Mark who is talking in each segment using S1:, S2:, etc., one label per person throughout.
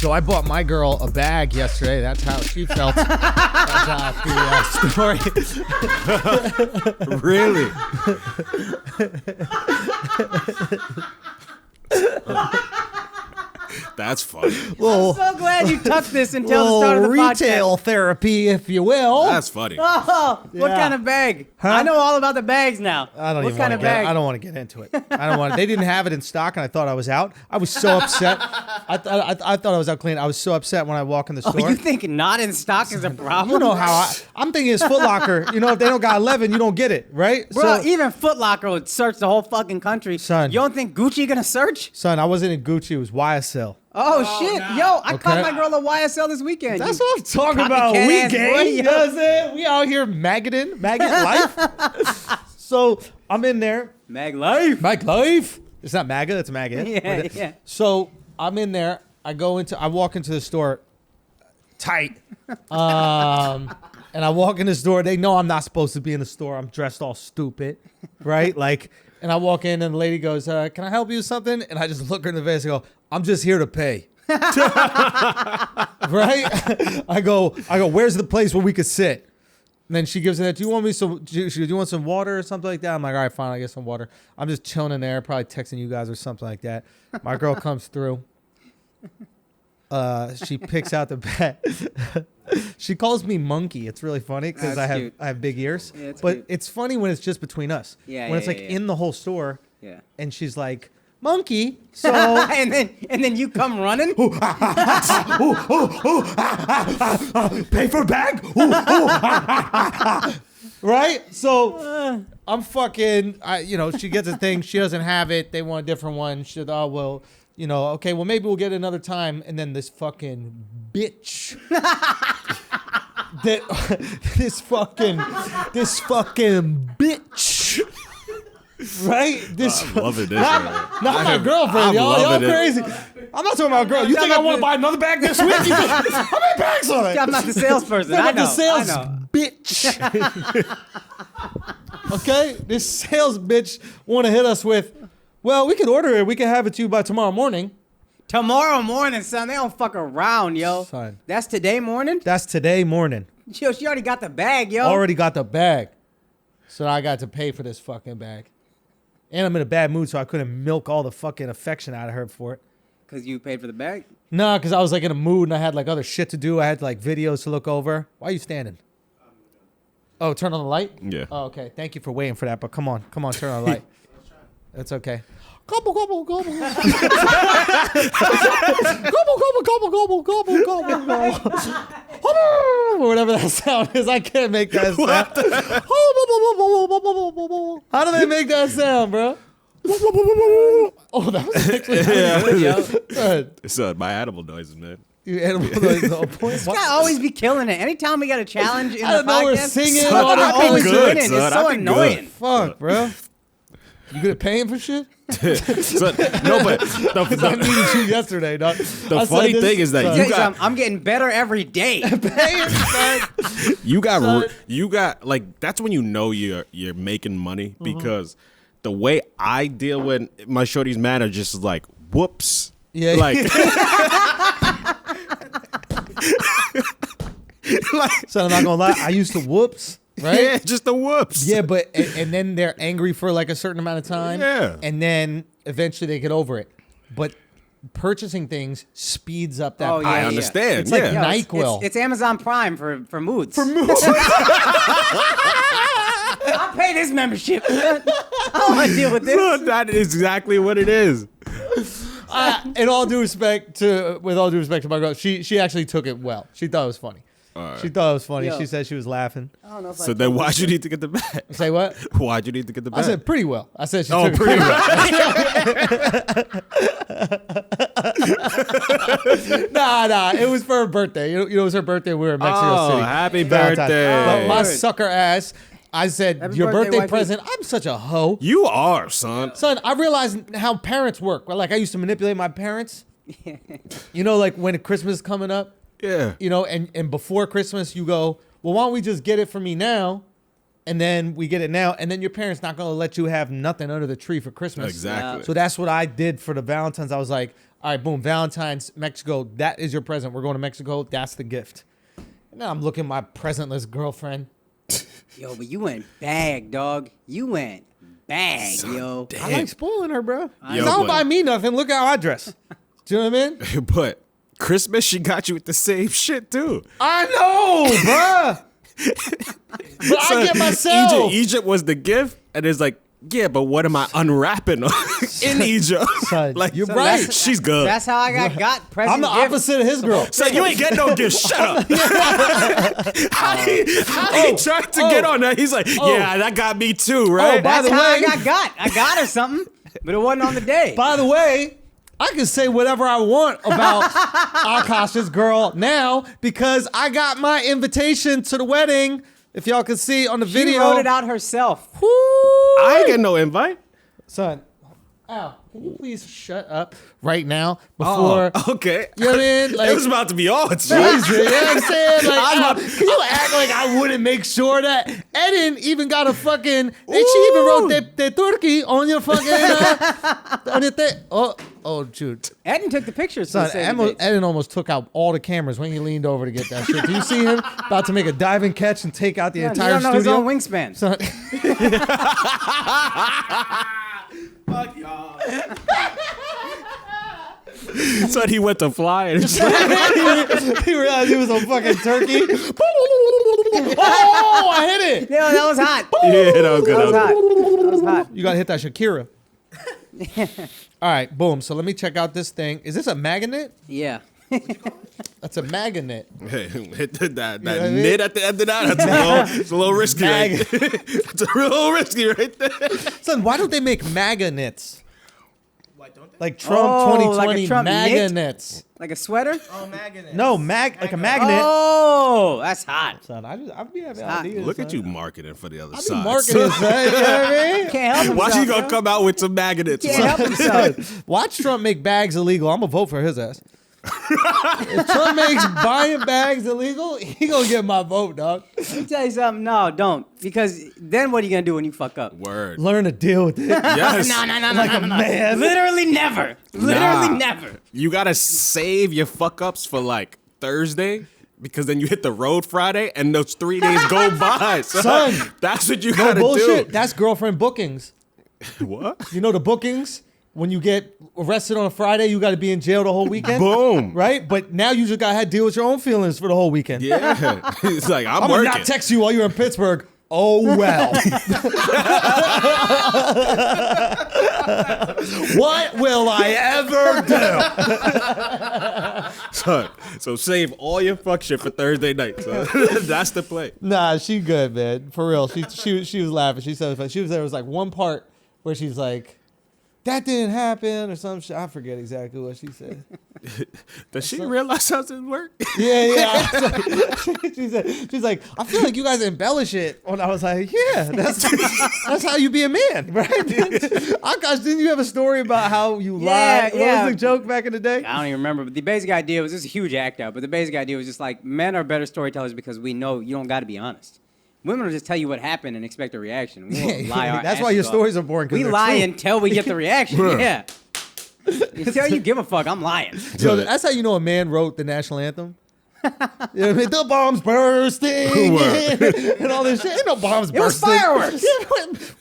S1: So I bought my girl a bag yesterday. That's how she felt about the story.
S2: Really? That's funny.
S3: I'm so glad you tucked this until the start of the
S1: retail
S3: podcast.
S1: therapy, if you will.
S2: That's funny.
S3: Oh, what kind of bag?
S1: Huh?
S3: I know all about the bags now.
S1: I don't
S3: what
S1: even
S3: kind
S1: want
S3: of
S1: to get.
S3: bag?
S1: I don't want to get into it. I don't want. They didn't have it in stock, and I thought I was out. I was so upset. I thought I was out clean. I was so upset when I walk in the store.
S3: Oh, you think not in stock is a problem?
S1: You know how I'm thinking it's Foot Locker. You know, if they don't got 11, you don't get it, right?
S3: Bro, even Foot Locker would search the whole fucking country.
S1: Son.
S3: You don't think Gucci gonna search?
S1: Son, I wasn't in Gucci. It was YSL.
S3: Oh, shit.
S2: no.
S3: Yo, I
S1: Okay.
S3: caught my girl at YSL this weekend.
S1: That's
S3: You
S1: what I'm talking about.
S3: copycat
S1: We
S3: ass boy,
S1: gang.
S3: yo.
S1: You know what I'm saying? We out here maggot life. So I'm in there.
S3: Mag Life.
S1: Mag life. It's not MAGA. It's maggot.
S3: Yeah, yeah.
S1: So I'm in there. I walk into the store tight. And I walk in the store. They know I'm not supposed to be in the store. I'm dressed all stupid, right? Like, and I walk in and the lady goes, "Can I help you with something?" And I just look her in the face and go, "I'm just here to pay." Right? I go, "Where's the place where we could sit?" And then she gives it that. Do you want some water or something like that? I'm like, all right, fine, I get some water. I'm just chilling in there, probably texting you guys or something like that. My girl comes through. She picks out the bag. She calls me monkey. It's really funny because
S3: That's
S1: I
S3: cute.
S1: have big ears.
S3: Yeah, it's
S1: but
S3: cute.
S1: it's funny when it's just between us.
S3: Yeah,
S1: when it's
S3: yeah,
S1: like
S3: yeah.
S1: in the whole store.
S3: Yeah.
S1: And she's like, monkey. So
S3: and then you come running.
S1: pay for a bag. Right? So I'm fucking, she gets a thing. She doesn't have it. They want a different one. She said, oh, well, okay, well, maybe we'll get it another time. And then this fucking bitch. This fucking bitch. Right?
S2: I'm loving this.
S1: Not my girlfriend, y'all. Y'all crazy. I'm not talking about girl. You think I want to buy another bag this week? How many bags on it?
S3: I'm not the salesperson. I know.
S1: The sales
S3: I know.
S1: bitch. Okay? This sales bitch want to hit us with, well, we can order it. We can have it to you by tomorrow morning.
S3: Tomorrow morning, son. They don't fuck around, yo.
S1: Son.
S3: That's today morning?
S1: That's today morning.
S3: Yo, she already got the bag, yo.
S1: Already got the bag. So I got to pay for this fucking bag. And I'm in a bad mood, so I couldn't milk all the fucking affection out of her for it.
S3: Because you paid for the bag?
S1: No, because I was like in a mood and I had like other shit to do. I had like videos to look over. Why are you standing? Oh, turn on the light?
S2: Yeah.
S1: Oh, okay. Thank you for waiting for that, but come on, turn on the light. That's okay. Gobble, gobble, gobble. Gobble, gobble, gobble, gobble, gobble, gobble. Whatever that sound is, I can't make that sound. How do they make that sound, bro? Oh, that was actually good, yo.
S2: Son, my animal noises, man.
S1: You animal noise on point.
S3: This guy always be killing it. Anytime we got a challenge in
S1: I
S3: the
S1: don't know, we're
S3: podcast,
S1: singing.
S3: son,
S1: All
S3: I'm
S1: that
S3: always
S1: good,
S3: winning.
S2: son.
S3: It's so
S2: I've been
S3: annoying.
S2: good.
S1: Fuck, bro. You good at paying for shit?
S2: Son, no, but
S1: Because I needed you yesterday, dog.
S2: the funny thing is that
S3: Tell
S2: you
S3: you
S2: got
S3: something, I'm getting better every day.
S1: paying, son.
S2: you got like that's when you know you're making money because the way I deal with my shorty's man are just like whoops.
S1: Yeah.
S2: Like
S1: So I'm not gonna lie, I used to whoops, right?
S2: yeah, just the whoops.
S1: Yeah, but and then they're angry for like a certain amount of time.
S2: Yeah.
S1: And then eventually they get over it. But purchasing things speeds up that.
S3: Oh, yeah,
S2: I
S3: yeah.
S2: understand.
S1: It's like
S2: yeah.
S3: Yo, it's-
S1: NyQuil.
S3: It's Amazon Prime for moods. I'll pay this membership. I don't want to deal with this.
S2: Son, that is exactly what it is.
S1: With all due respect to my girl, she actually took it well. She thought it was funny. She thought it was funny.
S3: Yo.
S1: She said she was laughing.
S3: I don't know if
S2: So then why'd you need to get the bag?
S1: Say what?
S2: Why'd you need to get the bag?
S1: I said pretty well. I said she
S2: oh,
S1: took it
S2: pretty well.
S1: Nah. It was for her birthday. You know, it was her birthday. We were in Mexico City.
S2: Happy
S1: Valentine's.
S2: birthday.
S1: But my
S3: Word.
S1: sucker ass, I said,
S3: Happy
S1: your
S3: birthday,
S1: birthday
S3: wifey.
S1: present, I'm such a hoe.
S2: You are, son.
S1: Son, I realized how parents work. Well, like I used to manipulate my parents. You know, like when Christmas is coming up,
S2: Yeah.
S1: you know, and before Christmas you go, well, why don't we just get it for me now? And then we get it now. And then your parents not going to let you have nothing under the tree for Christmas.
S2: Exactly.
S1: So that's what I did for the Valentine's. I was like, All right, boom. Valentine's, Mexico. That is your present. We're going to Mexico. That's the gift. Now I'm looking at my presentless girlfriend.
S3: Yo, but you went bag, dog. You went bag, yo.
S1: I like spoiling her, bro.
S2: Yo,
S1: Don't
S2: but-
S1: buy me nothing. Look how I dress. Do you know what I mean?
S2: But Christmas, she got you with the same shit too.
S1: I know, bruh. But I get myself.
S2: Egypt was the gift, and it's like, yeah, but what am I unwrapping in Egypt?
S1: Son,
S2: like
S1: you're
S3: So
S1: right.
S3: that's-
S2: She's good.
S3: That's how I got present
S1: I'm the
S3: gift.
S1: opposite of his girl.
S2: So you ain't getting no gift. Shut up. how he tried to get on that? He's like, yeah, that got me too, right?
S1: by
S3: That's
S1: the
S3: how
S1: way-
S3: I got her something, but it wasn't on the day.
S1: By the way, I can say whatever I want about Akaash's girl now because I got my invitation to the wedding. If y'all can see on the
S3: She
S1: video.
S3: wrote it out herself.
S1: Woo!
S2: I ain't getting no invite.
S1: Son, Al, can you please shut up right now before...
S2: Okay.
S1: You know what I mean? Like,
S2: it was about to be on.
S1: Jesus, you know what I'm saying? Like, Al, can you act like I wouldn't make sure that Eddin even got a fucking... And she even wrote the Turkey on your fucking... on your thing. Oh, shoot.
S3: Eddin took the pictures.
S1: Son,
S3: to save the dates.
S1: Eddin almost took out all the cameras when he leaned over to get that shit. Do you see him about to make a diving catch and take out the
S3: He
S1: entire
S3: don't know his
S1: studio?
S3: own wingspan.
S1: Son,
S2: Fuck y'all. So he went to fly and
S1: he realized he was a fucking turkey. Oh, I hit it.
S3: Yeah, that was hot.
S2: yeah, that was good.
S3: That was hot. That was hot.
S1: You gotta hit that Shakira. All right, boom. So let me check out this thing. Is this a magnet?
S3: Yeah.
S1: That's a magnet.
S2: Hey, hit that
S1: know what I mean?
S2: knit at the end of that. It's a little risky. Right? It's a little risky right there.
S1: Son, why don't they make magnets?
S4: Why don't they?
S1: Like Trump
S3: Oh,
S1: 2020
S3: like a Trump knit?
S1: magnets.
S3: Like a sweater?
S4: Oh, magnet.
S1: No, like a magnet.
S3: Oh, that's hot.
S1: Son, I'd be having
S3: hot.
S1: ideas.
S2: Look at
S1: son.
S2: you marketing for the other
S1: I be
S2: side.
S1: marketing, son. You know what I mean?
S3: Can't help himself.
S2: Why she gonna
S3: bro.
S2: come out with some magnets?
S3: Can't help himself.
S1: Watch Trump make bags illegal. I'm gonna vote for his ass. If Trump makes buying bags illegal, he gonna get my vote, dog.
S3: Let me tell you something. No, don't. Because then what are you going to do when you fuck up?
S2: Word.
S1: Learn to deal with it.
S2: Yes.
S3: No,
S1: Like a man.
S3: Literally never. Literally
S2: Nah.
S3: never.
S2: You gotta save your fuck ups for like Thursday. Because then you hit the road Friday and those 3 days go by.
S1: Son,
S2: That's what you
S1: No
S2: gotta
S1: bullshit.
S2: do.
S1: That's girlfriend bookings.
S2: What?
S1: You know the bookings? When you get arrested on a Friday, you got to be in jail the whole weekend.
S2: Boom.
S1: Right? But now you just got to deal with your own feelings for the whole weekend.
S2: Yeah. It's like, I'm
S1: I'm going to
S2: working.
S1: not text you while you're in Pittsburgh. Oh, well. What will I ever do?
S2: So save all your fuck shit for Thursday night. So that's the play.
S1: Nah, she good, man. For real. She was laughing. She said there was like one part where she's like, that didn't happen or some shit. I forget exactly what she said.
S2: Does she realize how this work?
S1: Yeah. She's like, I feel like you guys embellish it. And I was like, yeah, that's how you be a man, right? Akash, didn't you have a story about how you lied?
S3: yeah.
S1: What was the joke back in the day?
S3: I don't even remember. But the basic idea was, this is a huge act out, but the basic idea was just like, men are better storytellers because we know you don't got to be honest. Women will just tell you what happened and expect a reaction. We won't lie our
S1: That's why your
S3: asses off.
S1: stories are boring. 'cause
S3: We
S1: they're
S3: lie
S1: true.
S3: until we get the reaction. Yeah. Until you give a fuck, I'm lying.
S1: So that's how you know a man wrote the national anthem. You know what I mean? The bombs bursting and all this shit. Ain't no bombs
S3: It was
S1: bursting.
S3: fireworks.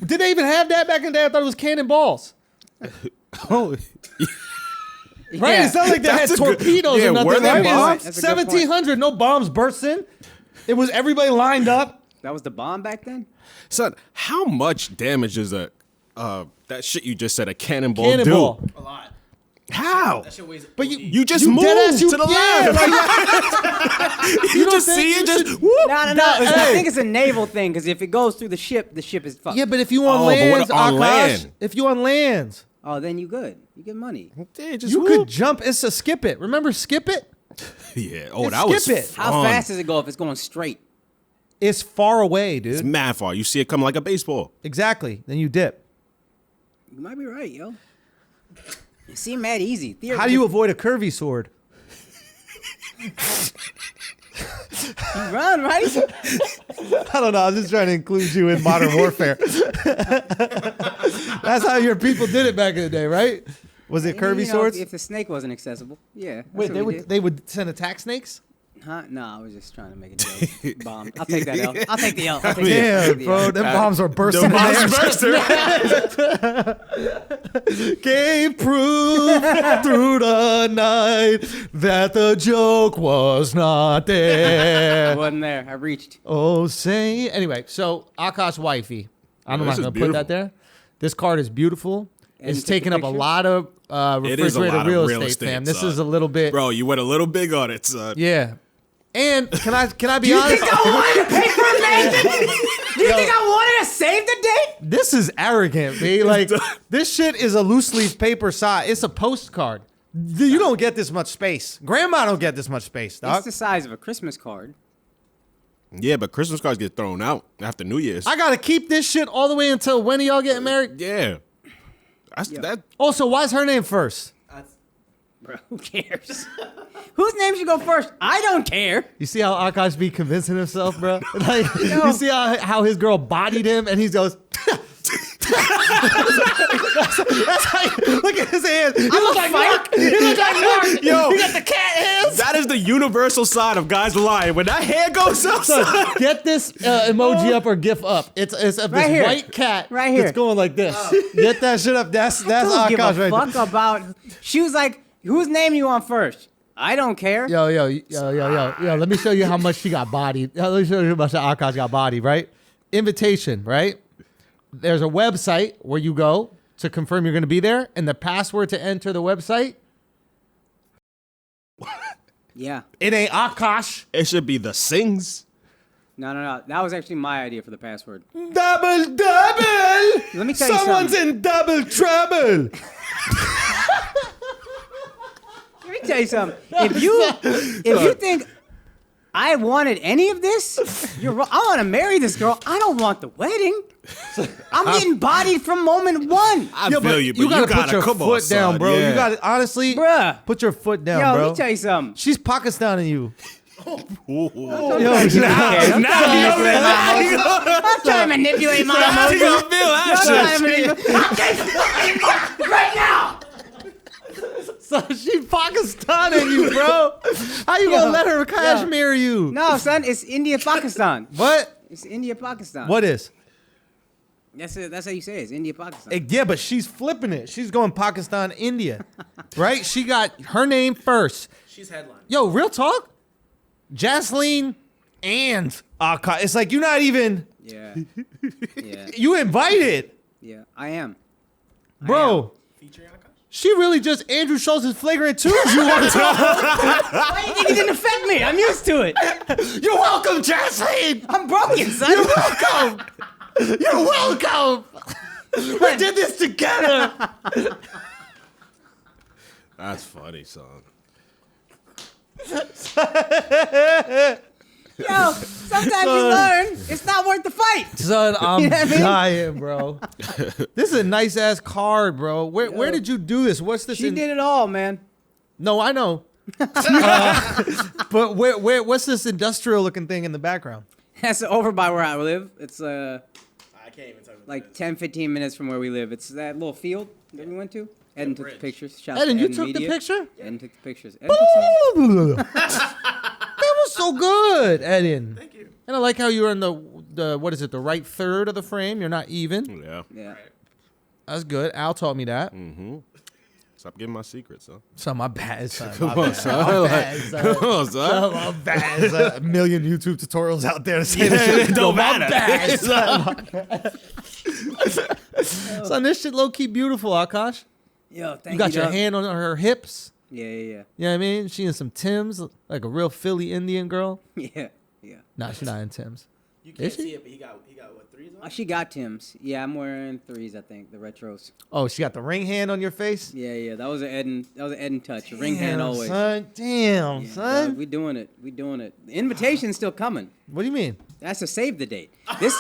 S1: Did they even have that back in the day? I thought it was cannonballs.
S2: Oh,
S1: Right?
S3: Yeah.
S1: It's not like they had
S2: That's a good-
S1: torpedoes
S2: yeah,
S1: or nothing.
S2: were there
S1: Right?
S2: bombs?
S3: That's a good point.
S1: 1700, no bombs bursting. It was everybody lined up.
S3: That was the bomb back then?
S2: son, how much damage is that shit you just said, a cannonball,
S1: Cannonball.
S2: do?
S4: A lot.
S2: How?
S4: That shit weighs.
S1: But
S2: You just
S1: you
S2: moved
S1: deadass,
S2: to the
S1: yeah,
S2: left.
S1: like,
S2: You
S1: don't
S2: just
S1: think
S2: see
S1: you
S2: it, just
S1: should-
S2: whoop.
S3: No. I
S1: Hey.
S3: think it's a naval thing because if it goes through the ship is fucked.
S1: yeah, but if you on
S2: Oh, but what
S1: lands,
S2: on
S1: Akash,
S2: land?
S1: if you on lands,
S3: Oh, then you good. You get money.
S2: Yeah, just
S1: you
S2: whoop.
S1: could jump. It's a skip it. Remember skip it?
S2: Yeah. Oh,
S1: Just
S2: that was
S1: skip it.
S2: fun.
S3: How fast does it go if it's going straight?
S1: It's far away, dude.
S2: It's mad far. You see it come like a baseball.
S1: Exactly. Then you dip.
S3: You might be right, yo. It seemed mad easy.
S1: How do you avoid a curvy sword?
S3: You run, right?
S1: I don't know. I was just trying to include you in modern warfare. That's how your people did it back in the day, right? Was it
S3: You
S1: curvy
S3: know,
S1: swords?
S3: If the snake wasn't accessible, yeah. that's
S1: Wait,
S3: what we did.
S1: they would send attack snakes?
S3: Huh? No, I was just trying to make a joke. Bomb. I'll take that L. I'll take the L. I'll take
S1: Damn,
S3: the L.
S1: bro, them bombs were bursting. Gave proof through the night that the joke was not
S3: I
S1: there.
S3: wasn't there. I reached.
S1: Oh, say. Anyway, so Akaash wifey. I'm
S2: this
S1: not
S2: is
S1: going to put
S2: beautiful.
S1: that there. This card is beautiful.
S3: And
S1: It's
S3: take the
S1: taking up a
S3: picture?
S1: lot of
S2: It is a
S1: refrigerator
S2: lot of
S1: real
S2: real
S1: estate,
S2: estate,
S1: fam. This
S2: son.
S1: is a little bit.
S2: Bro, you went a little big on it, son.
S1: Yeah. And can I be honest?
S3: I wanted to pay for a mansion? Do you think I wanted to save the date?
S1: This is arrogant, B. Like, this shit is a loose leaf paper size. It's a postcard. You don't get this much space. Grandma don't get this much space, dog.
S3: It's the size of a Christmas card.
S2: Yeah, but Christmas cards get thrown out after New Year's.
S1: I gotta keep this shit all the way until when are y'all getting married?
S2: Yeah. That.
S1: Also, why's her name first?
S3: Bro, who cares? Whose name should go first? I don't care.
S1: You see how Akaash be convincing himself, bro? Like, you see how his girl bodied him and he goes, that's how look at his hands. He looks like Mark. He looks like Mark.
S2: Yo.
S1: He got the cat hands.
S2: That is the universal sign of guys lying. When that hair goes up,
S1: So
S2: son.
S1: get this emoji up or GIF up. It's of
S3: Right
S1: this
S3: here.
S1: white cat.
S3: Right here.
S1: It's going like this. Get that shit up. That's
S3: Don't give
S1: Akaash
S3: a
S1: right
S3: fuck
S1: there.
S3: about. She was like, "Whose name you want first?" I don't care.
S1: Yo. Let me show you how much she got bodied. Let me show you how much Akaash got bodied. Right? Invitation. Right? There's a website where you go to confirm you're going to be there, and the password to enter the website.
S3: Yeah.
S1: It ain't Akaash.
S2: It should be the Sings.
S3: No. That was actually my idea for the password.
S1: Double.
S3: Let me tell you
S1: Someone's
S3: something.
S1: in double trouble.
S3: Let me tell you something. If you think I wanted any of this, you're wrong. I want to marry this girl. I don't want the wedding. I'm getting bodied from moment one.
S2: I feel you, but you gotta
S1: put your
S2: come on,
S1: foot down,
S2: son.
S1: bro.
S2: Yeah.
S1: You gotta honestly,
S3: Bruh.
S1: put your foot down,
S3: Yo,
S1: bro.
S3: let me tell you something.
S1: She's Pakistaning you.
S2: Ooh.
S1: Yo,
S3: I'm trying to manipulate my
S2: I think
S3: emotions.
S2: I feel that shit.
S3: I'm getting right now.
S1: So she Pakistaning you, bro. How you gonna let her Kashmir you?
S3: No, son, it's India, Pakistan.
S1: What?
S3: It's India, Pakistan.
S1: What is?
S3: That's it. That's how you say it. It's India, Pakistan.
S1: Yeah, but she's flipping it. She's going Pakistan, India. Right? She got her name first.
S4: She's headline.
S1: Yo, real talk? Jasleen and Akaash. It's like you're not even,
S3: Yeah. Yeah.
S1: you invited.
S3: Yeah. I am.
S1: Bro.
S4: Featuring Akaash?
S1: She really just Andrew Schulz is Flagrant 2. You want to
S3: Why do you think it didn't affect me? I'm used to it.
S1: You're welcome, Jasleen.
S3: I'm broken, son.
S1: You're welcome. You're welcome. We did this together.
S2: That's funny, son.
S3: Yo, sometimes you learn it's not worth the fight.
S1: Son, I'm
S3: You know what I mean?
S1: dying, bro. This is a nice ass card, bro. Where did you do this? What's this?
S3: She did it all, man.
S1: No, I know. But what's this industrial looking thing in the background?
S3: That's over by where I live. It's
S4: I can't even tell you what
S3: like
S4: that is.
S3: 10, 15 minutes from where we live. It's that little field that we went to. Eddin took the
S4: bridge.
S3: pictures. Shout out
S1: Eddin,
S3: to
S1: you
S3: Eddin
S1: took the
S3: Media.
S1: picture?
S3: Eddin took the pictures. Eddin took some-
S1: That was so good, Eddin.
S4: Thank you.
S1: And I like how you're in the what is it, the right third of the frame. You're not even.
S2: Yeah.
S3: Yeah.
S1: That's good. Al taught me that.
S2: Stop getting my secrets, son.
S1: So my bad, son.
S2: Come
S1: My
S2: on,
S1: bad.
S2: son.
S1: My
S2: Like,
S1: bad, son.
S2: Come on, son.
S1: My bad. There's a million YouTube tutorials out there to say this shit.
S2: it don't
S1: My
S2: matter.
S1: bad, son. Son, this shit low key beautiful, Akaash.
S3: Yo, thank
S1: You got your
S3: dog.
S1: hand on her hips.
S3: Yeah.
S1: You know what I mean? She in some Tims, like a real Philly Indian girl.
S3: Yeah.
S1: Nah, she's not in Tims.
S4: You can't
S1: she?
S4: see it, but he got what, 3s on?
S3: She got Tim's. Yeah, I'm wearing 3s, I think, the retros.
S1: Oh, she got the ring hand on your face?
S3: Yeah. That was an Eddin touch. A ring hand
S1: Damn,
S3: always.
S1: son. Damn,
S3: Yeah,
S1: son.
S3: dog, we doing it. The invitation's still coming.
S1: What do you mean?
S3: That's to save the date. This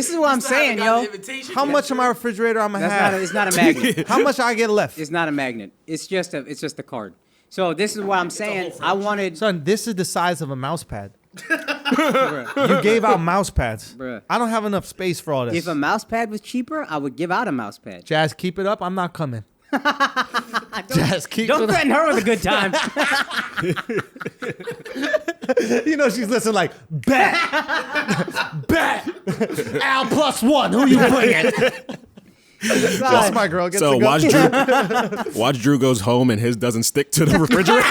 S3: is what I'm saying, yo.
S1: How much of my refrigerator I'm gonna have?
S3: It's not a magnet.
S1: How much I get left?
S3: It's not a magnet. It's just a card. So this is what I'm saying. I wanted.
S1: Son, this is the size of a mouse pad.
S3: Bruh,
S1: You gave out mouse pads.
S3: Bruh.
S1: I don't have enough space for all this.
S3: if a mouse pad was cheaper, I would give out a mouse pad.
S1: Jazz, keep it up. I'm not coming. Jazz, keep
S3: Don't threaten her with a good time.
S1: You know she's listening like, bet. Bet. Al +1. Who you bringing? That's my girl. Gets
S2: So
S1: to go.
S2: watch Drew goes home and his doesn't stick to the refrigerator.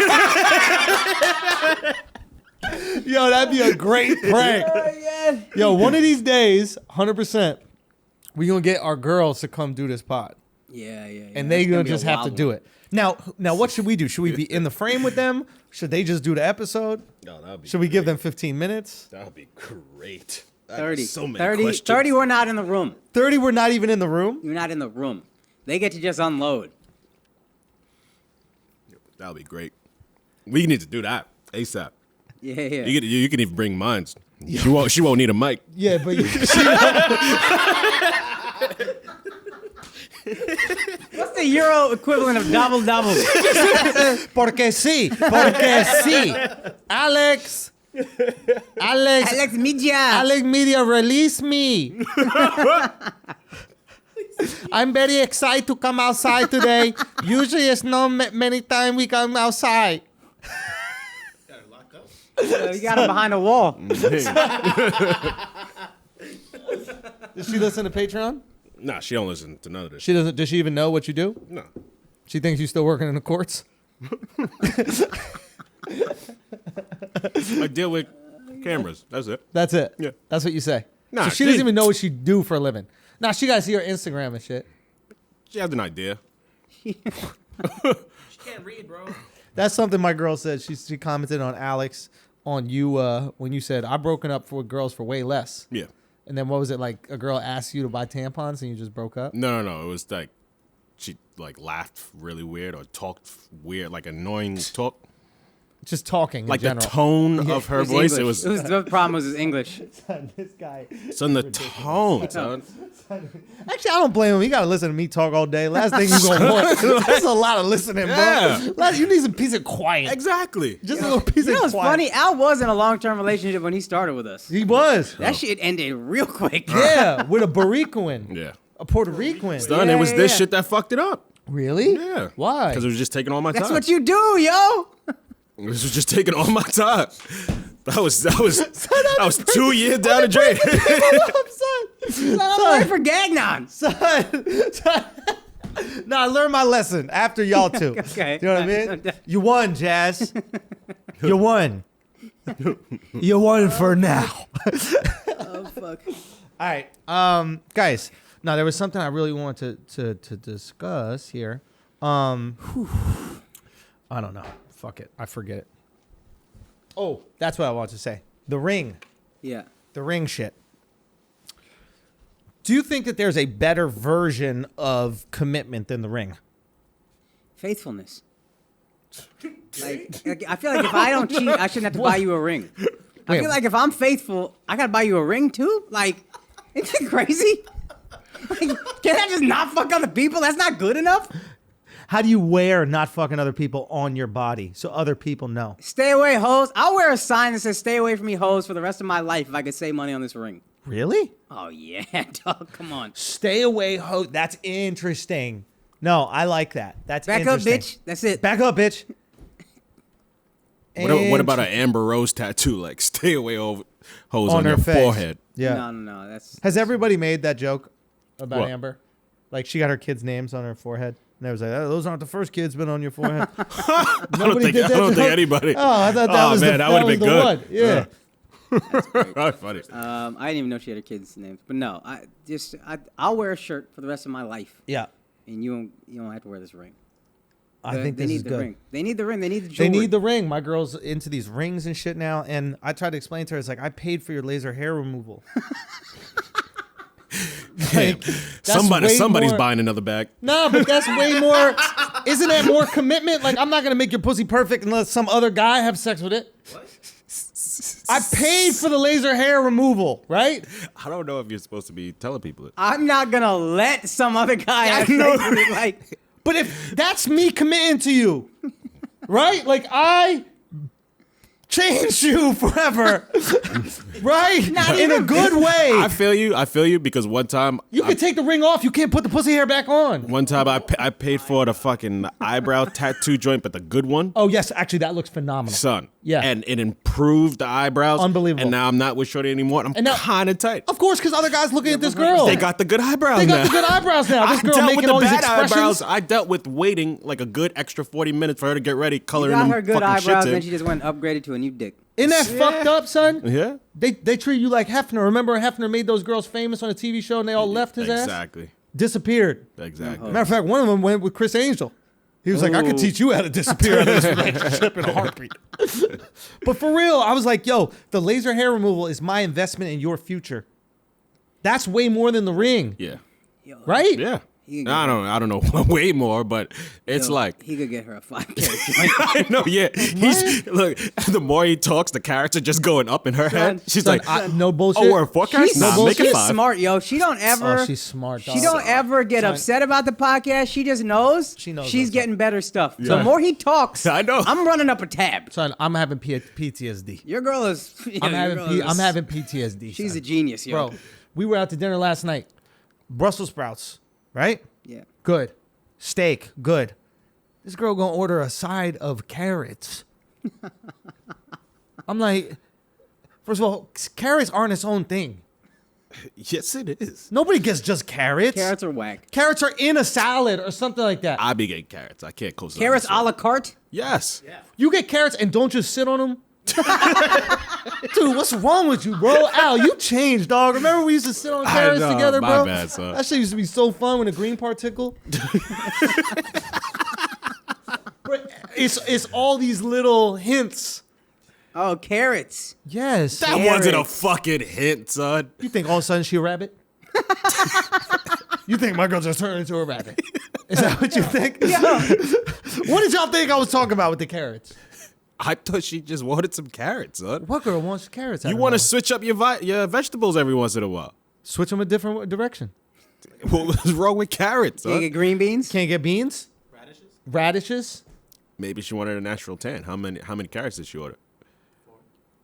S1: Yo, that'd be a great prank. Yo, one of these days, 100%, we gonna get our girls to come do this pod.
S3: Yeah.
S1: And they gonna just have to do it. Now, what should we do? Should we be in the frame with them? Should they just do the episode?
S2: No, that'd be.
S1: Should we give them 15 minutes?
S2: That'd be great.
S3: 30.
S2: So many
S3: 30,
S2: questions.
S3: 30, we're not in the room.
S1: 30, we're not even in the room?
S3: You're not in the room. They get to just unload.
S2: That'd be great. We need to do that ASAP.
S3: Yeah.
S2: You can even bring mine. She won't need a mic.
S1: Yeah, but
S3: What's the Euro equivalent of double-double?
S1: Porque sí. Alex.
S3: AlexxMedia.
S1: AlexxMedia, release me. I'm very excited to come outside today. Usually it's not many times we come outside.
S4: Gotta lock up.
S3: You got him behind a wall.
S1: Does she listen to Patreon?
S2: Nah, she don't listen to none of this.
S1: She doesn't. Does she even know what you do?
S2: No.
S1: She thinks you're still working in the courts.
S2: I deal with cameras. That's it.
S1: That's it.
S2: Yeah.
S1: That's what you say.
S2: Nah,
S1: so she doesn't even know what she do for a living. Nah, she gotta see her Instagram and shit.
S2: She has an idea.
S4: She can't read, bro.
S1: That's something my girl said. She commented on Alex on you when you said I've broken up with girls for way less.
S2: Yeah.
S1: And then what was it like? A girl asked you to buy tampons and you just broke up?
S2: No. It was like she like laughed really weird or talked weird, like annoying talk.
S1: Just talking
S2: Like
S1: in
S2: the
S1: general.
S2: tone of her voice.
S3: English.
S2: It was
S3: The problem was his English.
S1: This guy.
S2: son the tone, son.
S1: Actually, I don't blame him. You gotta listen to me talk all day. Last thing you gonna want. That's a lot of listening, bro.
S2: Yeah.
S1: You need some piece of quiet.
S2: Exactly.
S1: Just a little piece
S3: You know
S1: of
S3: what's
S1: quiet.
S3: funny? Al was in a long-term relationship when he started with us.
S1: He was.
S3: That shit ended real quick.
S1: Yeah, with a Baricoan.
S2: Yeah.
S1: A Puerto Rican.
S2: Son,
S3: Yeah,
S2: it was this
S3: yeah.
S2: shit that fucked it up.
S1: Really?
S2: Yeah.
S1: Why?
S2: Because it was just taking all my
S3: That's
S2: time.
S3: what you do, yo.
S2: This was just taking all my time. That was 2 years down the drain.
S3: I'm ready for Gagnon.
S1: No, I learned my lesson after y'all two.
S3: Okay.
S1: You know what I mean? You won, Jazz. You won. You won for now.
S3: Oh, fuck.
S1: All right, guys. Now there was something I really wanted to discuss here. I don't know. Fuck it. I forget it. Oh, that's what I wanted to say. The ring.
S3: Yeah.
S1: The ring shit. Do you think that there's a better version of commitment than the ring?
S3: Faithfulness. Like, I feel like if I don't cheat, I shouldn't have to buy you a ring. I
S1: Wait.
S3: feel like if I'm faithful, I gotta buy you a ring too. Like, isn't it crazy? Like, can I just not fuck other people? That's not good enough.
S1: How do you wear not fucking other people on your body so other people know?
S3: Stay away, hoes. I'll wear a sign that says "Stay away from me, hoes" for the rest of my life if I could save money on this ring.
S1: Really?
S3: Oh yeah, dog. Come on.
S1: Stay away, ho. That's interesting. No, I like that. That's
S3: Back up,
S1: interesting.
S3: bitch. That's it.
S1: Back up, bitch.
S2: What about an Amber Rose tattoo? Like, stay away over hoes on
S1: her
S2: your
S1: face?
S2: forehead.
S1: Yeah.
S3: No. That's
S1: Has everybody made that joke about
S2: What?
S1: Amber? Like she got her kids' names on her forehead. And they was like, oh, those aren't the first kids been on your forehead.
S2: I don't
S1: Nobody
S2: think
S1: did that
S2: I don't think
S1: joke?
S2: anybody.
S1: Oh, I thought that was
S2: man,
S1: the,
S2: that would have been
S1: was
S2: good.
S1: the one. Yeah.
S2: That's funny.
S3: I didn't even know she had her kids' names. But no, I'll wear a shirt for the rest of my life,
S1: Yeah.
S3: and you don't have to wear this ring.
S1: I think
S3: they
S1: this
S3: need
S1: is
S3: the
S1: good.
S3: ring. They need the ring. They need the
S1: They
S3: jewelry.
S1: need the ring. My girl's into these rings and shit now. And I tried to explain to her, it's like, I paid for your laser hair removal.
S2: Damn.
S1: that's way
S2: Somebody's
S1: more-
S2: buying another bag.
S1: No, but that's way more. Isn't that more commitment? Like, I'm not going to make your pussy perfect unless some other guy have sex with it.
S4: What?
S1: I paid for the laser hair removal, right?
S2: I don't know if you're supposed to be telling people it.
S3: I'm not gonna let some other guy.
S1: I
S3: have
S1: know.
S3: sex with me, like,
S1: But if that's me committing to you, right? Like, I change you forever, right? In a good way.
S2: I feel you because one time
S1: You can take the ring off. You can't put the pussy hair back on.
S2: I paid for the fucking eyebrow tattoo joint, but the good one.
S1: Oh yes, actually that looks phenomenal.
S2: Son.
S1: Yeah.
S2: And it improved the eyebrows.
S1: Unbelievable.
S2: And now I'm not with Shorty anymore. And I'm
S1: now-
S2: kind of tight.
S1: Of course, because other guys looking at this girl.
S2: They got the good eyebrows
S1: They
S2: now.
S1: got the good eyebrows now. This
S2: I
S1: girl
S2: dealt
S1: making
S2: with the
S1: all these
S2: bad
S1: expressions.
S2: eyebrows. I dealt with waiting like a good extra 40 minutes for her to get ready,
S3: You
S2: coloring
S3: got
S2: them
S3: her good
S2: fucking
S3: eyebrows,
S2: shits
S3: then
S2: in.
S3: she just went and upgraded to a new dick.
S1: Isn't that fucked up, son?
S2: Yeah.
S1: They treat you like Hefner. Remember Hefner made those girls famous on a TV show and they all left his ass?
S2: Exactly.
S1: Disappeared.
S2: Exactly.
S1: Matter of fact, one of them went with Chris Angel. He was like, I could teach you how to disappear out of this relationship in a heartbeat. But for real, I was like, yo, the laser hair removal is my investment in your future. That's way more than the ring,
S2: Yeah.
S1: right?
S2: Yeah.
S3: You can
S2: I don't know way more, but it's
S3: Yo,
S2: like
S3: he could get her a 5 carat joint.
S2: I know, yeah. He's look. The more he talks, the carats are just going up in her head. She's
S1: Son,
S2: like,
S1: no bullshit.
S2: "Oh, we're in 4 carats?
S3: She's,
S2: Nah, make it
S3: she's
S2: 5."
S3: smart, yo. She don't ever.
S1: Oh, she's smart.
S3: She
S1: dog.
S3: don't ever get
S1: Son.
S3: upset about the podcast. She just knows.
S1: She knows
S3: she's
S1: what's
S3: getting better stuff.
S2: Yeah.
S3: The more he talks,
S2: I know.
S3: I'm running up a tab.
S1: Son, I'm having PTSD.
S3: Your girl is.
S1: I'm having PTSD.
S3: She's
S1: son.
S3: a genius, yo.
S1: Bro, we were out to dinner last night. Brussels sprouts, right?
S3: Yeah.
S1: Good. Steak, good. This girl gonna order a side of carrots. I'm like, first of all, carrots aren't its own thing.
S2: Yes, it is.
S1: Nobody gets just carrots.
S3: Carrots are whack.
S1: Carrots are in a salad or something like that.
S2: I be getting carrots. I can't coast.
S3: Carrots a la carte.
S2: Yes.
S1: You get carrots and don't just sit on them. Dude, what's wrong with you, bro? Al, you changed, dog. Remember we used to sit on carrots
S2: know,
S1: together,
S2: my
S1: bro?
S2: bad, son.
S1: That shit used to be so fun when the green part tickle. But it's all these little hints.
S3: Oh, carrots.
S1: Yes.
S2: That wasn't a fucking hint, son.
S1: You think all of a sudden she a rabbit? You think my girl just turned into a rabbit? Is that what you think? What did y'all think I was talking about with the carrots?
S2: I thought she just wanted some carrots, son.
S1: What girl wants carrots?
S2: You want to switch up your vegetables every once in a while.
S1: switch them a different direction.
S2: What was wrong with carrots,
S3: Can
S2: son?
S3: you get green beans?
S1: Can't get beans, radishes.
S2: Maybe she wanted a natural tan. How many carrots did she order?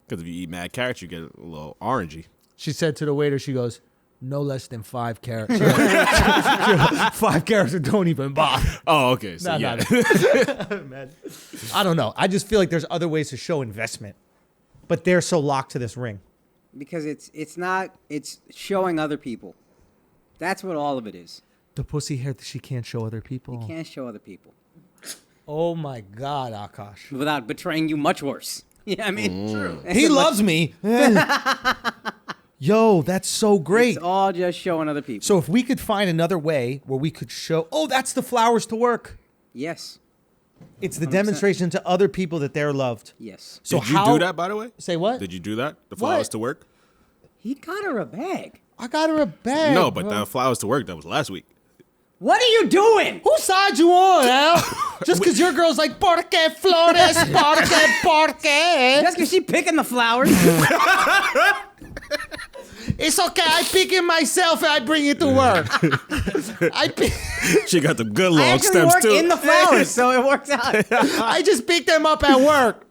S2: Because if you eat mad carrots, you get a little orangey.
S1: She said to the waiter, she goes, no less than 5 carrots. 5 carrots that don't even bother.
S2: Oh, okay. So
S1: Nah,
S2: yeah.
S1: Man. I don't know. I just feel like there's other ways to show investment, but they're so locked to this ring.
S3: Because it's showing other people. That's what all of it is.
S1: The pussy hair that she can't show other people.
S3: Can't show other people
S1: Oh my God, Akaash.
S3: without betraying you much worse. Yeah, I mean, true.
S1: He loves me. Yo, that's so great.
S3: It's all just showing other people.
S1: So if we could find another way where we could show, oh, that's the flowers to work.
S3: Yes.
S1: It's the
S3: 100%.
S1: demonstration to other people that they're loved.
S3: Yes.
S1: So
S2: Did you
S1: how,
S2: do that, by the way?
S1: Say what?
S2: Did you do that? The flowers
S1: What?
S2: to work?
S3: He got her a bag.
S1: I got her a bag.
S2: No, but
S1: bro.
S2: the flowers to work, that was last week.
S3: What are you doing?
S1: Whose side you on, Al? Just because your girl's like, porque flores, porque.
S3: Just because she picking the flowers.
S1: It's okay. I pick it myself and I bring it to work.
S2: She got the good
S3: I
S2: long
S3: actually
S2: stems
S3: work
S2: too.
S3: in the flowers, so it works out.
S1: I just pick them up at work.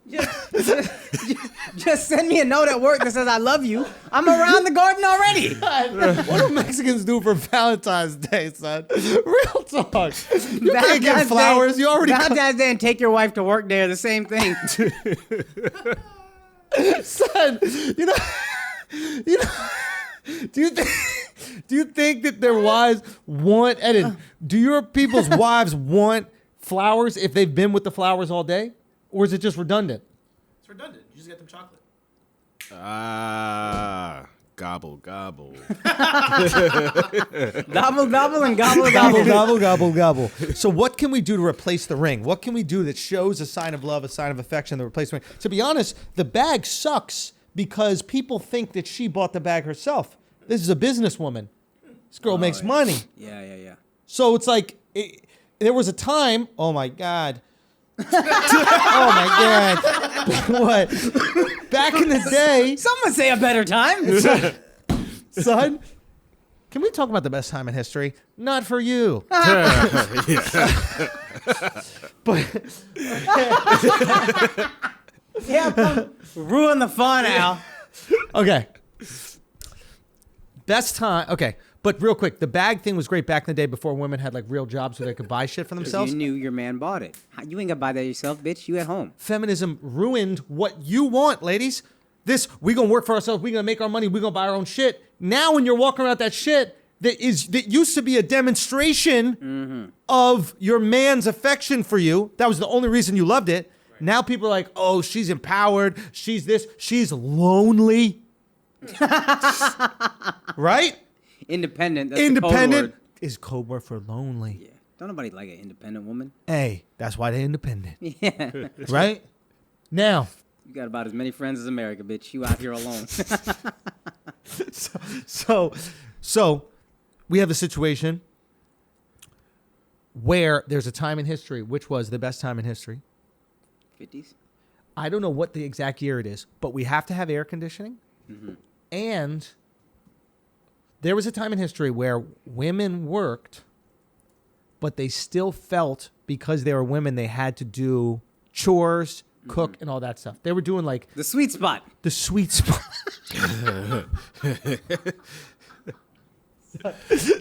S3: Just send me a note at work that says I love you. I'm around the garden already.
S1: What do Mexicans do for Valentine's Day, son? Real talk. You can't get flowers. You already
S3: Valentine's Day and take your wife to work day are the same thing.
S1: son. You know. Do you think that their wives want Eddin? Do your people's wives want flowers if they've been with the flowers all day, or is it just redundant?
S4: It's redundant. You just get them chocolate.
S2: Gobble, gobble.
S3: Gobble, gobble, and gobble,
S1: Gobble,
S3: gobble.
S1: gobble, gobble, gobble. So what can we do to replace the ring? What can we do that shows a sign of love, a sign of affection, the replacement ring? To be honest, the bag sucks because people think that she bought the bag herself. This is a businesswoman. This girl makes money.
S3: Yeah.
S1: So it's like, there was a time, oh my God. Oh my God. What? Back in the day,
S3: Someone say a better time.
S1: son, can we talk about the best time in history? Not for you. But
S3: Yeah, ruin the fun, Al.
S1: Okay. Best time. Okay. But real quick, the bag thing was great back in the day before women had like real jobs where they could buy shit for themselves.
S3: You knew your man bought it. You ain't gonna buy that yourself, bitch. You at home.
S1: Feminism ruined what you want, ladies. This, we gonna work for ourselves. We gonna make our money. We gonna buy our own shit. Now, when you're walking around that shit that used to be a demonstration of your man's affection for you. That was the only reason you loved it. Right. Now people are like, oh, she's empowered. She's this. She's lonely. Right?
S3: Independent. That's
S1: independent is code word for lonely.
S3: Yeah. Don't nobody like an independent woman.
S1: Hey, that's why they're independent.
S3: Yeah.
S1: Right? Now.
S3: You got about as many friends as America, bitch. You out here alone.
S1: So we have a situation where there's a time in history, which was the best time in history.
S3: 50s?
S1: I don't know what the exact year it is, but we have to have air conditioning. Mm-hmm. And there was a time in history where women worked, but they still felt because they were women, they had to do chores, cook, and all that stuff. They were doing like...
S3: The sweet spot.
S1: The sweet spot.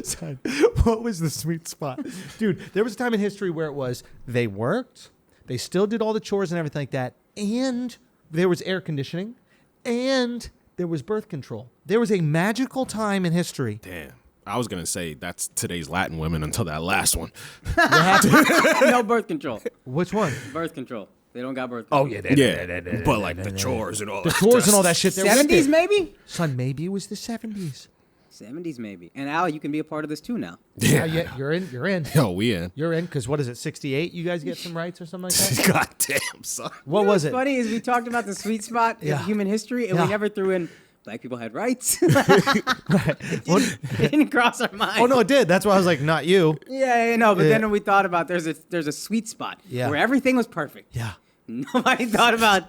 S1: Son, what was the sweet spot? Dude, there was a time in history where it was they worked, they still did all the chores and everything like that, and there was air conditioning, and there was birth control. There was a magical time in history.
S2: Damn. I was going to say that's today's Latin women until that last one.
S3: No birth control.
S1: Which one?
S3: Birth control. They don't got birth control.
S1: Oh, yeah.
S2: But like the chores and all that.
S1: The chores and all that shit.
S3: 70s maybe?
S1: Son, maybe it was the 70s.
S3: 70s maybe. And Al, you can be a part of this too now.
S1: Yeah, you're in.
S2: Yo, we in.
S1: You're in, because what is it, 68? You guys get some rights or something like that?
S2: God damn, son.
S1: What was it?
S3: What's funny is we talked about the sweet spot
S1: Yeah.
S3: of human history, and
S1: Yeah.
S3: we never threw in black people had rights.
S1: Right.
S3: It didn't cross our mind.
S1: Oh, no, it did. That's why I was like, not you.
S3: Yeah, no, but
S1: Yeah.
S3: then we thought about there's a sweet spot
S1: Yeah.
S3: where everything was perfect.
S1: Yeah.
S3: Nobody thought about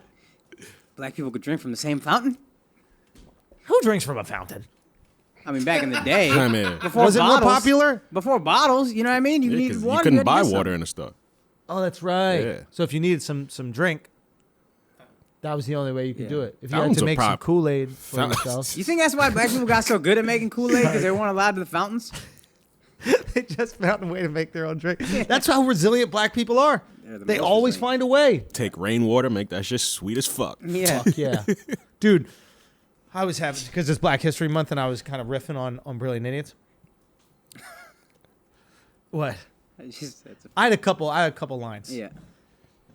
S3: black people could drink from the same fountain.
S1: Who drinks from a fountain?
S3: I mean, back in the day,
S2: I mean,
S3: before
S1: Was it more
S3: bottles,
S1: popular?
S3: Before bottles, you know what I mean? You
S2: yeah,
S3: needed
S2: 'cause
S3: water.
S2: you couldn't
S3: had to
S2: buy
S3: get some.
S2: water in the store.
S1: Oh, that's right.
S2: Yeah.
S1: So if you needed some drink, that was the only way you could
S3: Yeah.
S1: do it. If you had
S2: Fountains
S1: to
S2: are
S1: make some
S2: prop-
S1: Kool-Aid for
S2: Fountains.
S1: yourself.
S3: You think that's why black people got so good at making Kool-Aid? Because they weren't allowed to the fountains?
S1: They just found a way to make their own drink. That's how resilient black people are.
S3: the
S1: They
S3: most
S1: always
S3: resilient.
S1: find a way.
S2: Take rainwater, make that shit sweet as fuck.
S3: Yeah.
S1: Fuck yeah. Dude, I was having, because it's Black History Month and I was kind of riffing on Brilliant Idiots. What? I had a couple lines.
S3: Yeah.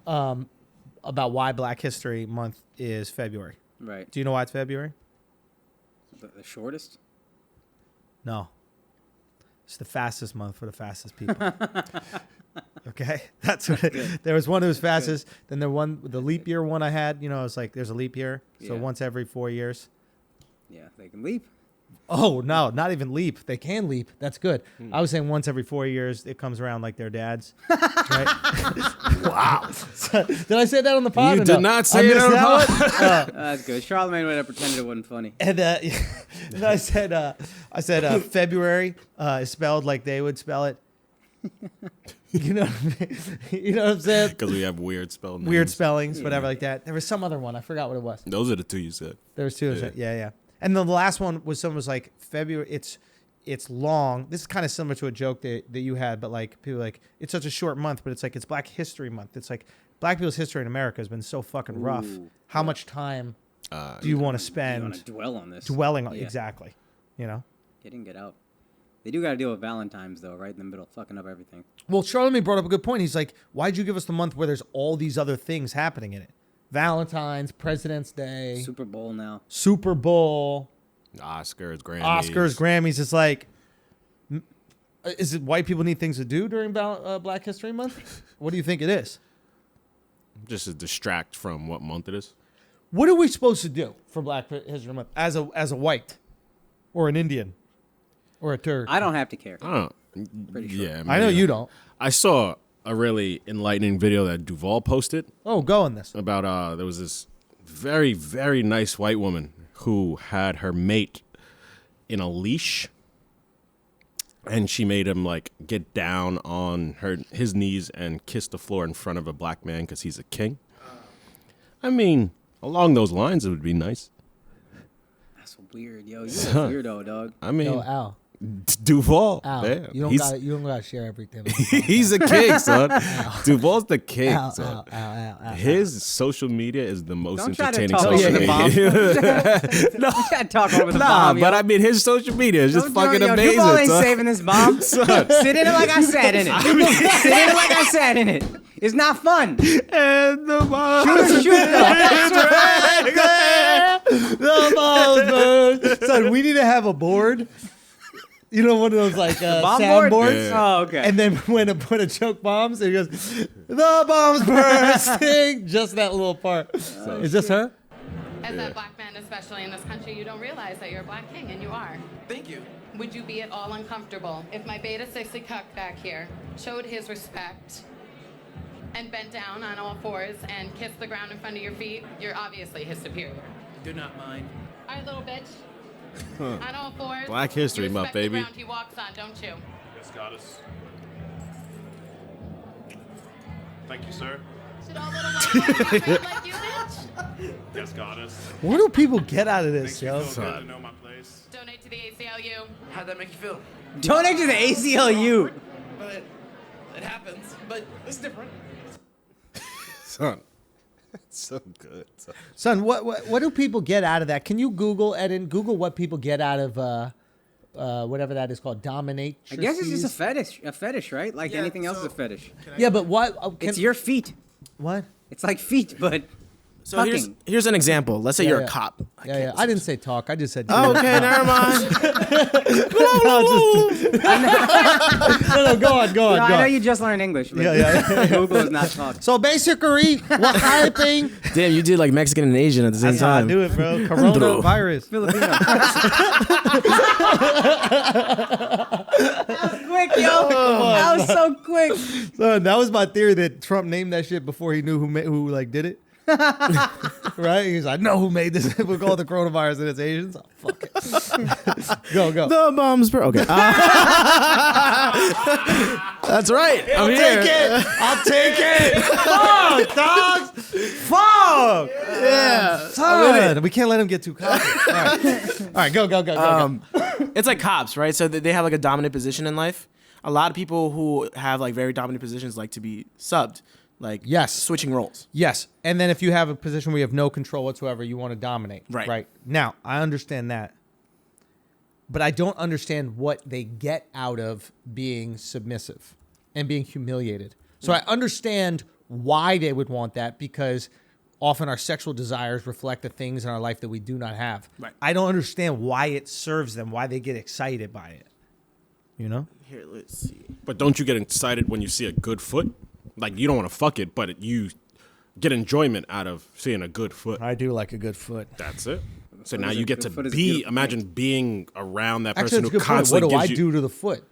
S1: About why Black History Month is February.
S3: Right.
S1: Do you know why it's February?
S3: The shortest?
S1: No. It's the fastest month for the fastest people. Okay? That's what there was one that was fastest. Then the leap year one I had, you know, it's like there's a leap year. So
S3: Yeah.
S1: once every 4 years.
S3: Yeah, they can leap.
S1: Oh, no, not even leap. They can leap. That's good. I was saying once every 4 years, it comes around like their dads. Right? Wow. Did I say that on the pod?
S2: You
S1: or
S2: did
S1: no?
S2: not
S1: I
S2: say it
S1: missed
S2: on the
S1: that
S2: pod.
S1: one?
S3: That's good. Charlamagne would have pretended it wasn't funny.
S1: And and I said February is spelled like they would spell it. You know what I mean? You know what I'm saying?
S2: Because we have weird spell names.
S1: Weird spellings, whatever like that. There was some other one. I forgot what it was.
S2: Those are the two you said.
S1: There was two. Yeah. And then the last one was someone was like February. It's long. This is kind of similar to a joke that you had, but like people are like it's such a short month, but it's like it's Black History Month. It's like Black people's history in America has been so fucking rough. How much time do you want to
S3: You
S1: spend
S3: want to dwell on this.
S1: dwelling on
S3: Yeah.
S1: exactly? You know.
S3: They didn't get out. They do got to deal with Valentine's, though, right in the middle, fucking up everything.
S1: Well, Charlamagne brought up a good point. He's like, why'd you give us the month where there's all these other things happening in it? Valentine's, President's Day,
S3: Super Bowl now.
S1: Super Bowl,
S2: Oscars,
S1: Grammys. It's like, is it white people need things to do during Black History Month? What do you think it is?
S2: Just to distract from what month it is.
S1: What are we supposed to do for Black History Month as a white or an Indian or a Turk?
S3: I don't have to care.
S2: I don't know.
S3: Pretty sure.
S2: Yeah,
S1: I know you don't.
S2: I saw a really enlightening video that Duval posted
S1: Oh, go on this.
S2: about there was this very, very nice white woman who had her mate in a leash, and she made him like get down on his knees and kiss the floor in front of a black man because he's a king. I mean, along those lines, it would be nice.
S3: That's weird, yo. You're a weirdo, dog.
S2: I mean,
S1: Yo, Al.
S2: Duval.
S1: Al.
S2: Damn.
S1: You don't gotta share everything.
S2: He's a king, son. Duval's the king,
S1: Al,
S2: son.
S1: Al.
S2: His social media is the most
S3: Don't try to
S2: entertaining
S3: talk
S2: social
S3: over the bomb.
S2: media.
S3: No, you gotta talk over the
S2: Nah,
S3: bomb,
S2: but
S3: yo.
S2: I mean, his social media is just fucking amazing.
S3: Duval ain't
S2: son.
S3: saving this bomb. Sit in it like I sat in it. Sit in it like I sat in it. It's not fun.
S2: And the bomb.
S3: Shoot though.
S1: The balls burst. Son, we need to have a board. You know, one of those like
S3: Bomb
S1: sound
S3: board?
S1: boards.
S3: Oh, okay.
S1: And then when a joke bombs, it goes, the bomb's bursting. Just that little part. Is this her?
S5: As a black man, especially in this country, you don't realize that you're a black king, and you are.
S4: Thank you.
S5: Would you be at all uncomfortable if my beta 60 cuck back here showed his respect and bent down on all fours and kissed the ground in front of your feet? You're obviously his superior.
S4: Do not mind.
S5: All right, little bitch. On all fours.
S2: Black History
S5: you
S2: Month,
S5: respect the
S2: baby.
S5: ground he walks on, don't you?
S6: Yes, goddess. Thank you, sir.
S5: Should all little white boys be treated like you, bitch?
S6: Yes, goddess.
S1: What do people get out of this,
S6: Makes me
S1: yo?
S6: feel good to know my place.
S5: Donate to the ACLU.
S4: How'd that make you feel?
S3: Donate to the ACLU.
S4: But it happens. But it's different.
S2: Son. So good. Son.
S1: Son, what do people get out of that? Can you Google, Eddin? Google what people get out of whatever that is called, dominate.
S3: I guess it's just a fetish, right? Like
S4: Yeah,
S3: anything else is
S4: so-
S3: a fetish.
S1: Yeah, but what?
S3: It's your feet.
S1: What?
S3: It's like feet, but
S7: So here's an example. Let's say
S1: Yeah,
S7: you're
S1: yeah.
S7: a cop.
S1: Yeah. I didn't say talk. I just said.
S7: Oh, okay, never mind.
S1: No, go on.
S3: No, I know you just learned English. But
S1: Yeah.
S3: Google is not talking.
S1: So basically, what hyping?
S7: Damn, you did like Mexican and Asian at the same
S1: That's how I
S7: time.
S1: do it, bro. Coronavirus.
S3: Filipino. That was quick, yo. That was so quick.
S1: Son, that was my theory that Trump named that shit before he knew who like did it. Right? He's like, I know who made this. We call it the coronavirus and it's Asians. Oh, fuck it. Go.
S7: The bombs, bro. Okay. That's right. I'm here.
S1: I'll take it. Fuck, dogs. Fuck.
S7: Yeah.
S1: Son. We can't let him get too cocky. All right, go.
S7: It's like cops, right? So they have like a dominant position in life. A lot of people who have like very dominant positions like to be subbed, like
S1: Yes.
S7: switching roles.
S1: Yes. And then if you have a position where you have no control whatsoever, you want to dominate.
S7: Right.
S1: Right. Now, I understand that. But I don't understand what they get out of being submissive and being humiliated. So I understand why they would want that, because often our sexual desires reflect the things in our life that we do not have.
S7: Right.
S1: I don't understand why it serves them, why they get excited by it. You know?
S7: Here, let's see.
S2: But don't you get excited when you see a good foot? Like, you don't want to fuck it, but you get enjoyment out of seeing a good foot.
S1: I do like a good foot.
S2: That's it. So
S3: Foot
S2: now
S3: is
S2: you
S3: a-
S2: get
S3: the
S2: to
S3: foot is a
S2: be,
S3: beautiful
S2: imagine
S3: thing.
S2: being around that
S1: Actually,
S2: person
S1: it's a
S2: who
S1: good point. What
S2: constantly
S1: do I
S2: gives you.
S1: do to the foot?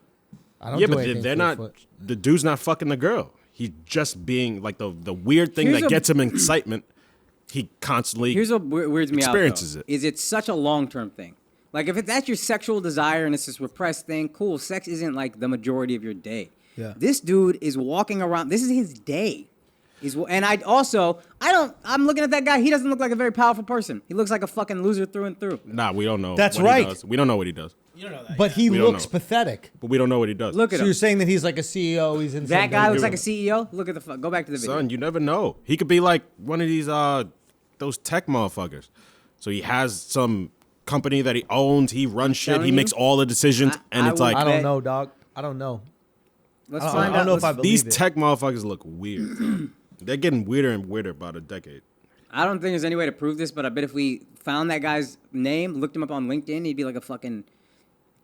S1: I don't
S2: Yeah,
S1: do
S2: but
S1: anything
S2: they're
S1: to the
S2: not.
S1: foot.
S2: The dude's not fucking the girl. He's just being like the weird thing
S3: Here's
S2: that
S3: a-
S2: gets him excitement. He constantly.
S3: Here's what weirds me
S2: experiences
S3: out.
S2: it.
S3: Is it's such a long-term thing. Like if that's your sexual desire and it's this repressed thing, cool. Sex isn't like the majority of your day.
S1: Yeah.
S3: This dude is walking around. This is his day. And I'm looking at that guy. He doesn't look like a very powerful person. He looks like a fucking loser through and through.
S2: Nah, we don't know.
S1: That's
S2: what
S1: right.
S2: He does. We don't know what he does,
S4: You don't know that.
S1: But he
S2: We don't
S1: looks
S2: know.
S1: pathetic.
S2: but we don't know what he does.
S3: Look at
S1: So
S3: him.
S1: you're saying that he's like a CEO? He's in
S3: That
S1: some
S3: guy
S1: big-
S3: looks like a CEO. Look at go back to the video.
S2: Son, you never know. He could be like one of these those tech motherfuckers. So he has some company that he owns. He runs shit.
S3: telling
S2: He
S3: you,
S2: makes all the decisions, and
S3: I
S2: it's
S3: will
S2: like
S1: I don't
S3: bet-
S1: know, dog. I don't know.
S3: Let's
S1: I
S3: find
S1: don't
S3: out.
S1: know if I
S3: Let's-
S1: believe
S2: these
S1: it.
S2: tech motherfuckers look weird. They're getting weirder and weirder about a decade.
S3: I don't think there's any way to prove this, but I bet if we found that guy's name, looked him up on LinkedIn, he'd be like a fucking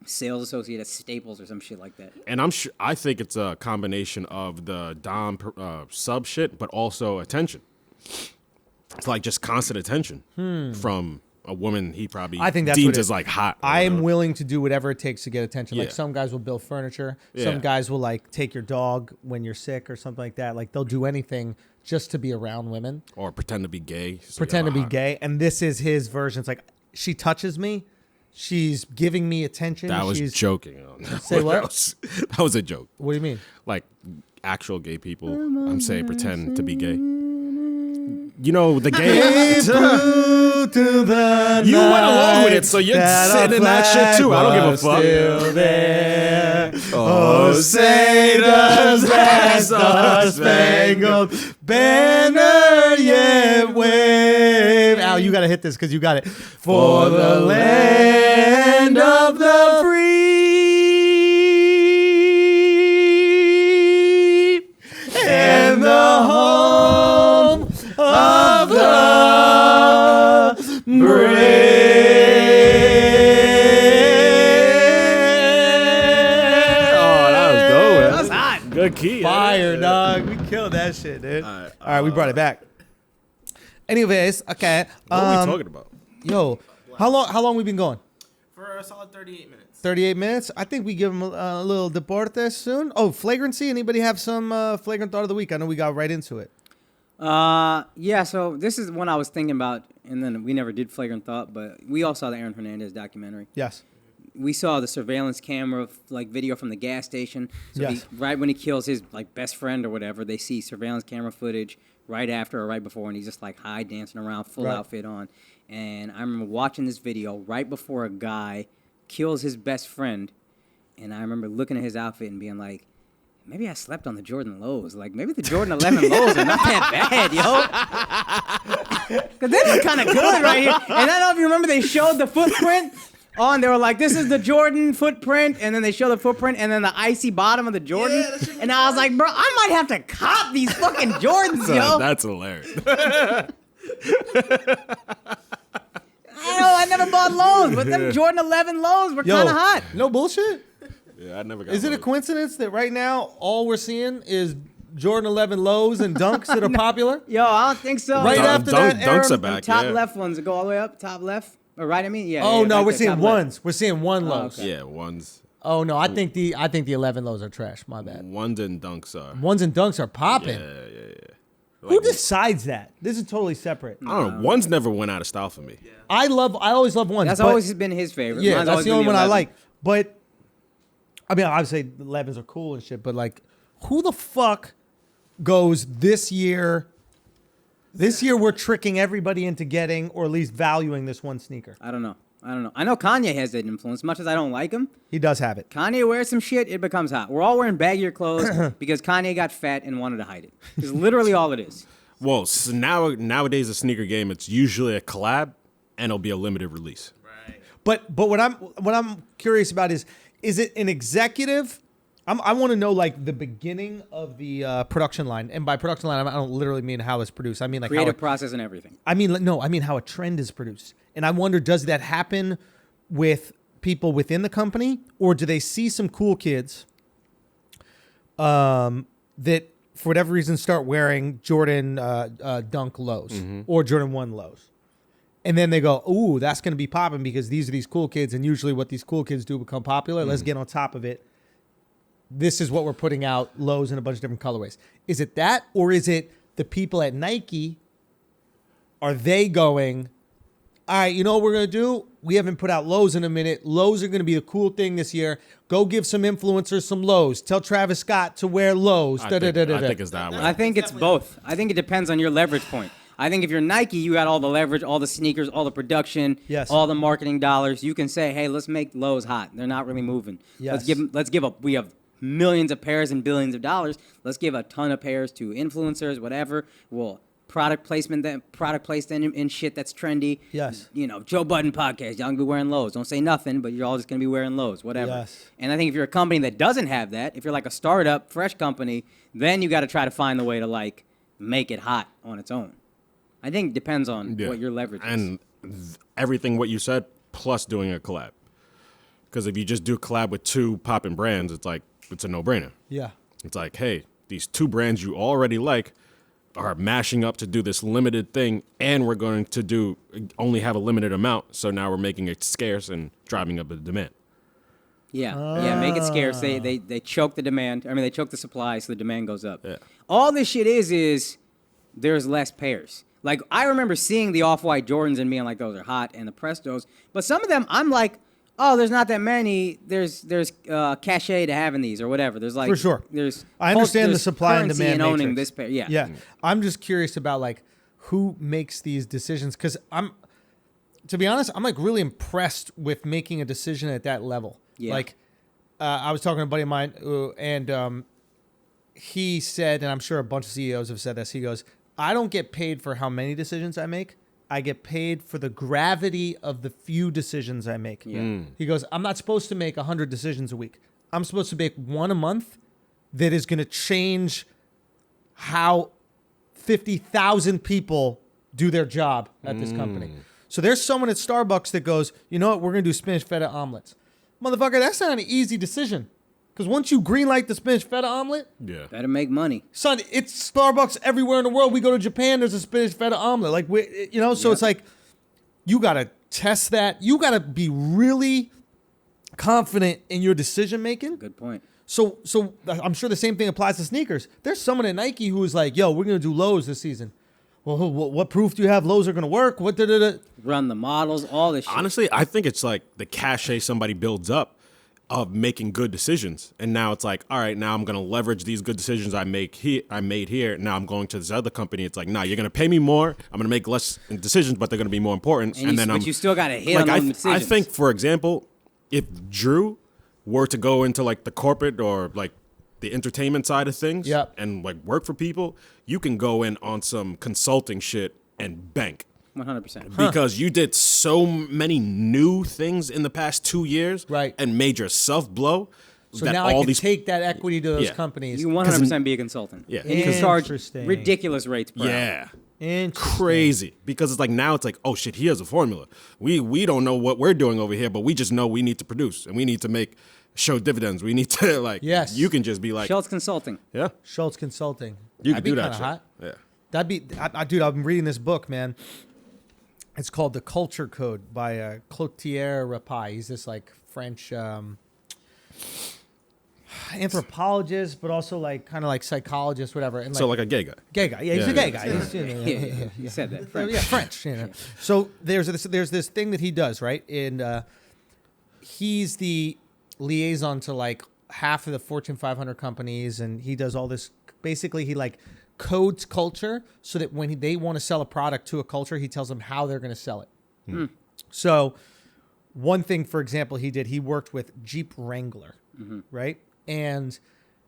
S3: sales associate at Staples or some shit like that.
S2: And I think it's a combination of the dom sub shit, but also attention. It's like just constant attention from a woman he probably
S1: I think that's
S2: deems
S1: what it-
S2: as like hot. or
S1: I am
S2: whatever.
S1: willing to do whatever it takes to get attention. Like
S2: Yeah.
S1: some guys will build furniture.
S2: Yeah.
S1: Some guys will like take your dog when you're sick or something like that. Like they'll do anything just to be around women.
S2: Or pretend to be gay. So
S1: Pretend to
S2: you're
S1: be
S2: hot.
S1: gay. And this is his version. It's like she touches me. She's giving me attention.
S2: That was
S1: She's,
S2: joking.
S1: Say what?
S2: That was a joke.
S1: What do you mean?
S2: Like actual gay people, I'm saying pretend to be gay. You know the game.
S1: To the
S2: You went along with it, so you're sitting in that shit too. I don't give a fuck.
S1: Still there. Oh, say does that star-spangled banner yet wave? Al, you gotta hit this because you got it. For the land of the free and the home of the brave.
S2: Good key.
S1: Fire, dog. We killed that shit, dude. All right, we brought it back. Anyways, okay.
S2: What are we talking about?
S1: Yo, how long we been going?
S7: For a solid 38 minutes.
S1: 38 minutes. I think we give them a little deportes soon. Oh, flagrancy. Anybody have some flagrant thought of the week? I know we got right into it.
S3: Yeah, so this is one I was thinking about, and then we never did flagrant thought, but we all saw the Aaron Hernandez documentary.
S1: Yes.
S3: We saw the surveillance camera video from the gas station. So
S1: Yes.
S3: right when he kills his best friend or whatever, they see surveillance camera footage right after or right before, and he's just high dancing around, full outfit on. And I remember watching this video right before a guy kills his best friend, and I remember looking at his outfit and being like, maybe I slept on the Jordan lows. Maybe the Jordan 11 lows are not that bad, yo. Because they look kind of good right here. And I don't know if you remember, they showed the footprint on. They were like, this is the Jordan footprint. And then they show the footprint and then the icy bottom of the Jordan. And I was like, bro, I might have to cop these fucking Jordans, yo.
S2: That's hilarious.
S3: I never bought lows, but them Jordan 11 lows were kind of hot.
S1: No bullshit.
S2: Yeah, I never got
S1: Is it a
S2: those.
S1: coincidence that right now all we're seeing is Jordan 11 lows and dunks that are popular?
S3: Yo, I don't think so.
S1: Right after that,
S2: Dunks
S1: Aaron,
S2: are back.
S3: Top
S2: Yeah.
S3: left ones that go all the way up, top left. Or right, I mean? Yeah.
S1: Oh
S3: yeah,
S1: no,
S3: right
S1: we're
S3: there,
S1: seeing
S3: top left.
S1: ones. We're seeing one lows.
S3: okay.
S2: Yeah, ones
S1: Oh no, I think the 11 lows are trash. My bad.
S2: and dunks are.
S1: Ones and dunks are popping.
S2: Yeah.
S1: Who decides that? This is totally separate.
S2: I don't know. Ones never went out of style for me.
S1: I always love ones.
S3: That's
S1: but-
S3: always been his favorite.
S1: Yeah,
S3: Mine's
S1: that's
S3: always
S1: the
S3: been
S1: only one I
S3: 11.
S1: like. But I mean, obviously the 11s are cool and shit. But who the fuck goes this year? This year we're tricking everybody into getting or at least valuing this one sneaker.
S3: I don't know. I know Kanye has that influence. As much as I don't like him,
S1: He does have it.
S3: Kanye wears some shit, it becomes hot. We're all wearing baggier clothes because Kanye got fat and wanted to hide it. It's literally all it is.
S2: Well, so nowadays a sneaker game, it's usually a collab and it'll be a limited release.
S1: But what I'm curious about is it an executive? I want to know the beginning of the production line, and by production line I don't literally mean how it's produced. I mean
S3: Creative process and everything.
S1: I mean how a trend is produced. And I wonder, does that happen with people within the company, or do they see some cool kids that for whatever reason start wearing Jordan Dunk lows or Jordan 1 lows? And then they go, ooh, that's going to be popping because these are these cool kids. And usually what these cool kids do become popular. Let's get on top of it. This is what we're putting out, lows in a bunch of different colorways. Is it that, or is it the people at Nike? Are they going, all right, you know what we're going to do? We haven't put out lows in a minute. Lows are going to be the cool thing this year. Go give some influencers some lows. Tell Travis Scott to wear lows.
S2: I think it's that way.
S3: I think it's both. I think it depends on your leverage point. I think if you're Nike, you got all the leverage, all the sneakers, all the production,
S1: Yes.
S3: all the marketing dollars. You can say, hey, let's make lows hot. They're not really moving.
S1: Yes.
S3: We have millions of pairs and billions of dollars. Let's give a ton of pairs to influencers, whatever. We'll product placed in shit that's trendy.
S1: Yes.
S3: Joe Budden podcast. Y'all gonna be wearing lows. Don't say nothing, but you're all just gonna be wearing lows, whatever.
S1: Yes.
S3: And I think if you're a company that doesn't have that, if you're like a startup, fresh company, then you got to try to find the way to make it hot on its own. I think it depends on what your leverage is.
S2: And everything what you said, plus doing a collab. Because if you just do a collab with two popping brands, it's a no-brainer.
S1: Yeah.
S2: It's like, hey, these two brands you already like are mashing up to do this limited thing, and we're going to only have a limited amount, so now we're making it scarce and driving up the demand.
S3: Yeah, make it scarce. They choke the demand. I mean, they choke the supply, so the demand goes up.
S2: Yeah.
S3: All this shit is there's less pairs. I remember seeing the Off-White Jordans and being like, those are hot, and the Prestos. But some of them, I'm like, oh, there's not that many. There's cachet to having these or whatever. There's
S1: For sure.
S3: There's
S1: I understand the
S3: there's
S1: supply and
S3: currency
S1: demand
S3: in owning
S1: matrix.
S3: this pair. Yeah.
S1: Yeah. I'm just curious about who makes these decisions, because to be honest, I'm like really impressed with making a decision at that level.
S3: Yeah.
S1: Like, I was talking to a buddy of mine, and he said, and I'm sure a bunch of CEOs have said this, he goes, I don't get paid for how many decisions I make. I get paid for the gravity of the few decisions I make.
S3: Yeah.
S1: He goes, I'm not supposed to make 100 decisions a week. I'm supposed to make one a month that is going to change how 50,000 people do their job at this company. So there's someone at Starbucks that goes, you know what, we're going to do spinach feta omelets. Motherfucker, that's not an easy decision. Because once you greenlight the spinach feta omelet,
S2: Yeah.
S3: Better make money.
S1: son, it's Starbucks everywhere in the world. We go to Japan, there's a spinach feta omelet. Like, so it's like, you got to test that. You got to be really confident in your decision making.
S3: Good point.
S1: So I'm sure the same thing applies to sneakers. There's someone at Nike who is like, yo, we're going to do Lowe's this season. Well, what proof do you have Lowe's are going to work? What
S3: Run the models, all this shit.
S2: Honestly, I think it's like the cachet somebody builds up of making good decisions. And now it's like, all right, now I'm going to leverage these good decisions I made here. Now I'm going to this other company. It's like, nah, you're going to pay me more. I'm going to make less decisions, but they're going to be more important.
S3: But you still got to hit
S2: like,
S3: on those decisions.
S2: I think, for example, if Drew were to go into like the corporate or like the entertainment side of things
S1: Yep.
S2: and like work for people, you can go in on some consulting shit and bank.
S3: 100%.
S2: Because you did so many new things in the past 2 years,
S1: Right.
S2: and made yourself blow.
S1: So
S2: that
S1: now I can take that equity to those
S2: Yeah.
S1: companies.
S3: You can 100% be a consultant.
S2: Yeah.
S3: And you can charge
S1: Interesting.
S3: ridiculous rates per hour.
S2: Yeah.
S1: Interesting.
S2: Crazy. Because it's like now it's like, oh shit, he has a formula. We don't know what we're doing over here, but we just know we need to produce and we need to show dividends. We need to like,
S1: Yes.
S2: you can just be like,
S3: Schulz Consulting.
S2: yeah,
S1: Schulz Consulting.
S2: you
S1: That'd
S2: can do
S1: be
S2: that
S1: kinda
S2: shit.
S1: hot.
S2: Yeah.
S1: That'd be, dude, I've been reading this book, man. It's called The Culture Code by Clotilde Rapaille. He's this like French anthropologist, but also like kind of like psychologist, whatever. And
S2: So like a gay guy.
S1: gay guy. Yeah, he's
S2: Yeah,
S1: a gay
S2: yeah.
S1: guy. He's,
S3: Yeah. You said that. French.
S1: Yeah, French. You know. So there's this thing that he does, right? And he's the liaison to like half of the Fortune 500 companies, and he does all this. Basically, he like codes culture so that when they want to sell a product to a culture, he tells them how they're going to sell it. So one thing, for example, he worked with Jeep Wrangler, right? And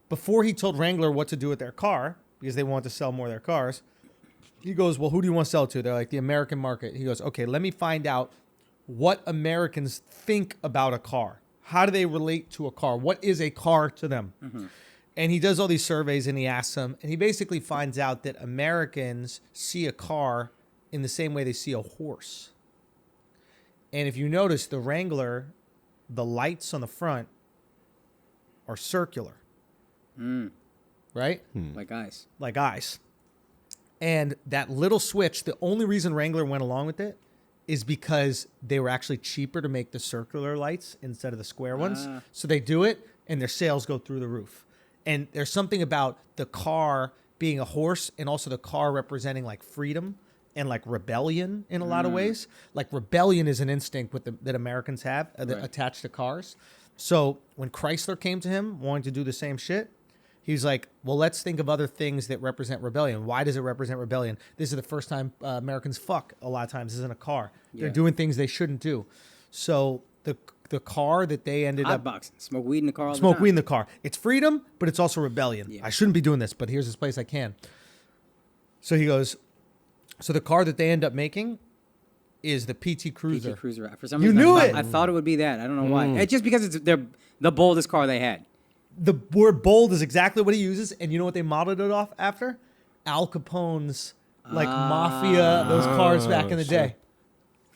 S1: before he told Wrangler what to do with their car, because they want to sell more of their cars, he goes, well, who do you want to sell to? They're like, the American market. He goes, okay, let me find out what Americans think about a car. How do they relate to a car? What is a car to them? And he does all these surveys and he asks them, and he basically finds out that Americans see a car in the same way they see a horse. And if you notice, the Wrangler, the lights on the front are circular, right?
S3: Like ice.
S1: Like eyes. And that little switch, the only reason Wrangler went along with it is because they were actually cheaper to make the circular lights instead of the square ones. So they do it, and their sales go through the roof. And there's something about the car being a horse and also the car representing like freedom and like rebellion in a lot of ways. Like rebellion is an instinct that Americans have attached to cars. So when Kreischer came to him wanting to do the same shit, he's like, well, let's think of other things that represent rebellion. Why does it represent rebellion? This is the first time Americans fuck a lot of times. This is in a car. They're doing things they shouldn't do. So the car that they ended up...
S3: Hotboxing. Smoke weed in the car all the
S1: Smoke
S3: time.
S1: weed in the car. It's freedom, but it's also rebellion.
S3: Yeah.
S1: I shouldn't be doing this, but here's this place I can. So he goes, so the car that they end up making is the PT Cruiser.
S3: PT Cruiser. For some
S1: You
S3: reason,
S1: knew
S3: I
S1: it!
S3: thought it would be that. I don't know why. It's just because it's the boldest car they had.
S1: The word bold is exactly what he uses, and you know what they modeled it off after? Al Capone's like mafia, those cars back in the day.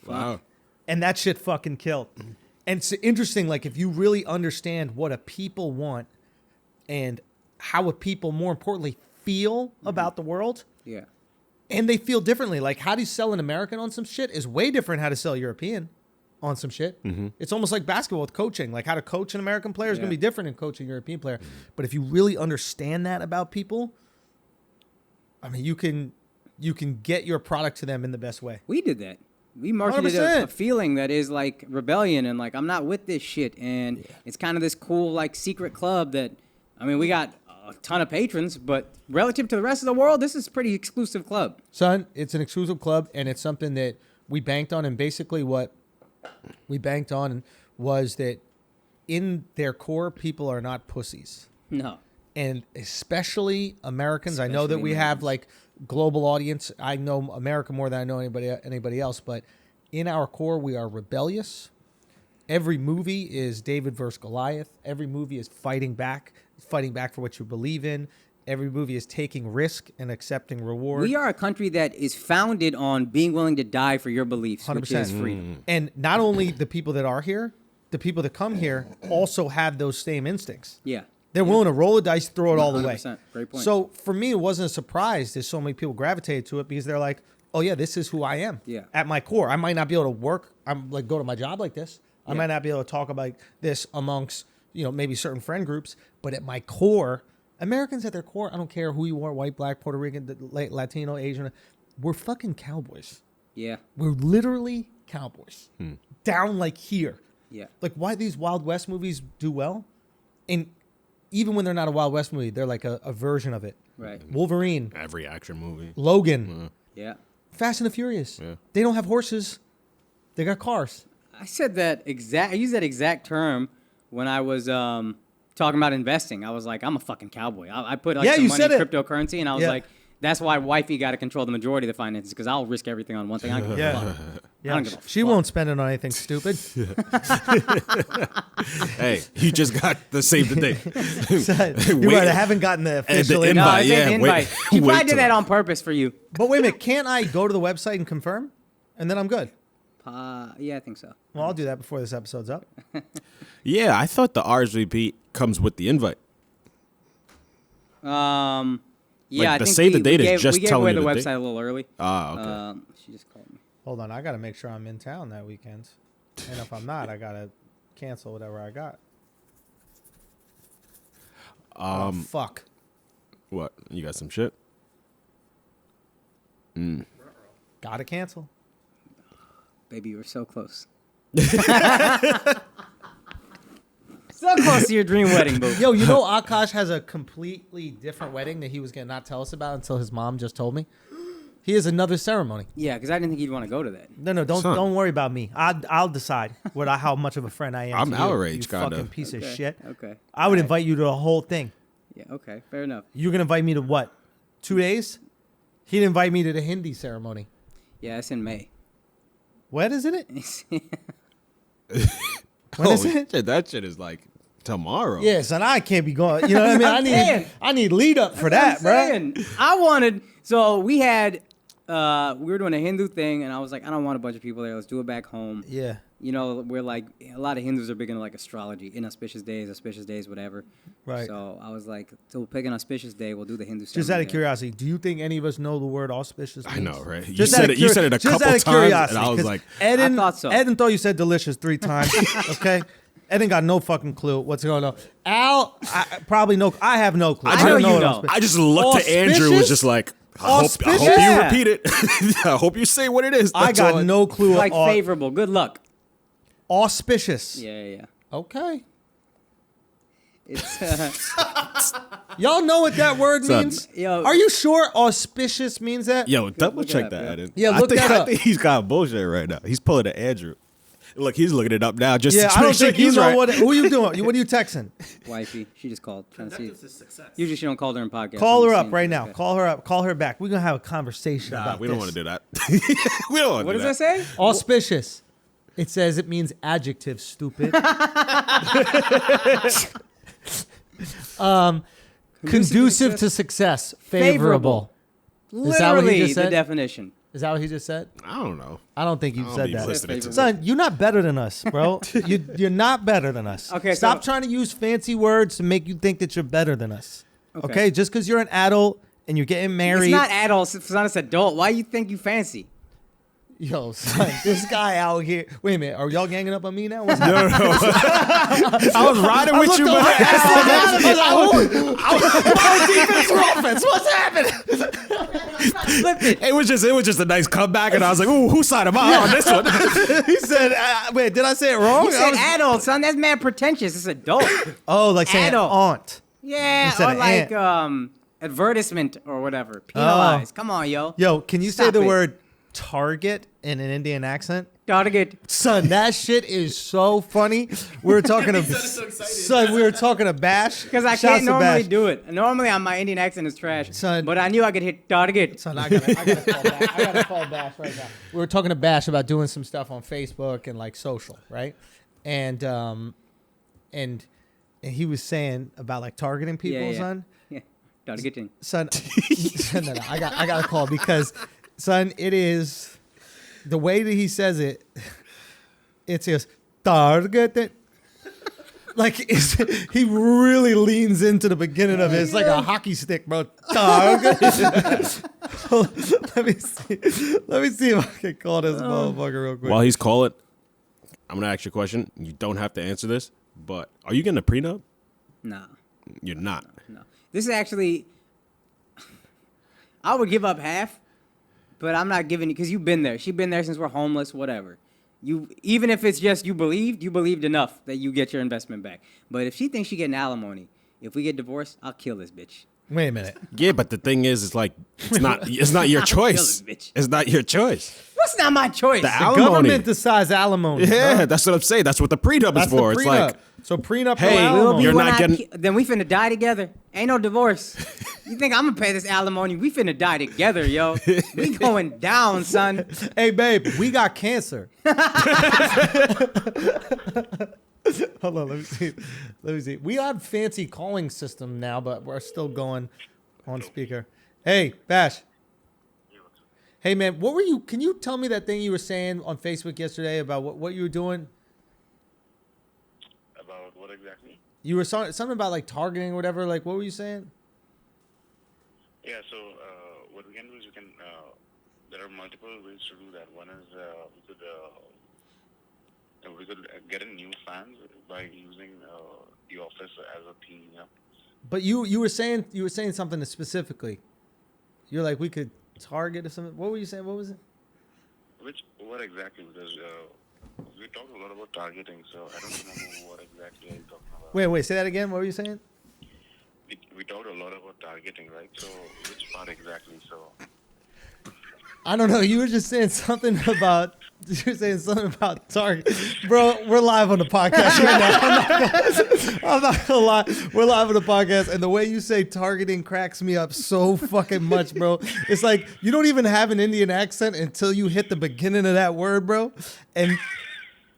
S2: Wow.
S1: And that shit fucking killed. And it's interesting, like, if you really understand what a people want and how a people, more importantly, feel about the world,
S3: Yeah.
S1: and they feel differently. Like, how do you sell an American on some shit is way different how to sell European on some shit. It's almost like basketball with coaching. Like, how to coach an American player is going to be different than coaching a European player. But if you really understand that about people, I mean, you can get your product to them in the best way.
S3: We did that. We marketed
S1: 100%.
S3: a feeling that is like rebellion and like I'm not with this shit, and it's kind of this cool like secret club that I mean we got a ton of patrons, but relative to the rest of the world, this is a pretty exclusive club.
S1: Son, it's an exclusive club, and it's something that we banked on. And basically what we banked on was that in their core, people are not pussies.
S3: No.
S1: And especially Americans. I know that we have like global audience. I know America more than I know anybody else, but in our core, we are rebellious. Every movie is David versus Goliath. Every movie is fighting back for what you believe in. Every movie is taking risk and accepting reward.
S3: We are a country that is founded on being willing to die for your beliefs,
S1: 100%.
S3: which is freedom.
S1: And not only the people that are here, the people that come here also have those same instincts.
S3: Yeah.
S1: They're willing to roll the dice, throw it all the way.
S3: 100%. Great point.
S1: So for me, it wasn't a surprise that so many people gravitated to it because they're like, oh yeah, this is who I am.
S3: Yeah.
S1: At my core, I might not be able to work. I'm like go to my job like this. I might not be able to talk about this amongst, maybe certain friend groups, but at my core, Americans at their core, I don't care who you are, white, black, Puerto Rican, Latino, Asian, we're fucking cowboys.
S3: Yeah.
S1: We're literally cowboys. Down like here.
S3: Yeah.
S1: Like why these Wild West movies do well, and even when they're not a Wild West movie, they're like a version of it.
S3: Right.
S1: Wolverine,
S2: Every action movie.
S1: Logan,
S3: Yeah.
S1: Fast and the Furious.
S2: Yeah.
S1: They don't have horses. They got cars.
S3: I used that exact term when I was talking about investing. I was like, I'm a fucking cowboy. I put like
S1: Yeah,
S3: some
S1: you
S3: money in
S1: said it.
S3: cryptocurrency, and I was like, that's why wifey got to control the majority of the finances, because I'll risk everything on one thing. I don't give a fuck. I don't give a
S1: She
S3: fuck.
S1: won't spend it on anything stupid.
S2: Hey, you just got the save the date.
S1: You're right. I haven't gotten the official
S2: the
S1: invite.
S3: No,
S2: invite,
S3: it's
S2: yeah,
S3: an invite.
S2: wait-
S3: She
S2: wait
S3: probably did
S2: till-
S3: that on purpose for you.
S1: But wait a minute, can't I go to the website and confirm, and then I'm good?
S3: Yeah, I think so.
S1: Well, I'll do that before this episode's up.
S2: Yeah, I thought the RSVP comes with the invite.
S3: Yeah, I
S2: the
S3: think
S2: save the date is
S3: gave,
S2: just
S3: we gave
S2: telling
S3: away
S2: you
S3: the
S2: the
S3: website
S2: date.
S3: a little early.
S2: Okay.
S3: She just called me.
S1: Hold on, I got to make sure I'm in town that weekend. And if I'm not, I got to cancel whatever I got. Oh, fuck.
S2: What? You got some shit?
S1: Got to cancel.
S3: Baby, you were so close. So close to your dream wedding, boo.
S1: Yo, you know Akaash has a completely different wedding that he was going to not tell us about until his mom just told me? He has another ceremony.
S3: Yeah, because I didn't think you'd want to go to that.
S1: No, don't worry about me. I'll decide how much of a friend I am.
S2: I'm
S1: to you,
S2: outraged,
S1: you
S2: kinda.
S1: fucking piece of shit.
S3: Okay.
S1: I would invite you to the whole thing.
S3: Yeah, okay. Fair enough.
S1: You're gonna invite me to what? 2 days? He'd invite me to the Hindi ceremony.
S3: Yeah, it's in May.
S1: When is it?
S3: Yeah,
S1: When is it?
S2: Shit, that shit is like tomorrow.
S1: Yes, and I can't be going. You know what I mean? I need lead up for that, bro.
S3: I wanted. So we had. We were doing a Hindu thing, and I was like, I don't want a bunch of people there. Let's do it back home.
S1: Yeah.
S3: You know, we're like, a lot of Hindus are big into like astrology, inauspicious days, whatever.
S1: Right.
S3: So I was like, so we'll pick an auspicious day. We'll do the Hindu
S1: Just
S3: ceremony
S1: out of
S3: there.
S1: curiosity, do you think any of us know the word auspicious?
S2: I know, right? You
S1: Just
S2: said
S1: out
S2: it.
S1: of
S2: You said it a
S1: just
S2: couple
S1: out of
S2: times, and
S1: curiosity,
S2: I was
S1: 'cause
S2: like,
S3: I thought so.
S1: Eden thought you said delicious 3 times. Okay. Eden got no fucking clue what's going on. Al, probably no. I have no clue.
S3: I know
S1: don't
S3: you
S1: what
S3: know.
S1: auspicious-
S2: I just looked to Andrew, was just like, I hope
S1: Auspicious?
S2: you
S3: Yeah.
S2: repeat it. I hope you say what it is.
S1: I
S2: That's all
S1: got no clue.
S3: Like
S1: of
S3: favorable. Good luck.
S1: auspicious.
S3: Yeah.
S1: Okay.
S3: It's
S1: Y'all know what that word
S2: Son.
S1: means?
S3: Yo.
S1: Are you sure auspicious means that?
S2: Yo, double
S3: look it
S2: check
S3: up,
S2: that,
S3: yeah.
S2: Eden.
S1: Yeah,
S2: I
S1: look
S2: think,
S1: that
S2: I
S1: up.
S2: think he's got bullshit right now. He's pulling an Andrew. Look, he's looking it up now. Just
S1: Yeah,
S2: to
S1: I don't
S2: make sure
S1: think you
S2: he's
S1: know
S2: right.
S1: what. Who you doing? What are you texting?
S3: wifey. She just called. Trying to see. Usually she don't call during podcasts.
S1: Call
S3: I'm
S1: her
S3: seeing-
S1: up right now.
S3: okay.
S1: Call her up. Call her back. We're gonna have a conversation
S2: Nah,
S1: about
S2: we don't
S1: this.
S2: want to do that. We don't want to
S3: What
S2: do
S3: does
S2: that.
S3: that say?
S1: Auspicious. It says it means adjective, stupid. Conducive to success, favorable. Is that what he
S3: Literally
S1: just
S3: the
S1: said?
S3: definition.
S1: Is that what he just said?
S2: I don't know.
S1: I don't think
S2: I
S1: you've
S2: don't
S1: said
S2: be
S1: that.
S2: listening to
S1: Son, you're not better than us, bro. You're not better than us.
S3: Okay,
S1: Stop
S3: so-
S1: trying to use fancy words to make you think that you're better than us.
S3: Okay.
S1: Okay? Just because you're an adult and you're getting married.
S3: It's not adult. It's not an adult. Why you think you fancy?
S1: Yo, son, this guy out here. Wait a minute. Are y'all ganging up on me now? What's happening?
S2: I was riding with you, but
S1: defense or offense? What's happening?
S2: it was just a nice comeback, and I was like, "Ooh, whose side am I on this one?"
S1: He said, wait, did I say it wrong?
S3: You
S1: I
S3: said
S1: was-
S3: adult, son. That's mad pretentious. It's adult.
S1: Oh, like saying
S3: adult.
S1: aunt.
S3: Yeah,
S1: Instead
S3: or
S1: of
S3: like
S1: ant.
S3: advertisement or whatever. Penalized. Come on, yo.
S1: Yo, can you say
S3: Stop
S1: the
S3: it.
S1: word Target in an Indian accent?
S3: Target.
S1: Son, that shit is so funny. We were talking to son. We were talking to Bash
S3: Because I
S1: Shouts
S3: can't
S1: to
S3: normally
S1: Bash.
S3: do it. Normally, my Indian accent is trash.
S1: Son.
S3: But I knew I could hit target.
S1: Son, I gotta call Bash. I gotta call Bash right now. We were talking to Bash about doing some stuff on Facebook and like social, right? And he was saying about like targeting people,
S3: Yeah.
S1: son.
S3: Yeah. Targeting.
S1: Son, no, I gotta call because, son, it is the way that he says it. It says target. Like he really leans into the beginning of it. It's like a hockey stick, bro. Target. Let me see if I can call this motherfucker real quick.
S2: While he's calling, I'm gonna ask you a question. You don't have to answer this, but are you getting a prenup?
S3: Nah.
S2: You're not.
S3: No. This is actually, I would give up half, but I'm not giving you, because you've been there. She's been there since we're homeless, whatever. Even if it's just you believed enough that you get your investment back. But if she thinks she getting alimony, if we get divorced, I'll kill this bitch.
S1: Wait a minute.
S2: Yeah, but the thing is, it's like it's not your choice.
S3: bitch.
S2: It's not your choice.
S3: What's not my choice?
S2: The
S1: The
S2: alimony.
S1: government decides alimony.
S2: Yeah,
S1: bro.
S2: that's what I'm saying. That's what the prenup
S1: That's
S2: is for.
S1: the
S2: It's
S1: prenup.
S2: like,
S1: So prenup,
S2: Hey,
S1: no
S3: Will
S1: alimony.
S3: be
S2: You're
S3: when
S2: not
S3: I
S2: getting-
S3: then we finna die together. Ain't no divorce. You think I'm gonna pay this alimony? We finna die together, yo. We going down, son.
S1: Hey, babe, we got cancer. Hold on, let me see. We have fancy calling system now, but we're still going on speaker. Hey, Bash. Hey, man, what were you? Can you tell me that thing you were saying on Facebook yesterday about what you were doing?
S6: About what exactly?
S1: You were something about like targeting or whatever. Like, what were you saying?
S6: Yeah, so what we can do is there are multiple ways to do that. One is we could get in new fans by using the office as a theme. Yeah.
S1: But you were saying something specifically. You're like, we could target or something. What were you saying? What was it?
S6: What exactly? Because we talked a lot about targeting, so I don't remember what exactly I'm talking about.
S1: Wait, say that again. What were you saying?
S6: We talked a lot about targeting, right? So which part exactly? So
S1: I don't know. You were just saying something about. You were saying something about target, bro. We're live on the podcast right now. I'm not gonna lie. We're live on the podcast, and the way you say targeting cracks me up so fucking much, bro. It's like you don't even have an Indian accent until you hit the beginning of that word, bro. And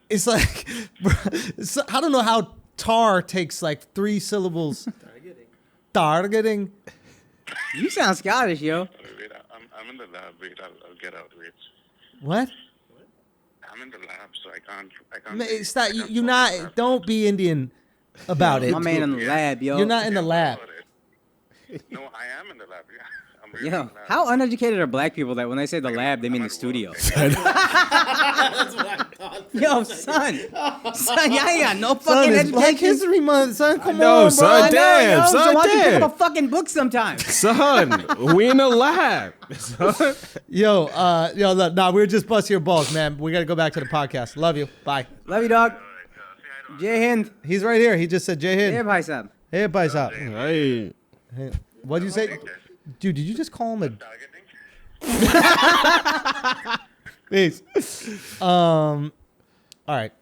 S1: it's like, bro, I don't know how tar takes like 3 syllables. Targeting.
S3: You sound Scottish, yo.
S6: wait, I'm in the lab. Wait, I'll get out. Wait,
S1: What?
S6: I'm in the lab, so I can't.
S1: Man,
S6: say-
S1: it's not.
S6: I can't
S1: You're
S6: talk
S1: not.
S6: about
S1: Don't be Indian about it.
S3: My man in the lab, yo.
S1: You're not in the lab.
S6: it. No, I am in the lab. Yeah, I'm really in
S3: Yo,
S6: the lab.
S3: how uneducated are black people that when they say the lab, they mean the
S6: at
S3: studio?
S6: work.
S3: Yo, son, y'all ain't got no
S1: Son,
S3: fucking
S1: it's Black
S3: education.
S1: History Month, son. Come
S2: know,
S1: on, bro.
S2: son.
S3: I know,
S2: Damn,
S3: yo,
S2: son,
S3: so why don't you pick
S2: damn.
S3: up a fucking book sometime?
S2: son, we in the lab. Son.
S1: Yo, look, nah, we're just busting your balls, man. We got to go back to the podcast. Love you. Bye.
S3: Love you, dog. Jai Hind.
S1: He's right here. He just said Jay
S3: Hey,
S1: Hind.
S3: bhai sahab.
S1: Hey, bye, stop.
S2: Hey.
S1: Hey, what'd you say? Dude, did you just call him a
S6: Targeting?
S1: Peace? All right.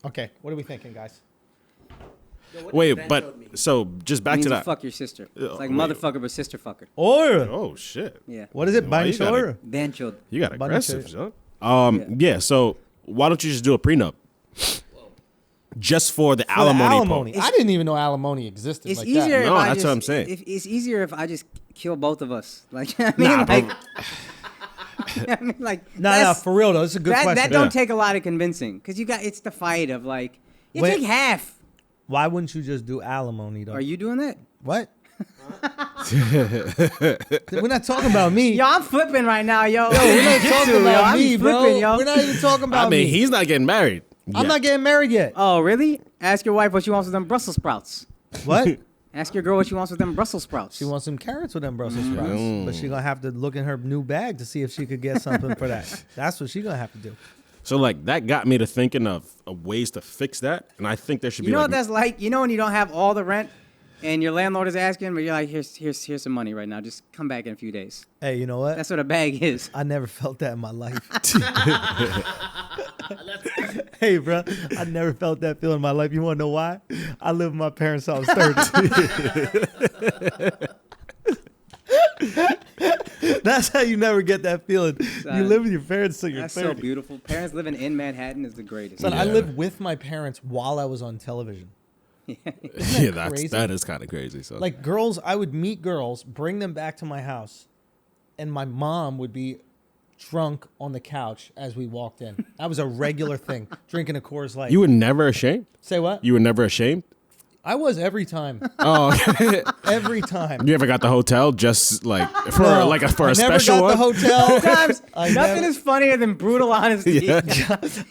S1: Okay, what are we thinking, guys?
S2: Wait, but so just back
S3: Means
S2: to
S3: to
S2: that.
S3: fuck your sister. It's like
S2: wait.
S3: motherfucker, but sister fucker.
S1: Or
S2: Oh shit.
S3: Yeah.
S1: what is it?
S2: Why
S1: Bang
S2: you gotta-
S1: shoulder?
S3: Then chilled.
S2: You got
S1: Bunny
S2: aggressive,
S1: shit.
S2: son. Yeah. So why don't you just do a prenup? Just for the
S1: For the
S2: alimony.
S1: alimony.
S2: part.
S1: I didn't even know alimony existed
S3: It's
S1: like
S3: easier
S1: that.
S3: if
S2: No,
S3: I
S2: that's
S3: just,
S2: what I'm saying.
S3: It's easier if I just kill both of us. Like, I mean,
S2: Nah,
S3: like,
S2: bro.
S3: I mean, like,
S1: No,
S3: that's-
S1: for real though. It's a good
S3: that
S1: question.
S3: don't
S2: Yeah.
S3: take a lot of convincing because it's the fight of like, you
S1: Wait.
S3: take half.
S1: Why wouldn't you just do alimony though?
S3: Are you doing that?
S1: What? We're not talking about me.
S3: Yo, I'm flipping right now, yo.
S1: We're not talking about
S3: I'm
S1: me, bro.
S3: flipping, yo.
S1: We're not even talking about
S2: I mean,
S1: me.
S2: he's not getting married.
S1: I'm
S2: yet.
S1: not getting married yet.
S3: Oh, really? Ask your wife what she wants with them Brussels sprouts.
S1: What?
S3: Ask your girl what she wants with them Brussels sprouts.
S1: She wants some carrots with them Brussels sprouts, but she gonna have to look in her new bag to see if she could get something for that. That's what she gonna have to do.
S2: So like that got me to thinking of ways to fix that, and I think there should
S3: You
S2: be
S3: know
S2: like
S3: what that's like? You know when you don't have all the rent and your landlord is asking, but you're like, here's some money right now. Just come back in a few days.
S1: Hey, you know what?
S3: That's what a bag is.
S1: I never felt that in my life. Hey, bro, I never felt that feeling in my life. You want to know why? I lived with my parents since I was 30. That's how you never get that feeling. You live with your parents till you're
S3: That's
S1: 30.
S3: so beautiful. Parents living in Manhattan is the greatest.
S1: Son, I lived with my parents while I was on television.
S2: Yeah,
S1: crazy?
S2: that is kind of crazy. So
S1: Like girls, I would meet girls, bring them back to my house, and my mom would be drunk on the couch as we walked in. That was a regular thing, drinking a Coors Light.
S2: you were never ashamed?
S1: Say what?
S2: You were never ashamed?
S1: I was every time.
S2: Oh,
S1: Every time.
S2: you ever got the hotel just like for
S1: No,
S2: for
S1: I
S2: a
S1: never
S2: special
S1: got
S2: one?
S1: the hotel.
S3: Sometimes
S1: I
S3: nothing
S1: never-
S3: is funnier than brutal honesty.
S2: Yeah.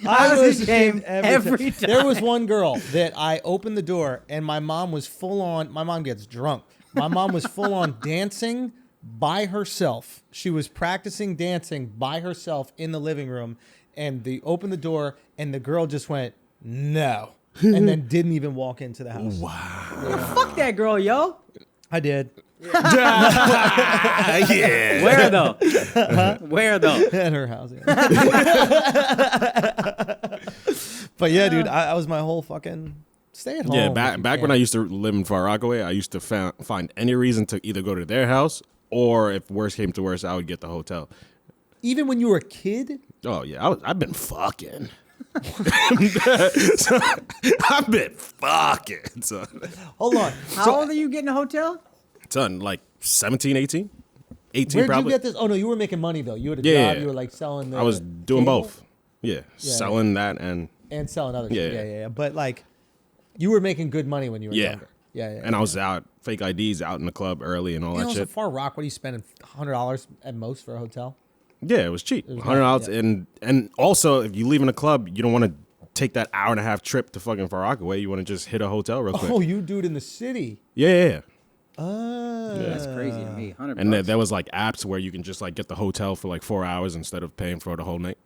S3: I was ashamed every time.
S1: There was one girl that I opened the door and my mom was full on. My mom gets drunk. My mom was full on dancing by herself. She was practicing dancing by herself in the living room, and they opened the door and the girl just went no, and then didn't even walk into the house. Wow.
S3: Fuck that girl, yo.
S1: I did.
S2: Yeah.
S3: Where though? Where though?
S1: At her house. Yeah. But yeah, dude, I was my whole fucking stay at home.
S2: Yeah,
S1: if
S2: back
S1: you
S2: when
S1: can.
S2: I used to live in Far Rockaway, I used to find any reason to either go to their house or if worse came to worse, I would get the hotel.
S1: Even when you were a kid.
S2: Oh yeah, I've been fucking. I've been fucking, son.
S1: Hold on.
S3: How old are you getting a hotel?
S2: Son, like 17, 18? 18
S1: Where'd
S2: probably.
S1: you get this? Oh no, you were making money though. You had a
S2: Yeah.
S1: job. You were like selling.
S2: I was doing
S1: cable
S2: both. Yeah, selling that and
S1: and selling other
S2: Yeah.
S1: shit. Yeah. But like, you were making good money when you were
S2: yeah.
S1: younger. Yeah.
S2: And I was out, fake IDs, out in the club early and all
S1: You
S2: that
S1: know,
S2: shit.
S1: so Far Rock, what are you spending? $100 at most for a hotel?
S2: Yeah, it was cheap.
S1: was
S2: $100
S1: nice,
S2: and also if you leave in a club, you don't want to take that hour and a half trip to fucking Far Rockaway. You want to just hit a hotel real quick.
S1: Oh, you do it in the city.
S2: Yeah.
S3: That's crazy to me. $100.
S2: And there was like apps where you can just like get the hotel for like 4 hours instead of paying for the whole night.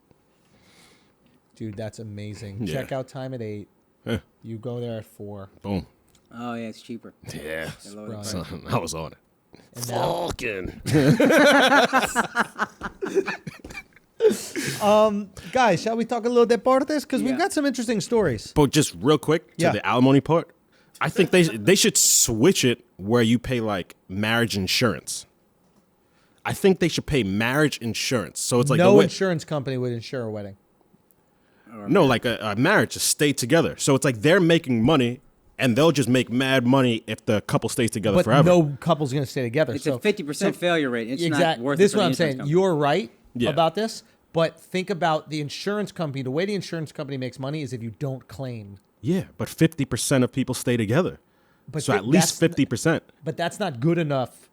S1: Dude, that's amazing.
S2: Yeah.
S1: Checkout time at 8.
S2: Eh,
S1: You go there at 4.
S2: boom.
S3: Oh yeah, it's cheaper.
S2: Yeah.
S3: They lowered the price.
S2: Son, I was on it.
S1: And now,
S2: Fucking.
S1: guys, shall we talk a little deportes? Because we've
S3: Yeah.
S1: got some interesting stories.
S2: But just real quick to
S1: Yeah.
S2: the alimony part, I think they should switch it where you pay like marriage insurance. I think they should pay marriage insurance. So it's like
S1: no
S2: the way,
S1: insurance company would insure a wedding.
S2: no, like a marriage to stay together. So it's like they're making money, and they'll just make mad money if the couple stays together
S1: But
S2: forever.
S1: no couple's going to stay together.
S3: It's
S1: so
S3: a 50% failure rate. It's not
S1: Exactly.
S3: worth
S1: This
S3: it
S1: is
S3: for
S1: what
S3: the
S1: I'm
S3: insurance
S1: saying.
S3: company.
S1: You're right
S2: Yeah.
S1: about this, but think about the insurance company. The way the insurance company makes money is if you don't claim.
S2: Yeah, but 50% of people stay together.
S1: But
S2: So
S1: th-
S2: at least
S1: that's-
S2: 50%.
S1: But that's not good enough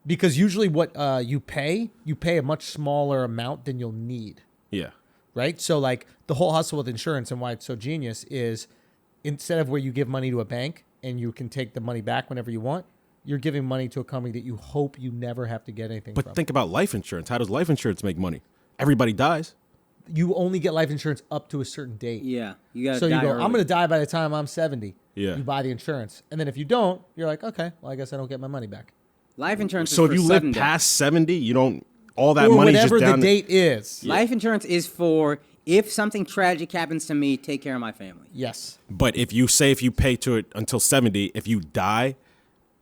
S1: because usually what you pay a much smaller amount than you'll need,
S2: Yeah.
S1: right? So like the whole hustle with insurance and why it's so genius is instead of where you give money to a bank and you can take the money back whenever you want, you're giving money to a company that you hope you never have to get anything
S2: But
S1: from.
S2: think about life insurance. How does life insurance make money? Everybody dies.
S1: You only get life insurance up to a certain date.
S3: Yeah, you got to
S1: So
S3: die
S1: you go,
S3: early.
S1: I'm going to die by the time I'm 70.
S2: Yeah.
S1: You buy the insurance. And then if you don't, you're like, okay, well, I guess I don't get my money back.
S3: Life insurance
S2: So
S3: is
S2: if
S3: for
S2: you live
S3: sudden death.
S2: past 70, you don't, all that
S1: Or
S2: money
S1: whatever
S2: just
S1: the
S2: down.
S1: date is.
S3: Life insurance is for if something tragic happens to me, take care of my family.
S1: Yes.
S2: But if you pay to it until 70, if you die,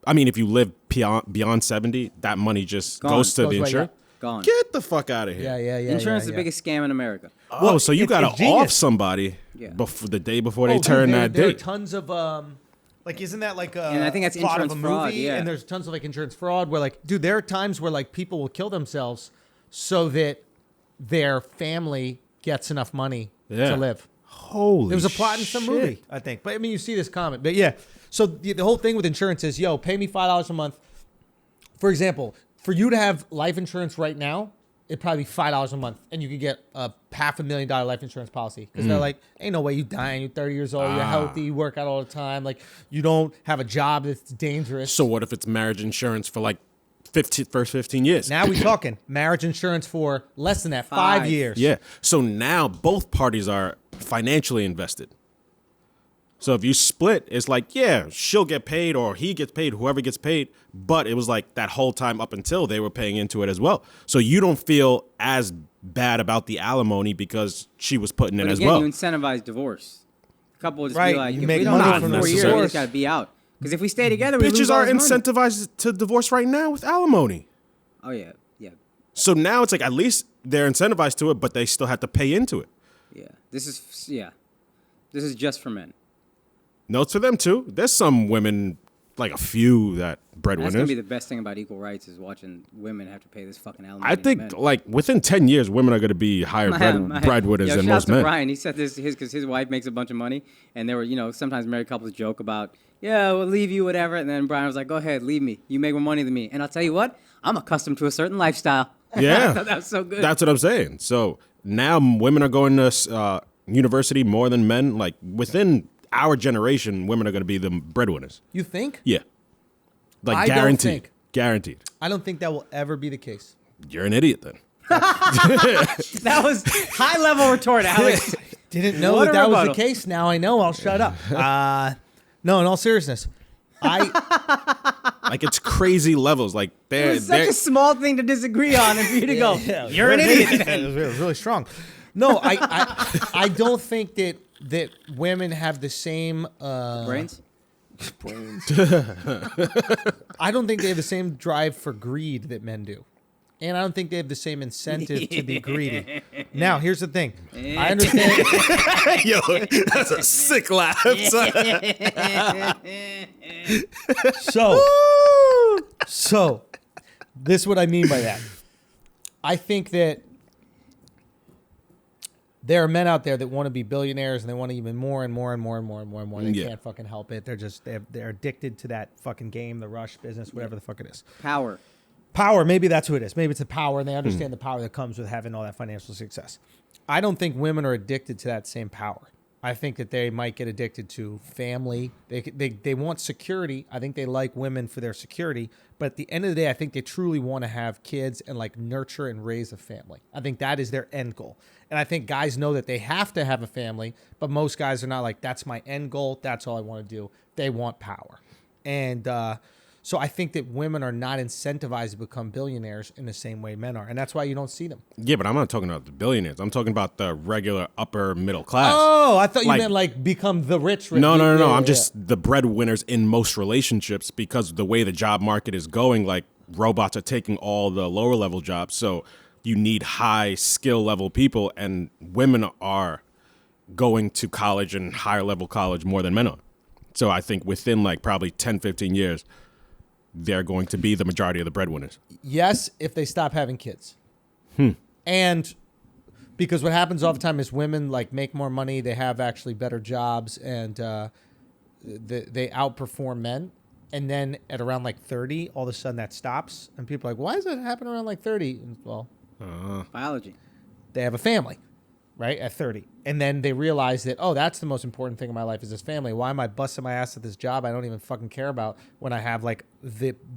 S2: I mean, if you live beyond 70, that money just
S3: Gone.
S2: goes to
S1: Goes
S2: the
S1: right
S2: insurance.
S1: up.
S3: Gone.
S2: Get the fuck out of here.
S1: Yeah.
S3: Insurance is
S1: yeah.
S3: the biggest scam in America.
S2: Oh,
S1: Well,
S2: so you
S1: it's
S2: got to
S1: genius.
S2: off somebody
S3: Yeah.
S2: the day before they
S1: Oh, dude,
S2: turn
S1: there-
S2: that
S1: there are
S2: date.
S1: tons of like, isn't that like a
S3: And I think that's
S1: plot
S3: insurance
S1: of a
S3: fraud,
S1: movie?
S3: yeah.
S1: And there's tons of like insurance fraud where like, dude, there are times where like people will kill themselves so that their family gets enough money
S2: Yeah.
S1: to live.
S2: Holy
S1: There was a plot in some
S2: shit.
S1: movie, I think. But I mean, you see this comment. But yeah, so the whole thing with insurance is, yo, pay me $5 a month. For example, for you to have life insurance right now, it'd probably be $5 a month, and you could get a $500,000 life insurance policy because they're like, ain't no way you dying. You're 30 years old. You're healthy. You work out all the time. Like you don't have a job that's dangerous.
S2: So what if it's marriage insurance for like first 15 years?
S1: Now we talking marriage insurance for less than that, 5 years.
S2: Yeah. So now both parties are financially invested. So if you split, it's like, yeah, she'll get paid or he gets paid, whoever gets paid. But it was like that whole time up until they were paying into it as well. So you don't feel as bad about the alimony because she was putting in as well.
S3: You incentivize divorce. A couple will just
S1: Right,
S3: be like,
S1: you
S3: if
S1: make
S3: we don't
S1: money
S3: have
S1: from
S3: 4
S1: the
S3: years, we
S1: divorce.
S3: just got to be out. Because if we stay together, we lose
S2: Bitches
S3: all
S2: are
S3: this money.
S2: incentivized to divorce right now with alimony.
S3: Oh, yeah. Yeah.
S2: So now it's like at least they're incentivized to it, but they still have to pay into it.
S3: Yeah. This is just for men.
S2: No, it's for them too. There's some women, like a few that
S3: That's
S2: breadwinners.
S3: going to be the best thing about equal rights is watching women have to pay this fucking alimony.
S2: I
S3: to
S2: think
S3: men.
S2: like within 10 years, women are going to be higher breadwinners
S3: Yo,
S2: than
S3: shout out
S2: most
S3: to
S2: men.
S3: Brian. He said this because his wife makes a bunch of money, and there were sometimes married couples joke about we'll leave you whatever, and then Brian was like, go ahead, leave me. You make more money than me, and I'll tell you what, I'm accustomed to a certain lifestyle.
S2: Yeah,
S3: I thought that was so good.
S2: That's what I'm saying. So now women are going to university more than men. Like within our generation, women are going to be the breadwinners.
S1: You think?
S2: Yeah, like
S1: I don't
S2: guaranteed.
S1: think.
S2: Guaranteed.
S1: I don't think that will ever be the case.
S2: You're an idiot then.
S3: That was high level retort, Alex.
S1: Didn't know
S3: What a
S1: that was
S3: rebuttal.
S1: the case. Now I know. I'll shut up. No, in all seriousness,
S2: Like it's crazy levels. Like
S3: It was such a small thing to disagree on, and for you to go, you're an idiot.
S1: It was really strong. No, I don't think that women have the same
S3: Brains?
S1: I don't think they have the same drive for greed that men do. And I don't think they have the same incentive to be greedy. Now, here's the thing. I understand.
S2: Yo, that's a sick laugh.
S1: So, this is what I mean by that. I think that there are men out there that want to be billionaires and they want even more and more and more and more and more and more. They
S2: Yeah.
S1: can't fucking help it. They're addicted to that fucking game, the rush business, whatever the fuck it is. Power, maybe that's who it is. Maybe it's a power, and they understand the power that comes with having all that financial success. I don't think women are addicted to that same power. I think that they might get addicted to family. They want security. I think they like women for their security. But at the end of the day, I think they truly want to have kids and like nurture and raise a family. I think that is their end goal. And I think guys know that they have to have a family, but most guys are not like, that's my end goal. That's all I want to do. They want power. And so I think that women are not incentivized to become billionaires in the same way men are. And that's why you don't see them.
S2: Yeah, but I'm not talking about the billionaires. I'm talking about the regular upper middle class.
S1: Oh, I thought you
S2: Like-
S1: meant like become the rich.
S2: No.
S1: Yeah,
S2: I'm
S1: yeah,
S2: just the breadwinners in most relationships because the way the job market is going, like robots are taking all the lower level jobs. So you need high skill level people, and women are going to college and higher level college more than men are. So I think within like probably 10, 15 years, they're going to be the majority of the breadwinners.
S1: Yes, if they stop having kids. And because what happens all the time is women like make more money, they have actually better jobs, and they outperform men. And then at around like 30, all of a sudden that stops, and people are like, why does that happen around like 30? And, well,
S3: Biology.
S1: they have a family, right, at 30. And then they realize that, oh, that's the most important thing in my life is this family. Why am I busting my ass at this job I don't even fucking care about when I have like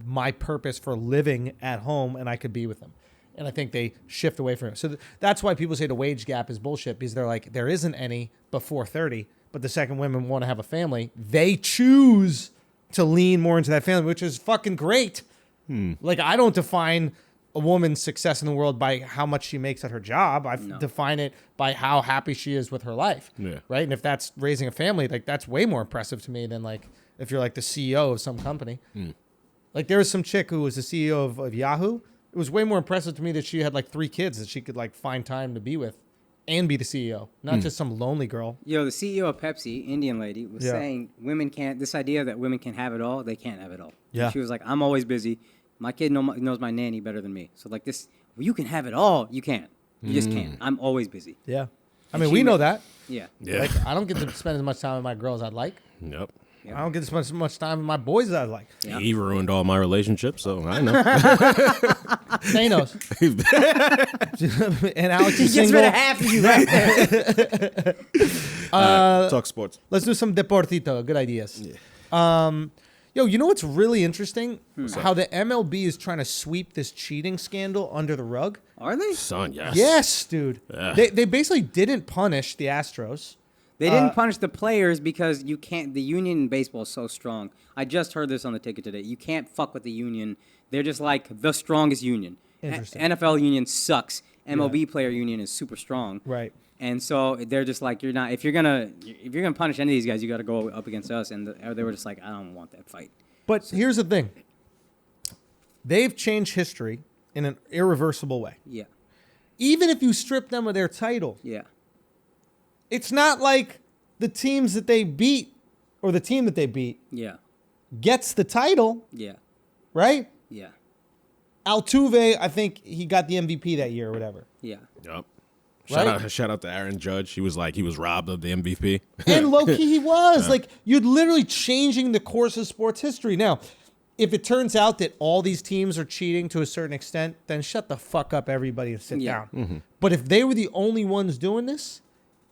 S1: my purpose for living at home and I could be with them? And I think they shift away from it. So that's why people say the wage gap is bullshit, because they're like, there isn't any before 30, but the second women want to have a family, they choose to lean more into that family, which is fucking great. Like, I don't define a woman's success in the world by how much she makes at her job. I define it by how happy she is with her life.
S2: Yeah.
S1: Right. And if that's raising a family, like that's way more impressive to me than like if you're like the CEO of some company. Like there was some chick who was the CEO of Yahoo. It was way more impressive to me that she had like 3 kids that she could like find time to be with and be the CEO, not just some lonely girl.
S3: Yo, the CEO of Pepsi, Indian lady, was saying women can't, this idea that women can have it all, they can't have it all.
S1: Yeah.
S3: And she was like, I'm always busy. My kid knows my nanny better than me. So like this, well, you can have it all. You can't. You just can't. I'm always busy.
S1: Yeah. I mean, we know that.
S3: Yeah.
S2: Yeah.
S1: Like, I don't get to spend as much time with my girls I'd like.
S2: Yep.
S1: I don't get to spend as much time with my boys as I'd like.
S3: Yeah.
S2: He ruined all my relationships, so I know.
S1: Thanos. And Alex
S3: He
S1: is
S3: gets
S1: single.
S3: rid of half of you right there.
S2: Talk sports.
S1: Let's do some deportito. Good ideas. Yo, you know what's really interesting? How the MLB is trying to sweep this cheating scandal under the rug.
S3: Are they?
S2: Son, yes.
S1: Yes, dude.
S2: Yeah.
S1: They basically didn't punish the Astros.
S3: They didn't punish the players because you can't. The union in baseball is so strong. I just heard this on the ticket today. You can't fuck with the union. They're just like the strongest union.
S1: Interesting.
S3: NFL union sucks. MLB player union is super strong.
S1: Right.
S3: And so they're just like, you're not. If you're gonna punish any of these guys, you got to go up against us. And they were just like, I don't want that fight.
S1: But here's the thing. They've changed history in an irreversible way.
S3: Yeah.
S1: Even if you strip them of their title,
S3: Yeah.
S1: it's not like the teams that they beat or the team that they beat
S3: Yeah.
S1: gets the title,
S3: Yeah.
S1: right?
S3: Yeah.
S1: Altuve, I think he got the MVP that year or whatever.
S3: Yeah.
S2: Yep.
S1: Right?
S2: Shout out to Aaron Judge. He was robbed of the MVP.
S1: And low-key he was. Like, you're literally changing the course of sports history. Now, if it turns out that all these teams are cheating to a certain extent, then shut the fuck up, everybody, and sit down.
S2: Mm-hmm.
S1: But if they were the only ones doing this,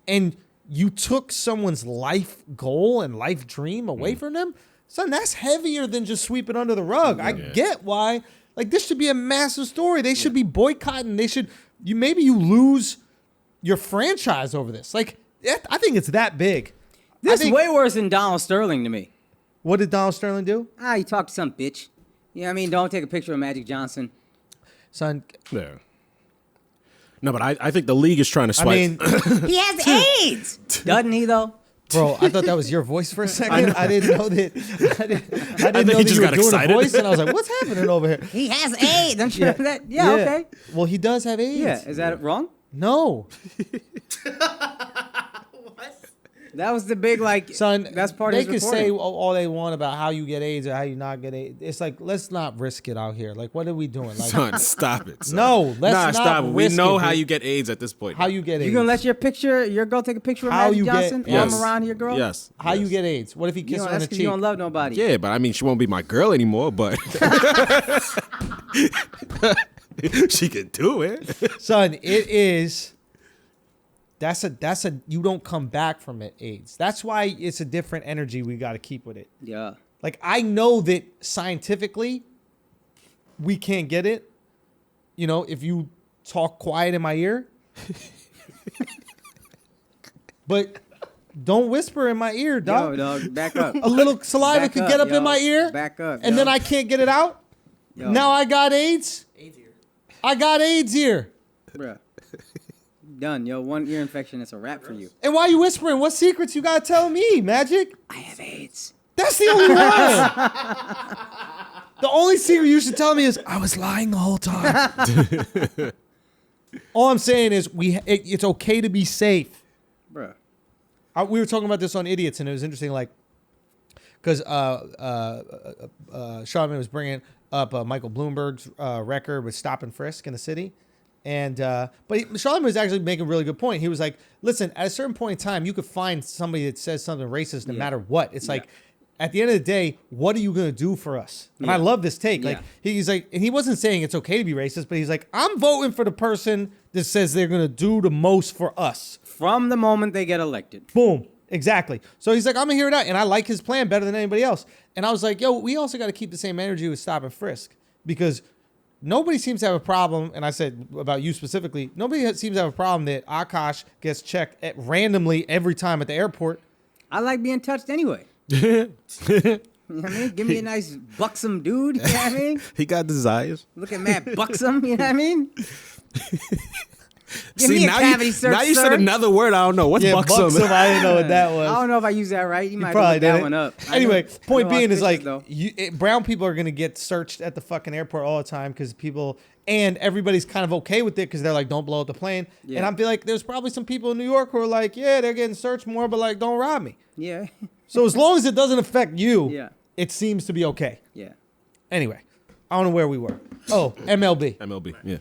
S1: and you took someone's life goal and life dream away from them, son, that's heavier than just sweep it under the rug. I get why. Like, this should be a massive story. They should be boycotting. They should. Maybe you lose your franchise over this. Like, I think it's that big.
S3: This is way worse than Donald Sterling to me.
S1: What did Donald Sterling do?
S3: You talk to some bitch. You know what I mean? Don't take a picture of Magic Johnson.
S1: Son,
S2: Yeah. No, but I think the league is trying to swipe.
S1: I mean,
S3: He has AIDS. Doesn't he, though?
S1: bro, I thought that was your voice for a second. I didn't know that. I didn't know
S2: he
S1: that
S2: just
S1: you were
S2: got
S1: doing
S2: excited.
S1: a voice, and I was like, "What's happening over here?"
S3: He has AIDS. Don't you know that? Yeah, okay.
S1: Well, he does have AIDS.
S3: Yeah, is that wrong?
S1: No,
S3: That was the big, like,
S1: son.
S3: that's part
S1: they
S3: of his
S1: can say
S3: reporting.
S1: all they want about how you get AIDS or how you not get AIDS. It's like, let's not risk it out here. Like, what are we doing? Like,
S2: Son, stop it. Son.
S1: No, let's not
S2: stop it. We
S1: risk
S2: know
S1: it,
S2: how
S1: dude.
S2: you get AIDS at this point.
S1: how you get AIDS?
S3: You gonna let your girl take a picture of
S1: How
S3: Magic
S1: you get-
S3: Johnson?
S1: Yes.
S3: Arm around your girl?
S2: Yes.
S1: How you get AIDS? What if he
S3: You
S1: kisses
S3: know,
S1: her on
S3: that's
S1: the
S3: because you
S1: cheek?
S3: don't love nobody.
S2: Yeah, but I mean, she won't be my girl anymore, but she can do it.
S1: Son, it is. That's a. You don't come back from it. AIDS. That's why it's a different energy we got to keep with it.
S3: Yeah.
S1: Like, I know that scientifically we can't get it. You know, if you talk quiet in my ear. But don't whisper in my ear, dog.
S3: Yo, dog, back up.
S1: A little saliva
S3: Back
S1: could
S3: up,
S1: get up
S3: yo.
S1: in my ear.
S3: Back up,
S1: And
S3: yo.
S1: then I can't get it out.
S3: Yo.
S1: Now I got AIDS.
S7: AIDS here.
S1: I got AIDS here.
S3: Bruh. Done, yo. One ear infection, it's a wrap for you.
S1: And why you whispering? What secrets you got to tell me, Magic?
S3: I have AIDS.
S1: That's the only one. The only secret you should tell me is I was lying the whole time. All I'm saying is it's okay to be safe.
S3: Bruh.
S1: We were talking about this on Idiots, and it was interesting, like, because Charlamagne was bringing up Michael Bloomberg's record with stop and frisk in the city. And but Charlamagne was actually making a really good point. He was like, listen, at a certain point in time, you could find somebody that says something racist no matter what. It's like, at the end of the day, what are you going to do for us? And I love this take. Like, he's like, and he wasn't saying it's okay to be racist, but he's like, I'm voting for the person that says they're going to do the most for us.
S3: From the moment they get elected.
S1: Boom. Exactly. So he's like, I'm going to hear it out. And I like his plan better than anybody else. And I was like, yo, we also got to keep the same energy with stop and frisk, because nobody seems to have a problem. And I said about you specifically, nobody seems to have a problem that Akaash gets checked randomly every time at the airport.
S3: I like being touched anyway. You know what I mean? Give me a nice buxom dude. You know what I mean?
S2: He got desires.
S3: Look at Matt Buxom. You know what I mean? Give
S2: See,
S3: me a
S2: now
S3: cavity
S2: you,
S3: search,
S2: now you
S3: sir.
S2: said another word I don't know. What's buxom?
S1: I didn't know what that was.
S3: I don't know if I use that right. You might
S1: Probably
S3: have looked that
S1: did
S3: one
S1: it.
S3: up. I
S1: Anyway,
S3: know-
S1: point
S3: I know
S1: being is
S3: auspicious,
S1: like
S3: though.
S1: brown people are going to get searched at the fucking airport all the time because people, and everybody's kind of okay with it because they're like, don't blow up the plane.
S3: Yeah.
S1: And I feel like there's probably some people in New York who are like, yeah, they're getting searched more, but like, don't rob me.
S3: Yeah.
S1: So as long as it doesn't affect you,
S3: Yeah.
S1: it seems to be okay.
S3: Yeah.
S1: Anyway, I don't know where we were. Oh, MLB.
S2: MLB, yeah.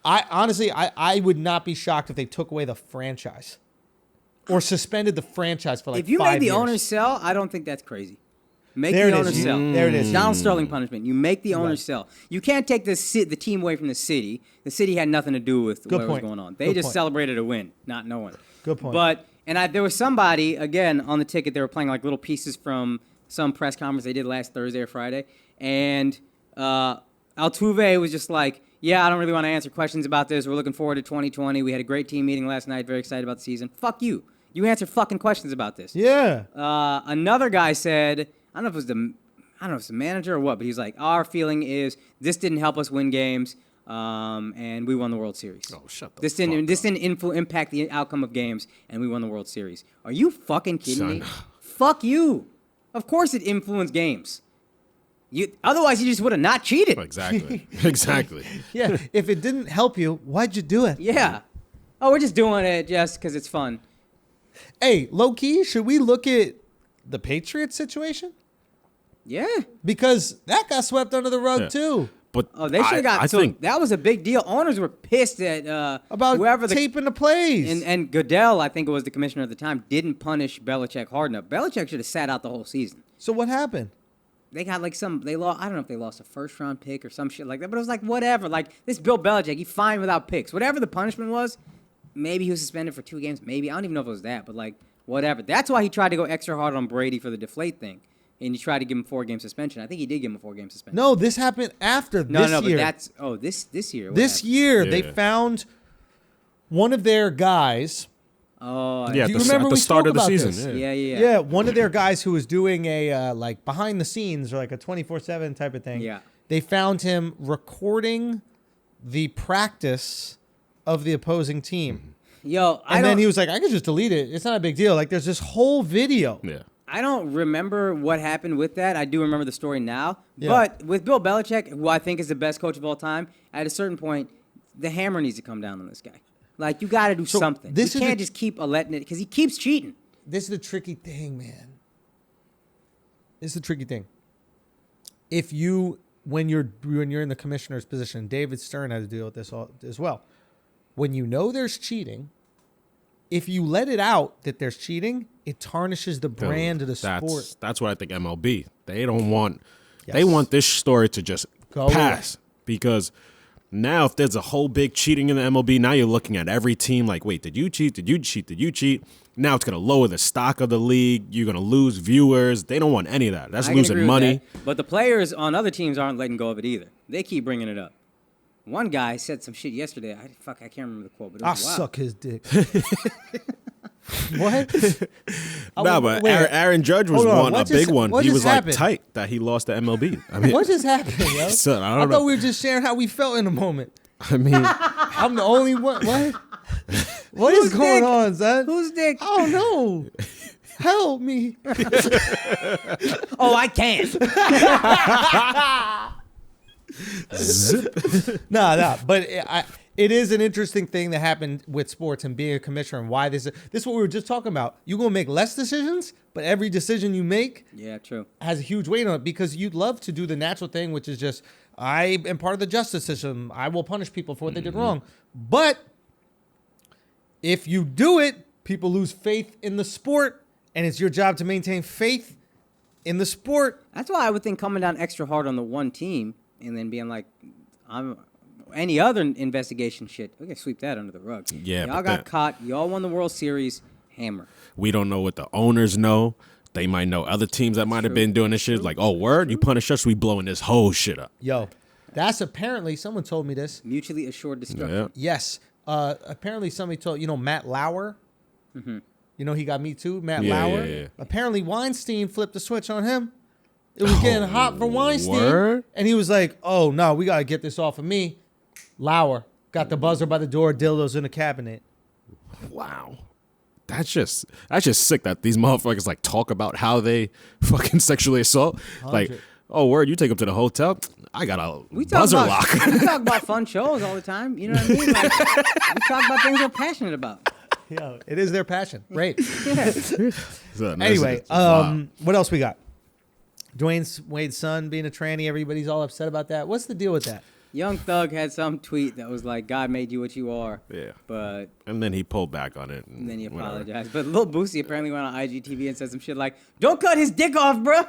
S1: I honestly, I would not be shocked if they took away the franchise or suspended the franchise for like
S3: If you
S1: 5
S3: make the
S1: years.
S3: owners sell, I don't think that's crazy. Make
S1: There
S3: the
S1: it
S3: owners
S1: is.
S3: sell.
S1: There it is.
S3: Donald Sterling punishment. You make the owners sell. You can't take the team away from the city. The city had nothing to do with what was
S1: point.
S3: going on. They
S1: Good
S3: just
S1: point.
S3: celebrated a win, not knowing.
S1: Good point.
S3: But there was somebody again on the ticket. They were playing like little pieces from some press conference they did last Thursday or Friday, and Altuve was just like, "Yeah, I don't really want to answer questions about this. We're looking forward to 2020. We had a great team meeting last night. Very excited about the season. Fuck you. You answer fucking questions about this.
S1: Yeah.
S3: Another guy said, I don't know if it's the manager or what, but he's like, our feeling is this didn't help us win games, and we won the World Series.
S2: Oh, shut the
S3: This
S2: fuck
S3: didn't impact the outcome of games, and we won the World Series. Are you fucking kidding me?
S2: Son.
S3: Fuck you. Of course it influenced games. Otherwise, you just would have not cheated.
S2: Exactly. Exactly.
S1: Yeah. If it didn't help you, why'd you do it?
S3: Yeah. Oh, we're just doing it just because it's fun.
S1: Hey, low key, should we look at the Patriots situation?
S3: Yeah.
S1: Because that got swept under the rug
S2: Yeah.
S1: too.
S2: But
S3: Oh, they should have got.
S2: I
S3: So
S2: think
S3: that was a big deal. Owners were pissed at
S1: About
S3: whoever
S1: taping the plays.
S3: and Goodell, I think it was the commissioner at the time, didn't punish Belichick hard enough. Belichick should have sat out the whole season.
S1: So what happened?
S3: They got like they lost. I don't know if they lost a first round pick or some shit like that, but it was like whatever. Like this Bill Belichick, he fined without picks. Whatever the punishment was, maybe he was suspended for 2 games. Maybe I don't even know if it was that, but like whatever. That's why he tried to go extra hard on Brady for the deflate thing, and he tried to give him 4-game suspension. I think he did give him a 4-game suspension.
S1: No, this happened after this
S3: No,
S1: year.
S3: but that's this year. What
S1: This
S3: happened?
S1: year, they
S2: Yeah.
S1: found one of their guys.
S3: Oh,
S2: yeah,
S1: Do you
S2: at
S1: remember
S2: the
S1: we
S2: start
S1: spoke
S2: of the
S1: about
S2: season.
S1: this?
S2: Yeah.
S3: yeah.
S1: One of their guys who was doing a like behind the scenes or like a 24/7 type of thing.
S3: Yeah.
S1: They found him recording the practice of the opposing team.
S3: Yo,
S1: And then he was like, I could just delete it. It's not a big deal. Like there's this whole video.
S2: Yeah.
S3: I don't remember what happened with that. I do remember the story now.
S1: Yeah.
S3: But with Bill Belichick, who I think is the best coach of all time, at a certain point, the hammer needs to come down on this guy. Like, you got to do
S1: So
S3: something.
S1: this
S3: You
S1: is
S3: can't
S1: the-
S3: just keep letting it, because he keeps cheating.
S1: This is the tricky thing, man. This is the tricky thing. If you when you're in the commissioner's position, David Stern had to deal with this as well. When you know there's cheating, if you let it out that there's cheating, it tarnishes the brand of the sport.
S2: That's what I think MLB. They don't want.
S1: Yes.
S2: They want this story to just
S1: Go
S2: pass because now if there's a whole big cheating in the MLB, now you're looking at every team like, wait, did you cheat? Did you cheat? Did you cheat? Now it's gonna lower the stock of the league. You're gonna lose viewers. They don't want any of that. That's
S3: I can
S2: losing
S3: agree with
S2: money.
S3: that. But the players on other teams aren't letting go of it either. They keep bringing it up. One guy said some shit yesterday. I can't remember the quote, but it
S1: I'll
S3: was wild.
S1: suck his dick. What?
S2: No, but
S1: Wait,
S2: Aaron Judge was
S1: hold on,
S2: one, a
S1: what
S2: big
S1: just-
S2: one.
S1: what
S2: He
S1: just
S2: was
S1: happened?
S2: like tight that he lost to MLB. I mean,
S1: What just happened, yo?
S2: Son, I
S1: I
S2: don't
S1: thought
S2: know.
S1: we were just sharing how we felt in a moment.
S2: I mean,
S1: I'm the only one. What? What is
S3: Whose
S1: going
S3: dick?
S1: on, son?
S3: Whose dick?
S1: I don't know. Help me.
S3: Oh, I can't.
S1: No. But it is an interesting thing that happened with sports and being a commissioner and why this is what we were just talking about. You're going to make less decisions, but every decision you make
S3: Yeah, true.
S1: has a huge weight on it because you'd love to do the natural thing, which is just, I am part of the justice system. I will punish people for what they did wrong. But if you do it, people lose faith in the sport, and it's your job to maintain faith in the sport.
S3: That's why I would think coming down extra hard on the one team and then being like, any other investigation shit, we can sweep that under the rug.
S2: Yeah,
S3: y'all
S2: but
S3: got
S2: that-
S3: caught. Y'all won the World Series. Hammer.
S2: we don't know what the owners know. They might know other teams that might have been doing this shit. Like, oh, word, you punish us, we blowing this whole shit up.
S1: Yo, that's apparently, someone told me this.
S3: Mutually assured destruction.
S2: Yeah.
S1: Yes. Apparently somebody told, Matt Lauer? You know, he got Me Too, Matt
S2: Yeah,
S1: Lauer.
S2: yeah, yeah.
S1: Apparently Weinstein flipped the switch on him. It was getting hot for Weinstein.
S2: word?
S1: And he was like, oh, no, we got to get this off of me. Lauer got the buzzer by the door, dildos in the cabinet.
S2: Wow. That's just sick that these motherfuckers like talk about how they fucking sexually assault. Like, oh, word, you take them to the hotel. I got a
S3: We talk
S2: buzzer
S3: about
S2: lock.
S3: we talk about fun shows all the time. You know what I mean? Like, we talk about things we're passionate about.
S1: Yo, it is their passion. Rape.
S3: Yeah.
S2: So,
S1: Anyway,
S2: it's wild.
S1: what else we got? Dwayne Wade's son being a tranny. Everybody's all upset about that. What's the deal with that?
S3: Young Thug had some tweet that was like, God made you what you are.
S2: Yeah.
S3: But
S2: And then he pulled back on it.
S3: and then he
S2: whatever.
S3: apologized. But Lil Boosie apparently went on IGTV and said some shit like, don't cut his dick off, bro.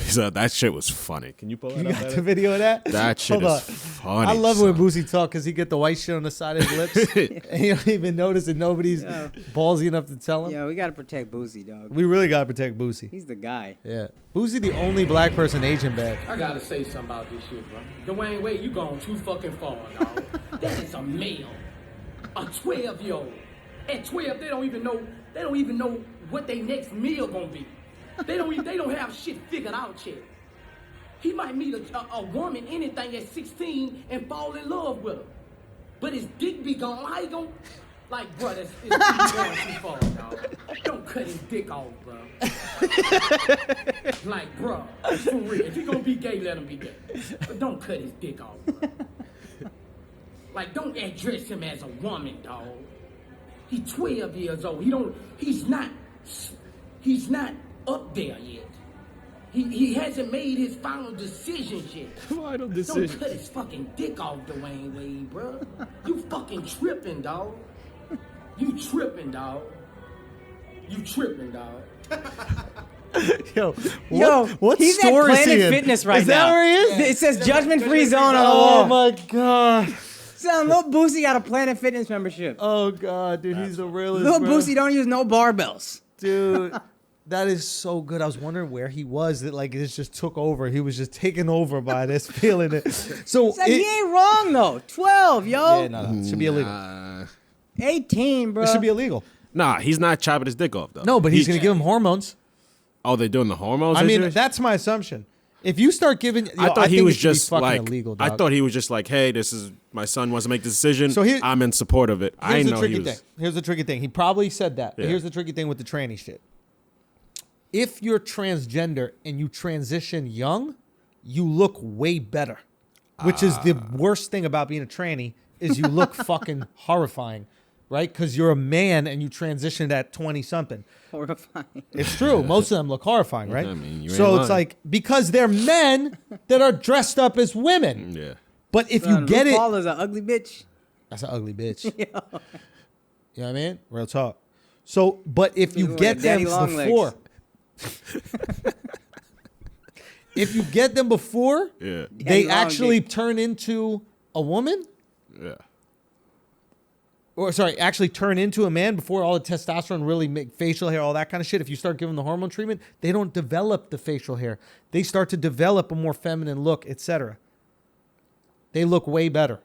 S2: So that shit was funny. Can you pull that
S1: You
S2: up?
S1: got
S2: Eddie?
S1: the video of that?
S2: That shit
S1: Hold
S2: is
S1: on.
S2: funny.
S1: I love when
S2: son.
S1: Boosie talk because he get the white shit on the side of his lips. And you don't even notice that nobody's
S3: Yeah.
S1: ballsy enough to tell him.
S3: Yeah, we got to protect Boosie, dog.
S1: We really got to protect Boosie.
S3: He's the guy.
S1: Yeah. Boosie the only black person Asian bag.
S8: I gotta say something about this shit, bro. Dwayne Wade, you going too fucking far, dog. That is a male. A 12-year-old. At 12, they don't even know They don't even know what their next meal gonna be. They don't have shit figured out yet. He might meet a woman, anything at 16, and fall in love with her. But his dick be gone. How you gonna... Like, bro, it's going too far, dog. Don't cut his dick off, bro. Like, bro, for real. If he gonna be gay, let him be gay. But don't cut his dick off, bro. Like, don't address him as a woman, dog. He's 12 years old. He's not up there yet. He hasn't made his final decisions yet.
S2: Final decision.
S8: Don't cut his fucking dick off, Dwayne Wade, bro. You fucking tripping, dog. You tripping, dog. You tripping, dog.
S1: What
S3: he's
S1: store
S3: at
S1: is he
S3: Planet
S1: in?
S3: Fitness right
S1: is
S3: now.
S1: That where he is?
S3: It says Judgment Free Zone on the
S1: Oh
S3: wall.
S1: my god.
S3: Son, Lil Boosie got a Planet Fitness membership.
S1: Oh god, dude, he's the realest.
S3: Lil
S1: bro.
S3: Boosie don't use no barbells.
S1: Dude, that is so good. I was wondering where he was. That like this just took over. He was just taken over by this, feeling it. So
S3: Son, he ain't wrong though. 12, yo.
S1: yeah, no, it should be illegal.
S3: 18, bro.
S1: It should be illegal.
S2: Nah, he's not chopping his dick off though.
S1: No, but he's gonna give him hormones.
S2: Oh, they're doing the hormones.
S1: I mean,
S2: issue?
S1: that's my assumption. If you start giving,
S2: I thought he
S1: think
S2: was
S1: it should be
S2: just
S1: fucking
S2: like.
S1: illegal.
S2: I
S1: Dog.
S2: thought he was just like, hey, this is my son wants to make the decision.
S1: So
S2: I'm in support of it. I
S1: Here's the
S2: know
S1: tricky
S2: he was.
S1: thing. Here's the tricky thing. He probably said that. But
S2: Yeah.
S1: here's the tricky thing with the tranny shit. If you're transgender and you transition young, you look way better. Which is the worst thing about being a tranny is you look fucking horrifying, right? Because you're a man and you transitioned at 20 something.
S3: Horrifying.
S1: It's true. Most of them look horrifying, right?
S2: I mean, you ain't
S1: so it's
S2: lying.
S1: like because they're men that are dressed up as women.
S2: Yeah.
S1: But if
S3: Son,
S1: you get it,
S3: RuPaul is an ugly bitch.
S1: that's an ugly bitch. You know what I mean? Real talk. So, but if you
S3: Nigga
S1: get
S3: with
S1: them
S3: daddy long
S1: before,
S3: legs.
S1: if you get them before,
S2: Yeah.
S1: they
S3: Daddy long
S1: actually
S3: dick.
S1: turn into a woman,
S2: Yeah.
S1: or sorry, actually turn into a man before all the testosterone really make facial hair, all that kind of shit. If you start giving the hormone treatment, they don't develop the facial hair. They start to develop a more feminine look, etc. They look way better.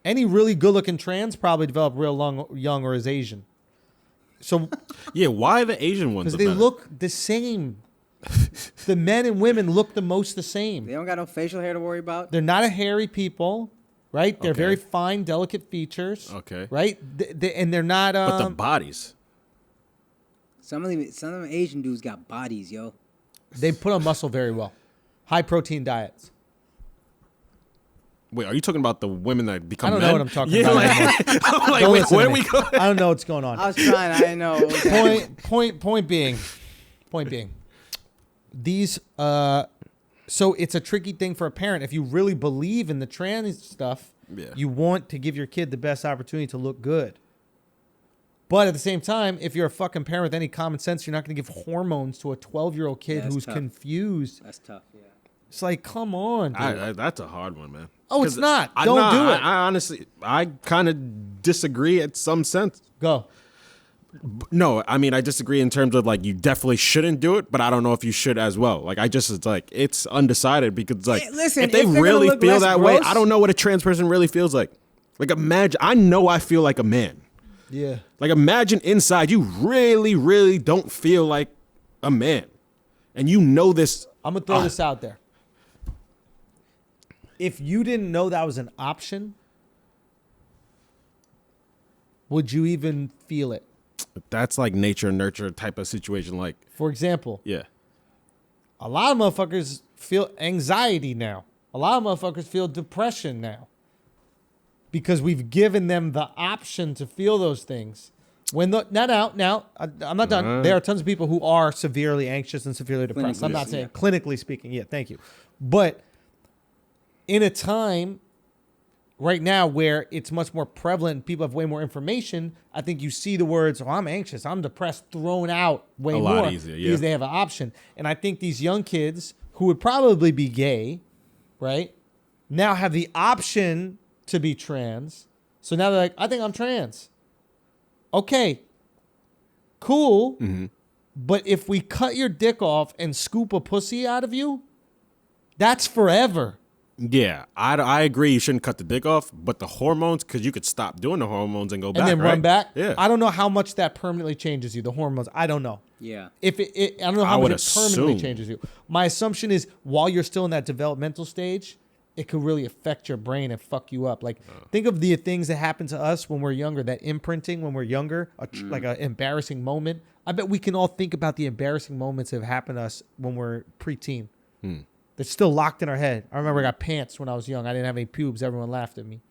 S1: Any really good-looking trans probably develop real young or is Asian. So
S2: Yeah. Why the Asian ones?
S1: because
S2: are
S1: they
S2: better?
S1: look the same. The men and women look the most the same.
S3: They don't got no facial hair to worry about.
S1: They're not a hairy people, right? They're
S2: Okay.
S1: very fine, delicate features.
S2: Okay.
S1: Right? And they're not.
S2: But the bodies.
S3: Some of them Asian dudes got bodies, yo.
S1: They put on muscle very well. High protein diets.
S2: Wait, are you talking about the women that become
S1: I don't
S2: men?
S1: know what I'm talking
S2: Yeah,
S1: about
S2: like,
S1: anymore.
S2: I'm like,
S1: Don't
S2: wait,
S1: listen
S2: where
S1: to
S2: are we
S1: me.
S2: going?
S1: I don't know what's going on.
S3: I was trying. I didn't know. What was
S1: Point being, these so it's a tricky thing for a parent. If you really believe in the trans stuff,
S2: Yeah.
S1: you want to give your kid the best opportunity to look good. But at the same time, if you're a fucking parent with any common sense, you're not going to give hormones to a 12-year-old kid
S3: Yeah, that's
S1: who's
S3: tough.
S1: confused.
S3: That's tough. Yeah.
S1: It's like, come on, dude.
S2: That's a hard one, man.
S1: Oh, it's
S2: 'Cause
S1: not. Don't do it.
S2: I honestly, I kind of disagree at some sense.
S1: Go.
S2: No, I mean, I disagree in terms of like you definitely shouldn't do it, but I don't know if you should as well. Like, it's like it's undecided because like
S3: Hey, listen,
S2: if they
S3: if they're
S2: really
S3: gonna look
S2: feel
S3: less
S2: that way,
S3: gross-
S2: I don't know what a trans person really feels like. Like, imagine, I know I feel like a man.
S1: Yeah.
S2: Like, imagine inside you really, really don't feel like a man, and you know this.
S1: I'm going to throw this out there. If you didn't know that was an option, would you even feel it?
S2: That's like nature and nurture type of situation. Like,
S1: For example,
S2: yeah,
S1: a lot of motherfuckers feel anxiety now. A lot of motherfuckers feel depression now. Because we've given them the option to feel those things. I'm not done. There are tons of people who are severely anxious and severely depressed. I'm not saying clinically speaking. Yeah, thank you. But in a time right now where it's much more prevalent, people have way more information, I think you see the words, oh, I'm anxious, I'm depressed, thrown out way
S2: A
S1: more
S2: lot easier, yeah.
S1: because they have an option. And I think these young kids who would probably be gay, right, now have the option to be trans. So now they're like, I think I'm trans. Okay, cool.
S2: Mm-hmm.
S1: But if we cut your dick off and scoop a pussy out of you, that's forever.
S2: Yeah, I agree. You shouldn't cut the dick off, but the hormones, because you could stop doing the hormones and go back,
S1: and then
S2: right?
S1: run back.
S2: Yeah,
S1: I don't know how much that permanently changes you. The hormones, I don't know.
S3: Yeah.
S1: If I don't know how
S2: would
S1: much it permanently
S2: assume.
S1: changes you. My assumption is while you're still in that developmental stage, it could really affect your brain and fuck you up. Like think of the things that happen to us when we're younger, that imprinting when we're younger, like an embarrassing moment. I bet we can all think about the embarrassing moments that have happened to us when we're preteen. They're still locked in our head. I remember I got pants when I was young. I didn't have any pubes. Everyone laughed at me.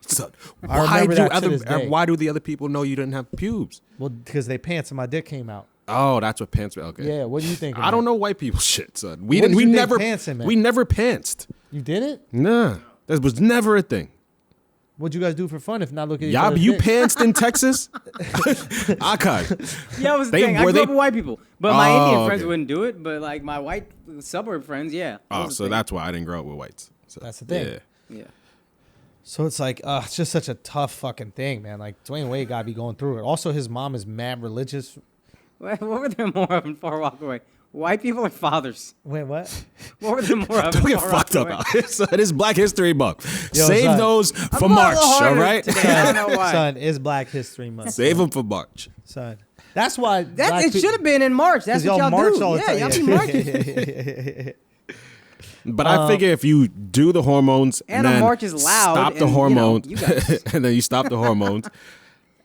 S2: So,
S1: I remember that to this day.
S2: why do the other people know you didn't have pubes?
S1: Well, because they pants and my dick came out.
S2: Oh, that's what pants. Okay.
S1: Yeah, what do you think?
S2: I don't know white people shit, son.
S1: What did you think pantsing meant?
S2: We never pantsed.
S1: You didn't?
S2: Nah, that was never a thing.
S1: What'd you guys do for fun if not looking at each
S2: Y'all,
S1: other's
S2: you
S1: dicks?
S2: pantsed in Texas? Akash.
S3: Yeah, it was the
S2: They-
S3: thing. I
S2: were
S3: grew
S2: they-
S3: up with white people, but my
S2: Oh,
S3: Indian friends
S2: okay.
S3: wouldn't do it. But like my white suburb friends, yeah. That
S2: Oh,
S3: was the
S2: so
S3: thing.
S2: that's why I didn't grow up with whites. So,
S1: That's the thing.
S2: Yeah.
S3: Yeah.
S1: So it's like, it's just such a tough fucking thing, man. Like Dwayne Wade gotta be going through it. Also, his mom is mad religious.
S3: What were there more of in Far Rockaway? White people or fathers?
S1: Wait, what?
S3: What were there more of?
S2: Don't
S3: in
S2: get
S3: Far
S2: fucked up
S3: Rockaway?
S2: out. Son, it's Black History Month.
S1: Yo,
S2: Save
S1: son.
S2: those for
S3: I'm
S2: March,
S3: a little
S2: all
S3: harder
S2: right?
S3: today. I don't know why.
S1: Son, it's Black History Month.
S2: Save them for March.
S1: Son. That's why.
S3: That it should have been in March. That's what y'all
S1: march
S3: do.
S1: all the
S3: Yeah,
S1: time.
S3: y'all be marching.
S2: But I figure if you do the hormones
S3: And
S2: and
S3: a
S2: then
S3: march is loud,
S2: stop the
S3: and, you know,
S2: hormones,
S3: you guys-
S2: and then you stop the hormones,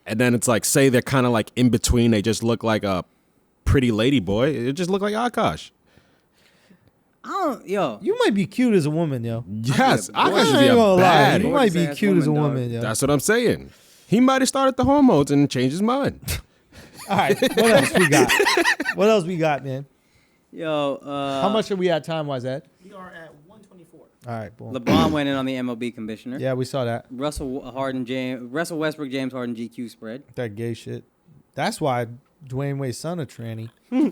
S2: and then it's like, say they're kind of like in between, they just look like a pretty lady boy. It just look like Akash.
S3: Yo.
S1: You might be cute as a woman, yo.
S2: Yes,
S3: I
S2: Akash should
S1: I
S2: be
S1: ain't
S2: a
S1: gonna lie.
S2: bad.
S1: You might be
S3: Gorgeous-ass
S1: cute as a
S3: woman,
S1: woman,
S3: dog.
S1: yo.
S2: That's what I'm saying. He might have started the hormones and changed his mind.
S1: All right, what else we got? What else we got, man?
S3: Yo.
S1: How much are we at time-wise, Ed?
S4: We are at 124.
S1: All right, boom.
S3: LeBron went in on the MLB commissioner.
S1: Yeah, we saw that.
S3: Russell Westbrook, James Harden, GQ spread.
S1: That gay shit. That's why Dwayne Wade's son a tranny. He's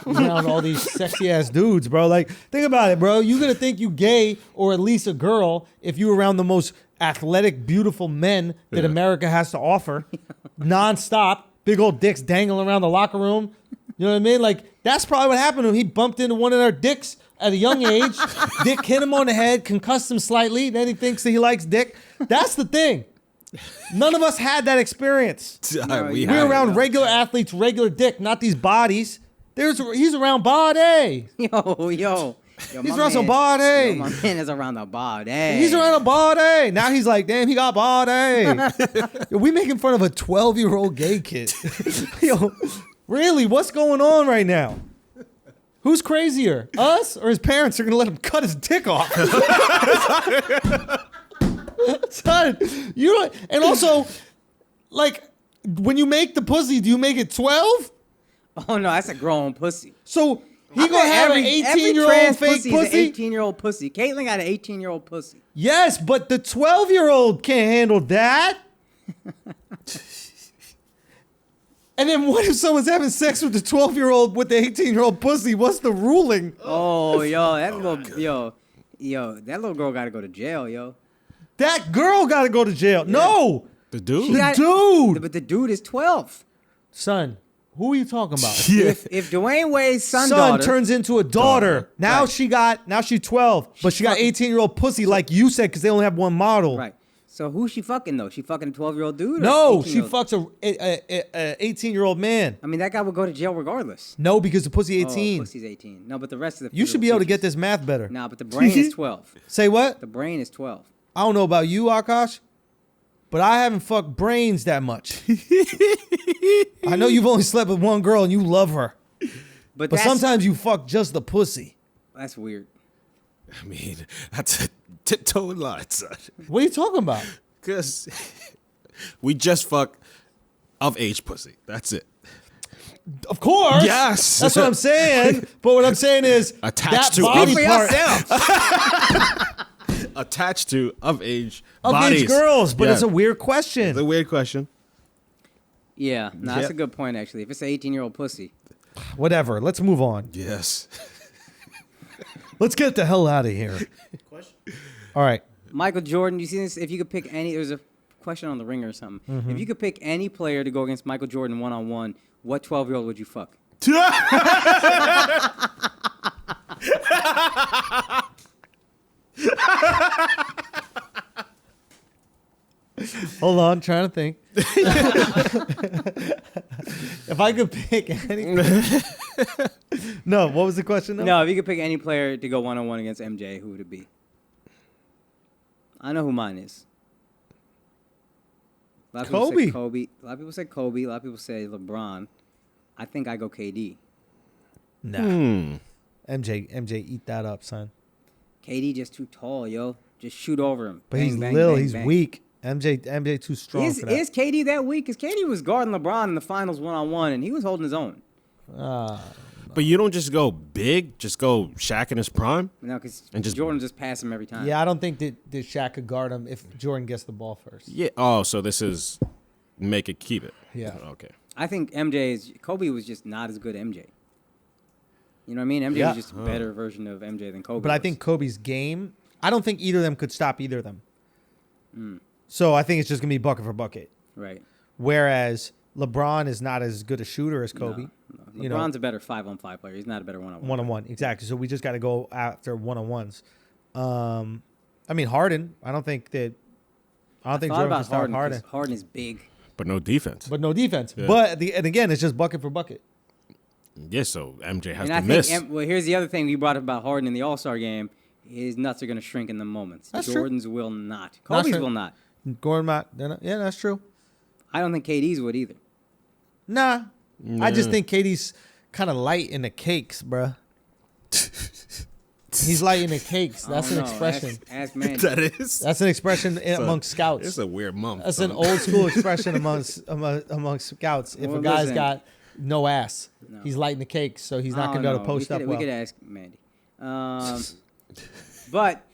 S1: around all these sexy ass dudes, bro. Like, think about it, bro. You gonna think you gay or at least a girl if you around the most athletic, beautiful men that America has to offer, nonstop. Big old dicks dangling around the locker room. You know what I mean? Like, that's probably what happened to him. He bumped into one of their dicks at a young age. Dick hit him on the head, concussed him slightly. Then he thinks that he likes dick. That's the thing. None of us had that experience.
S2: we
S1: We're around regular athletes, regular dick, not these bodies. He's around body.
S3: Yo,
S1: He's around some body.
S3: Yo, my man is around the body.
S1: He's around a body. Now he's like, damn, he got body. Yo, we making fun of a 12-year-old gay kid. Yo, really, what's going on right now? Who's crazier, us or his parents are gonna let him cut his dick off? Son, you don't, and also, like, when you make the pussy, do you make it 12?
S3: Oh no, that's a grown pussy.
S1: So he gonna have an 18-year-old fake
S3: pussy?
S1: pussy?
S3: Is an 18-year-old pussy. Caitlyn got an 18-year-old pussy.
S1: Yes, but the 12-year-old can't handle that. And then what if someone's having sex with the 12-year-old with the 18-year-old pussy? What's the ruling?
S3: Oh, yo, that little girl got to go to jail, yo.
S1: That girl got to go to jail. Yeah. No.
S2: The dude?
S3: She
S1: dude.
S3: But the dude is 12.
S1: Son, who are you talking about?
S2: Yeah.
S3: If Dwayne Wade's
S1: son
S3: daughter
S1: turns into a daughter. Now
S3: right.
S1: now she's 12, but she got 18-year-old pussy like you said because they only have one model.
S3: Right. So who's she fucking though? She fucking a 12-year-old dude? Or
S1: No, she
S3: 18-year-old?
S1: fucks a 18-year-old man.
S3: I mean, that guy would go to jail regardless.
S1: No, because the pussy 18.
S3: Oh, pussy's 18. No, but the rest of the
S1: You should be able to get this math better.
S3: Nah, but the brain is 12.
S1: Say what?
S3: The brain is 12.
S1: I don't know about you, Akaash, but I haven't fucked brains that much. I know you've only slept with one girl and you love her, but sometimes you fuck just the pussy.
S3: That's weird.
S2: I mean, that's a tiptoe line, son.
S1: What are you talking about?
S2: Because we just fuck of age pussy. That's it.
S1: Of course.
S2: Yes.
S1: That's what I'm saying. But what I'm saying is
S2: Attached
S1: that
S2: to
S1: body
S3: Speak for
S1: part
S3: yourself.
S2: Attached to of age
S1: of
S2: bodies.
S1: age girls, but
S2: Yeah.
S1: it's a weird question.
S2: It's a weird question.
S3: Yeah, no, that's
S2: Yep.
S3: a good point, actually. If it's an 18-year-old pussy.
S1: Whatever. Let's move on.
S2: Yes.
S1: Let's get the hell out of here.
S4: Question?
S1: All right.
S3: Michael Jordan, you see this? If you could pick any, there's a question on the Ringer or something.
S1: Mm-hmm.
S3: If you could pick any player to go against Michael Jordan one-on-one, what 12-year-old would you fuck?
S1: Hold on, trying to think. If I could pick any. No, what was the question?
S3: No, if you could pick any player to go 1-on-1 against MJ, who would it be? I know who mine is. A lot of people say Kobe. A lot of people say Kobe. A lot of people say LeBron. I think I go KD.
S1: Nah. MJ, eat that up, son.
S3: KD just too tall, yo. Just shoot over him.
S1: But
S3: Bang,
S1: he's
S3: bang,
S1: little.
S3: bang,
S1: He's
S3: bang.
S1: weak. MJ too strong for that.
S3: Is KD that weak? Because KD was guarding LeBron in the finals 1-on-1, and he was holding his own.
S2: But you don't just go big, just go Shaq in his prime?
S3: No, because
S2: And just-
S3: Jordan just passed him every time.
S1: Yeah, I don't think that Shaq could guard him if Jordan gets the ball first.
S2: Yeah. Oh, so this is make it, keep it.
S1: Yeah.
S2: Okay.
S3: I think Kobe was just not as good MJ. You know what I mean? MJ
S1: Yeah.
S3: was just a better version of MJ than Kobe.
S1: But I
S3: was.
S1: think Kobe's game, I don't think either of them could stop either of them. So I think it's just going to be bucket for bucket.
S3: Right.
S1: Whereas LeBron is not as good a shooter as Kobe.
S3: No.
S1: You know,
S3: LeBron's a better 5-on-5 player. He's not a better 1-on-1.
S1: one-on-one. Exactly. So we just got to go after one-on-ones. I mean, Harden, I don't think
S3: thought
S1: Jordan
S3: about
S1: can stop Harden.
S3: 'cause Harden is big.
S2: But no defense.
S1: But no defense.
S2: Yeah.
S1: But, and again, it's just bucket for bucket.
S2: Yeah, so MJ has
S3: And
S2: to
S3: I
S2: miss.
S3: think, well, here's the other thing you brought up about Harden in the All-Star game. His nuts are going to shrink in the moments.
S1: That's true.
S3: Jordan's will not. Kobe's
S1: true.
S3: will not.
S1: Gordon, yeah, that's true.
S3: I don't think KD's would either.
S1: Nah. I just think KD's kind of light in the cakes, bruh. He's light in the cakes. That's
S3: I
S1: an
S3: don't know.
S1: expression.
S3: Ask Mandy.
S2: that is.
S1: That's an expression amongst scouts.
S2: It's a weird month.
S1: That's an old school expression amongst scouts. If
S3: Well,
S1: a guy's
S3: listen.
S1: got no ass,
S3: No.
S1: he's lighting the cakes, so he's not
S3: I
S1: going to be
S3: don't
S1: able to post
S3: know.
S1: up
S3: We
S1: well.
S3: could ask Mandy. But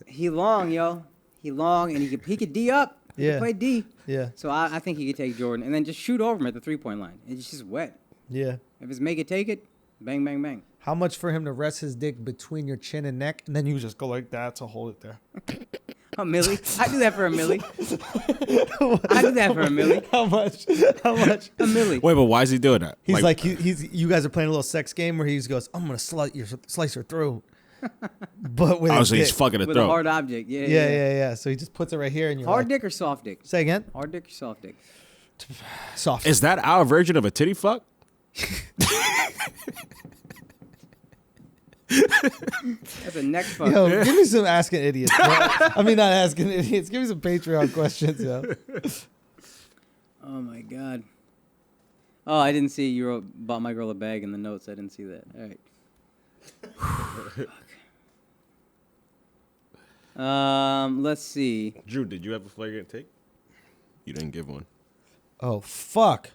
S3: he long, yo. He long, and he could D up. He
S1: Yeah.
S3: could play D.
S1: Yeah,
S3: So I think he could take Jordan and then just shoot over him at the 3-point line. It's just wet.
S1: yeah.
S3: If it's make it, take it, bang, bang, bang.
S1: How much for him to rest his dick between your chin and neck, and then you just go like that to hold it there?
S3: A milli. I do that for a milli. I do that for a milli.
S1: How much? How much?
S3: A milli.
S2: Wait, but why is he doing that?
S1: He's like he's you guys are playing a little sex game where he goes, I'm gonna slice your throat, but with
S2: oh,
S1: his
S2: so he's
S1: dick.
S2: fucking it
S3: With a
S2: through.
S3: hard object. Yeah,
S1: Yeah. So he just puts it right here, and you're
S3: Hard
S1: like,
S3: dick or soft dick?
S1: say again,
S3: Hard dick or soft dick?
S1: soft.
S2: Is that our version of a titty fuck?
S3: That's a neck fuck.
S1: Yo, give me some asking idiots. Bro. I mean, not asking idiots. Give me some Patreon questions, yo.
S3: Oh my god. Oh, I didn't see you bought my girl a bag in the notes. I didn't see that. All right. Let's see.
S2: Drew, did you have a flagrant take? You didn't give one.
S1: Oh fuck.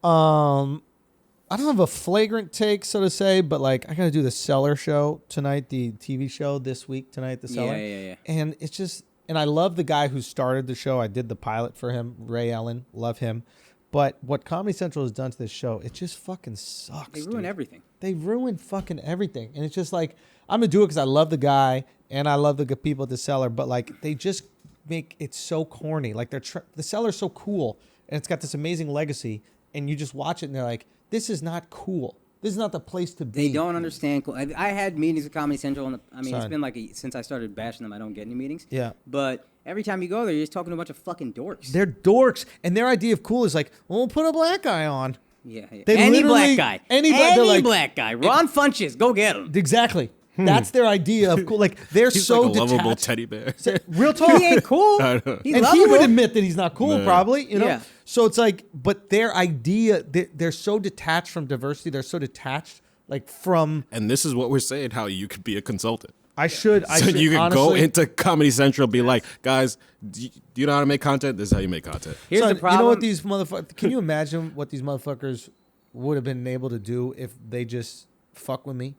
S1: I don't have a flagrant take, so to say, but like I gotta do the Cellar show tonight, the TV show this week tonight, the Cellar.
S3: Yeah.
S1: And it's just, and I love the guy who started the show. I did the pilot for him, Ray Allen, love him. But what Comedy Central has done to this show, it just fucking sucks.
S3: They ruin everything.
S1: They ruin fucking everything. And it's just like, I'm going to do it because I love the guy and I love the good people at the Cellar, but like they just make it so corny. Like the Cellar's so cool and it's got this amazing legacy and you just watch it and they're like, this is not cool. This is not the place to be.
S3: They don't understand. I had meetings with Comedy Central, and it's
S1: Son.
S3: been like since I started bashing them, I don't get any meetings.
S1: Yeah.
S3: But every time you go there, you're just talking to a bunch of fucking dorks.
S1: They're dorks. And their idea of cool is like, well, we'll put a black guy on.
S3: Yeah.
S1: They
S3: Any
S1: literally-
S3: black guy.
S1: anybody- they're
S3: Any
S1: like-
S3: black guy. Ron Funches, go get him.
S1: Exactly. That's their idea of cool. Like they're
S2: He's
S1: so
S2: like a lovable
S1: detached.
S2: teddy bear.
S1: Real talk.
S3: He ain't cool.
S2: I know.
S3: He's
S1: And
S3: lovable.
S1: he would admit that he's not cool,
S2: Yeah.
S1: probably, you know?
S3: Yeah.
S1: So it's like, but their idea, they're so detached from diversity. They're so detached, like, from,
S2: And this is what we're saying, how you could be a consultant.
S1: I should
S2: So you can go
S1: honestly-
S2: into Comedy Central and be like, guys, do you know how to make content? This is how you make content.
S3: Here's
S1: Son,
S3: the problem.
S1: You know what these motherfuckers, can you imagine what these motherfuckers would have been able to do if they just fuck with me?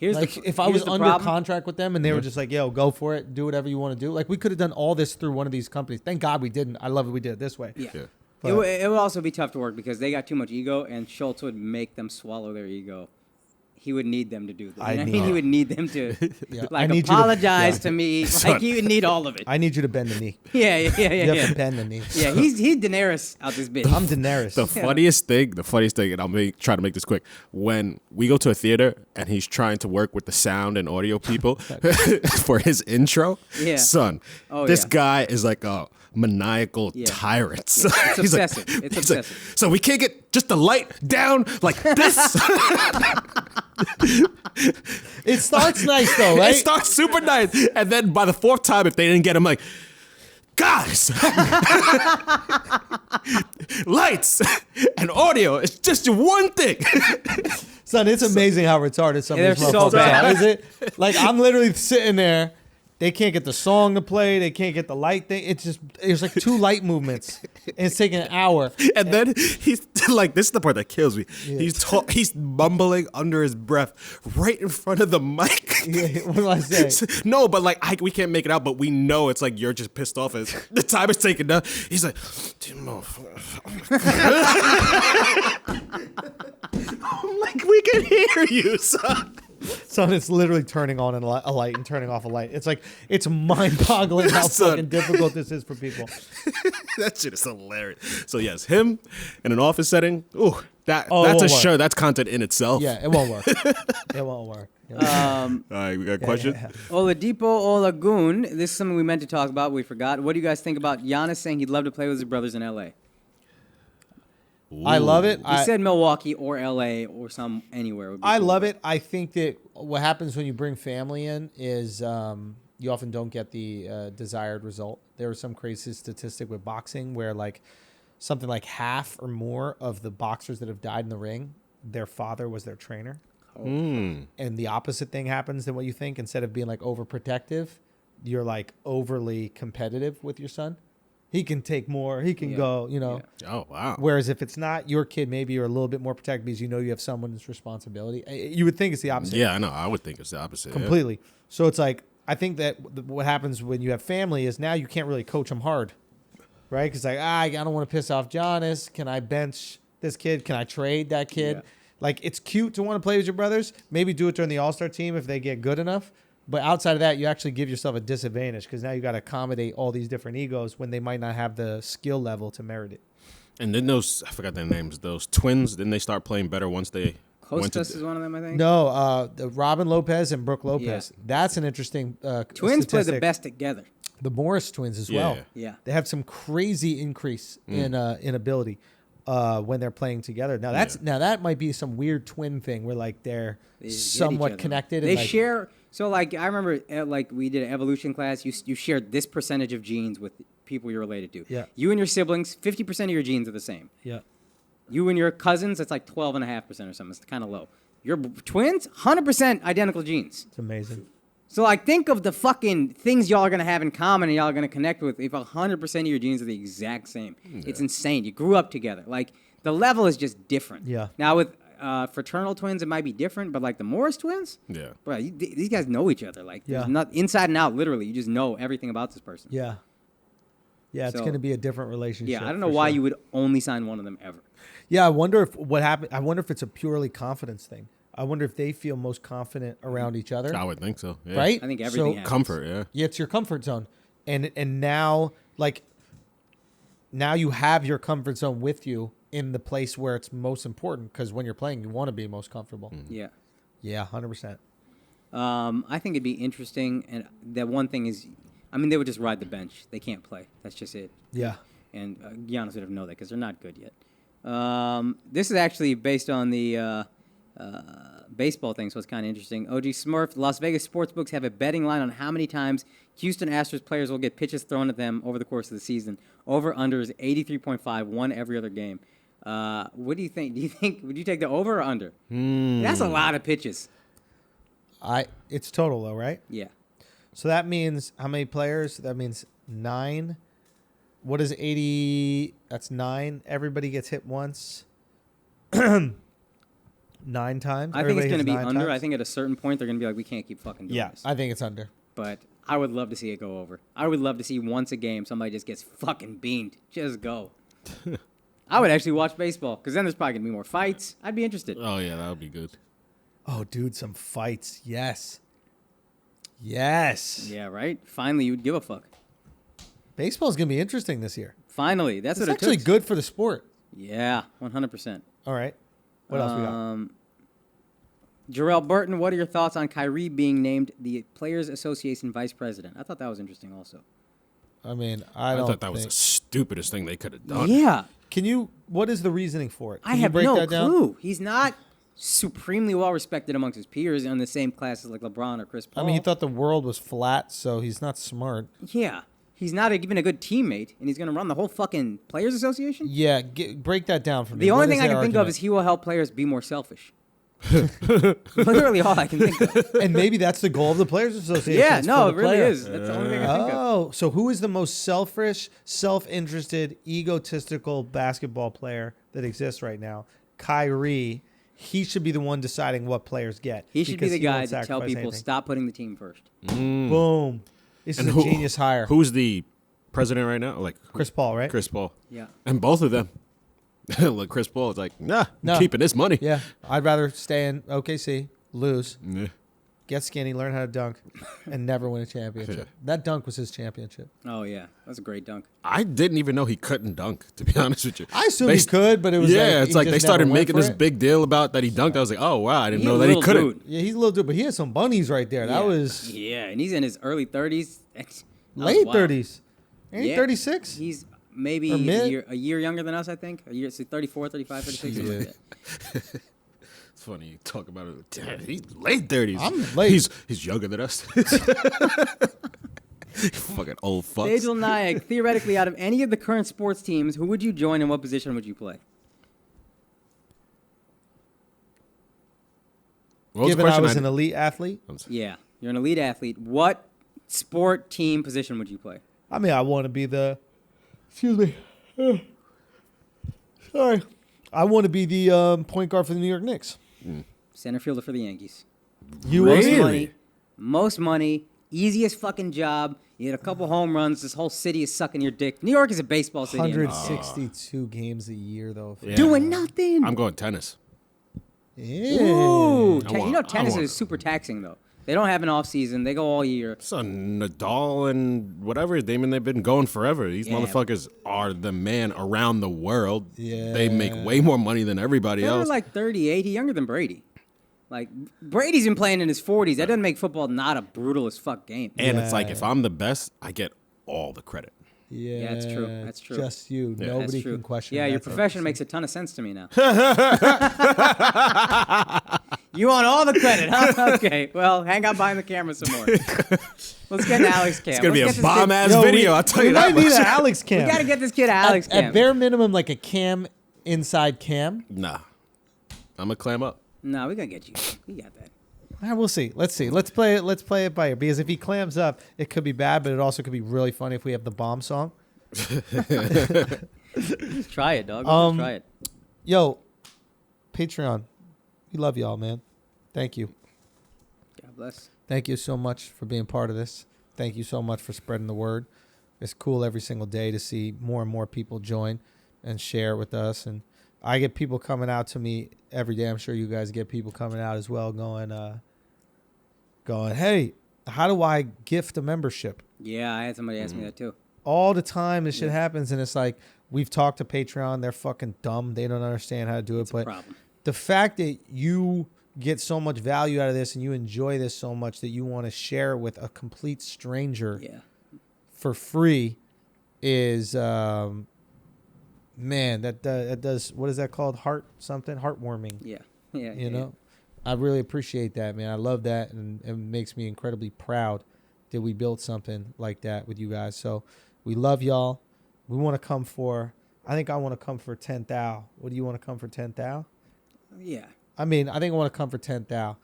S1: Like, if I was under contract with them and they were just like, yo, go for it, do whatever you want to do. Like, we could have done all this through one of these companies. Thank God we didn't. I love it we did it this way.
S3: Yeah.
S2: Yeah.
S3: It would also be tough to work because they got too much ego, and Schulz would make them swallow their ego he would need them to do this.
S1: I
S3: You know what I
S1: need
S3: mean? He
S1: it.
S3: would need them to
S1: I
S3: like
S1: need you to-
S3: apologize
S1: yeah.
S3: to me.
S2: Son.
S3: Like he would need all of it.
S1: I need you to bend the knee.
S3: Yeah.
S1: You have to bend the knee.
S3: Yeah, he's Daenerys out this bitch.
S1: I'm Daenerys.
S2: The funniest thing, and try to make this quick. When we go to a theater and he's trying to work with the sound and audio people for his intro,
S3: Yeah.
S2: son,
S3: Oh,
S2: this
S3: yeah.
S2: guy is like a maniacal
S3: Yeah.
S2: tyrant.
S3: Yeah, it's
S2: He's like-
S3: obsessive. It's
S2: he's like,
S3: obsessive.
S2: so we can't get just the light down like this.
S1: It starts nice though, right?
S2: It starts super nice, and then by the fourth time, if they didn't get him, like, guys, lights and audio. It's just one thing.
S1: Son, it's amazing how retarded some
S3: Yeah,
S1: of these
S3: they're so
S1: motherfuckers
S3: bad.
S1: are. Is it? Like, I'm literally sitting there. They can't get the song to play. They can't get the light thing. There's like 2 light movements. And it's taking an hour.
S2: And then he's like, this is the part that kills me. He's mumbling under his breath right in front of the mic.
S1: Yeah, what do I say?
S2: No, but like we can't make it out, but we know it's like you're just pissed off as the time is taken down. He's like, dude, motherfucker. I'm like, we can hear you, son.
S1: Son, it's literally turning on a light and turning off a light. It's like, it's mind-boggling how
S2: Son.
S1: fucking difficult this is for people.
S2: That shit is hilarious. So yes, him in an office setting. Ooh, that's
S1: it
S2: a
S1: won't work.
S2: show. That's content in itself.
S1: Yeah, it won't work. It won't work.
S2: All right, we got a question.
S3: Oladipo Olagun. This is something we meant to talk about. We forgot. What do you guys think about Giannis saying he'd love to play with his brothers in L.A.?
S1: I love it.
S3: He said Milwaukee or L.A. or anywhere. Would be
S1: I
S3: cool.
S1: love it. I think that what happens when you bring family in is you often don't get the desired result. There was some crazy statistic with boxing where like something like half or more of the boxers that have died in the ring, their father was their trainer. And the opposite thing happens than what you think. Instead of being like overprotective, you're like overly competitive with your son. He can take more. He can go, you know.
S2: Yeah. Oh, wow.
S1: Whereas if it's not your kid, maybe you're a little bit more protected because you know you have someone's responsibility. You would think it's the opposite.
S2: Yeah, I know. I would think it's the opposite. yeah.
S1: Completely. So it's like, I think that what happens when you have family is now you can't really coach them hard, right? Because like, I don't want to piss off Giannis. Can I bench this kid? Can I trade that kid?
S3: Yeah.
S1: Like, it's cute to want to play with your brothers. Maybe do it during the All-Star team if they get good enough. But outside of that, you actually give yourself a disadvantage because now you got to accommodate all these different egos when they might not have the skill level to merit it.
S2: And then those, I forgot their names, those twins, didn't they start playing better once they went to...
S3: Hostess is one of them, I think.
S1: No, the Robin Lopez and Brooke Lopez.
S3: Yeah.
S1: That's an interesting
S3: Twins play the
S1: statistic.
S3: best together.
S1: The Morris twins as
S2: Yeah.
S1: well.
S3: Yeah.
S1: They have some crazy increase in ability when they're playing together. Now that might be some weird twin thing where like they're
S3: They just get each
S1: somewhat
S3: other.
S1: connected.
S3: They
S1: and like,
S3: share. So like I remember, like we did an evolution class. You shared this percentage of genes with people you're related to.
S1: Yeah.
S3: You and your siblings, 50% of your genes are the same.
S1: Yeah.
S3: You and your cousins, it's like 12.5% or something. It's kind of low. Your twins, 100% identical genes.
S1: It's amazing.
S3: So like think of the fucking things y'all are gonna have in common and y'all are gonna connect with if 100% of your genes are the exact same. It's insane. You grew up together. Like the level is just different.
S1: Yeah.
S3: Now with fraternal twins, it might be different, but like the Morris twins,
S2: Yeah.
S3: bro, these guys know each other. Like
S1: Yeah.
S3: there's not inside and out. Literally, you just know everything about this person.
S1: Yeah. Yeah, it's
S3: So-
S1: going to be a different relationship.
S3: Yeah, I don't know
S1: for
S3: why
S1: sure.
S3: you would only sign one of them ever.
S1: Yeah, I wonder if what happened. I wonder if it's a purely confidence thing. I wonder if they feel most confident around each other.
S2: I would think so. Yeah.
S1: Right?
S3: I think everything
S1: So,
S3: happens.
S2: Comfort, yeah.
S1: yeah, it's your comfort zone, and now now you have your comfort zone with you in the place where it's most important because when you're playing, you want to be most comfortable.
S3: Yeah.
S1: Yeah, 100%.
S3: I think it'd be interesting, and that one thing is, I mean, they would just ride the bench. They can't play. That's just it.
S1: Yeah.
S3: And Giannis would have known that because they're not good yet. This is actually based on the baseball thing, so it's kind of interesting. OG Smurf, Las Vegas sportsbooks have a betting line on how many times Houston Astros players will get pitches thrown at them over the course of the season. Over-under is 83.5, one every other game. What do you think? Would you take the over or under? That's a lot of pitches.
S1: It's total though, right?
S3: Yeah.
S1: So that means how many players? That means 9. What is 80? That's 9. Everybody gets hit once. 9 times.
S3: I think it's
S1: Everybody
S3: going to
S1: hits
S3: be
S1: 9
S3: under.
S1: times?
S3: I think at a certain point they're going to be like, we can't keep fucking doing
S1: Yeah,
S3: this.
S1: I think it's under.
S3: But I would love to see it go over. I would love to see once a game somebody just gets fucking beamed. Just go. I would actually watch baseball because then there's probably going to be more fights. I'd be interested.
S2: Oh, yeah, that would be good.
S1: Oh, dude, some fights. Yes. Yes.
S3: Yeah, right? Finally, you'd give a fuck.
S1: Baseball's going to be interesting this year.
S3: Finally. That's
S1: It's
S3: what it
S1: actually
S3: took.
S1: good for the sport.
S3: Yeah, 100%.
S1: All right. What else we got?
S3: Jarrell Burton, what are your thoughts on Kyrie being named the Players Association Vice President? I thought that was interesting also.
S1: I mean,
S2: I
S1: don't
S2: thought that was
S1: think-
S2: the stupidest thing they could have done.
S3: Yeah.
S1: What is the reasoning for it? Can
S3: I
S1: you
S3: have
S1: break
S3: no
S1: that down?
S3: clue. He's not supremely well respected amongst his peers in the same classes like LeBron or Chris Paul.
S1: I mean, he thought the world was flat, so he's not smart.
S3: Yeah. He's not even a good teammate, and he's going to run the whole fucking Players Association?
S1: Yeah, break that down for me.
S3: The only
S1: What
S3: thing
S1: is
S3: I
S1: their
S3: can think of
S1: argument?
S3: is he will help players be more selfish. Literally all I can think of.
S1: And maybe that's the goal of the Players Association.
S3: Yeah,
S1: is
S3: no,
S1: for
S3: it
S1: the
S3: really
S1: player.
S3: is. That's the only thing I think of.
S1: Oh, so who is the most selfish, self-interested, egotistical basketball player that exists right now? Kyrie. He should be the one deciding what players get.
S3: He should be
S1: because
S3: the guy
S1: won't
S3: to tell
S1: sacrifice
S3: people,
S1: anything.
S3: stop putting the team first.
S1: Boom. This
S2: And
S1: is a genius hire.
S2: Who's the president right now? Like
S1: Chris Paul, right?
S2: Chris Paul.
S3: Yeah.
S2: And both of them. Like Chris Paul is like, nah,
S1: No.
S2: I'm keeping this money.
S1: Yeah, I'd rather stay in OKC, lose,
S2: Yeah.
S1: get skinny, learn how to dunk, and never win a championship. That dunk was his championship.
S3: Oh, yeah. That's a great dunk.
S2: I didn't even know he couldn't dunk, to be honest with you.
S1: I assumed he could, but it was
S2: yeah,
S1: like,
S2: it's like
S1: he
S2: they
S1: just
S2: started
S1: never went
S2: making
S1: for
S2: this
S1: it.
S2: big deal about that he dunked. I was like, oh wow, I didn't
S3: He's
S2: know
S3: a
S2: that he
S3: little
S2: couldn't.
S3: dude.
S1: Yeah, he's a little dude, but he had some bunnies right there. That
S3: Yeah.
S1: was
S3: Yeah, and he's in his early 30s.
S1: late 30s. Ain't he
S3: Yeah.
S1: 36?
S3: He's maybe
S1: Or
S3: a
S1: mid?
S3: year younger than us, I think. A year, so 34, 35, 36, something like that.
S2: It's funny you talk about it. Damn, he's late 30s.
S1: I'm late.
S2: He's younger than us. Fucking old fucks.
S3: Sejal Nayak, theoretically, out of any of the current sports teams, who would you join and what position would you play?
S2: What was the
S1: Given I
S2: question?
S1: was an elite athlete,
S3: Yeah, you're an elite athlete. What sport team position would you play?
S1: I mean, I want to be the. Excuse me. Sorry. I want to be the point guard for the New York Knicks.
S3: Center fielder for the Yankees.
S1: You
S2: Really?
S3: Most money, easiest fucking job. You hit a couple home runs. This whole city is sucking your dick. New York is a baseball city.
S1: 162 games a year, though.
S2: Yeah.
S3: Doing nothing.
S2: I'm going tennis.
S1: Yeah.
S3: Ooh,
S2: I want-
S3: you know tennis
S2: I want-
S3: is super taxing though. They don't have an off season. They go all year.
S2: So Nadal and whatever, they've been going forever. These
S3: Yeah.
S2: motherfuckers are the man around the world.
S1: Yeah.
S2: They make way more money than everybody
S3: They're
S2: else.
S3: like 38. He's younger than Brady. Like Brady's been playing in his 40s. That doesn't make football not a brutal as fuck game.
S2: And it's like,
S1: Yeah.
S2: if I'm the best, I get all the credit.
S1: Yeah,
S3: that's true. That's true.
S1: Just you.
S2: Yeah.
S1: Nobody
S3: That's true.
S1: can question.
S3: Yeah, your
S1: that.
S3: profession makes a ton of sense to me now. You want all the credit, huh? Okay. Well, hang out behind the camera some more. Let's get an Alex cam.
S2: It's going to be
S3: Let's
S2: a
S3: get this kid-
S2: bomb ass
S1: Yo,
S2: video, I'll tell
S1: we
S2: you
S1: might
S2: that
S1: need
S2: much.
S1: an Alex cam.
S3: We got to get this kid an Alex cam.
S1: At bare minimum, like a cam inside cam.
S2: Nah. I'm going to clam up.
S3: No, we're going to get you. We got that.
S1: We'll see. Let's see. Let's play it. Let's play it by ear. Because if he clams up, it could be bad, but it also could be really funny if we have the bomb song.
S3: Just try it, dog. Just try it.
S1: Yo, Patreon, we love y'all, man. Thank you.
S3: God bless.
S1: Thank you so much for being part of this. Thank you so much for spreading the word. It's cool every single day to see more and more people join and share with us. And I get people coming out to me every day. I'm sure you guys get people coming out as well going, hey, how do I gift a membership?
S3: Yeah, I had somebody ask me that too.
S1: All the time this shit happens, and it's like, we've talked to Patreon. They're fucking dumb. They don't understand how to do it. But
S3: Problem.
S1: the fact that you get so much value out of this and you enjoy this so much that you want to share it with a complete stranger
S3: Yeah.
S1: for free is, man, that does, what is that called? Heartwarming.
S3: Yeah. Yeah.
S1: You know, I really appreciate that, man. I love that, and it makes me incredibly proud that we built something like that with you guys. So we love y'all. We want to come for, I think I want to come for 10 thou. What do you want to come for 10 thou?
S3: Yeah.
S1: I mean, I think I want to come for 10 thou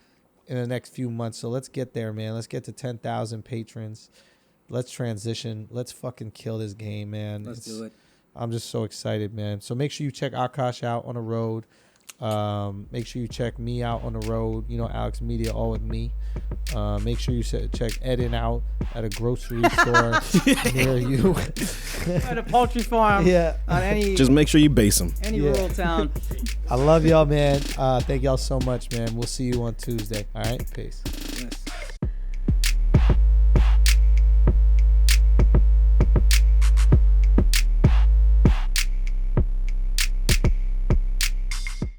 S1: in the next few months. So let's get there, man. Let's get to 10,000 patrons. Let's transition. Let's fucking kill this game, man.
S3: Let's do it.
S1: I'm just so excited, man. So make sure you check Akaash out on the road. Make sure you check me out on the road. You know, AlexxMedia, all with me. Make sure you check Eddin out at a grocery store near you.
S3: At a poultry farm.
S1: Yeah.
S3: On any
S2: Just make sure you base them.
S3: any rural town.
S1: I love y'all, man. Thank y'all so much, man. We'll see you on Tuesday. All right, peace.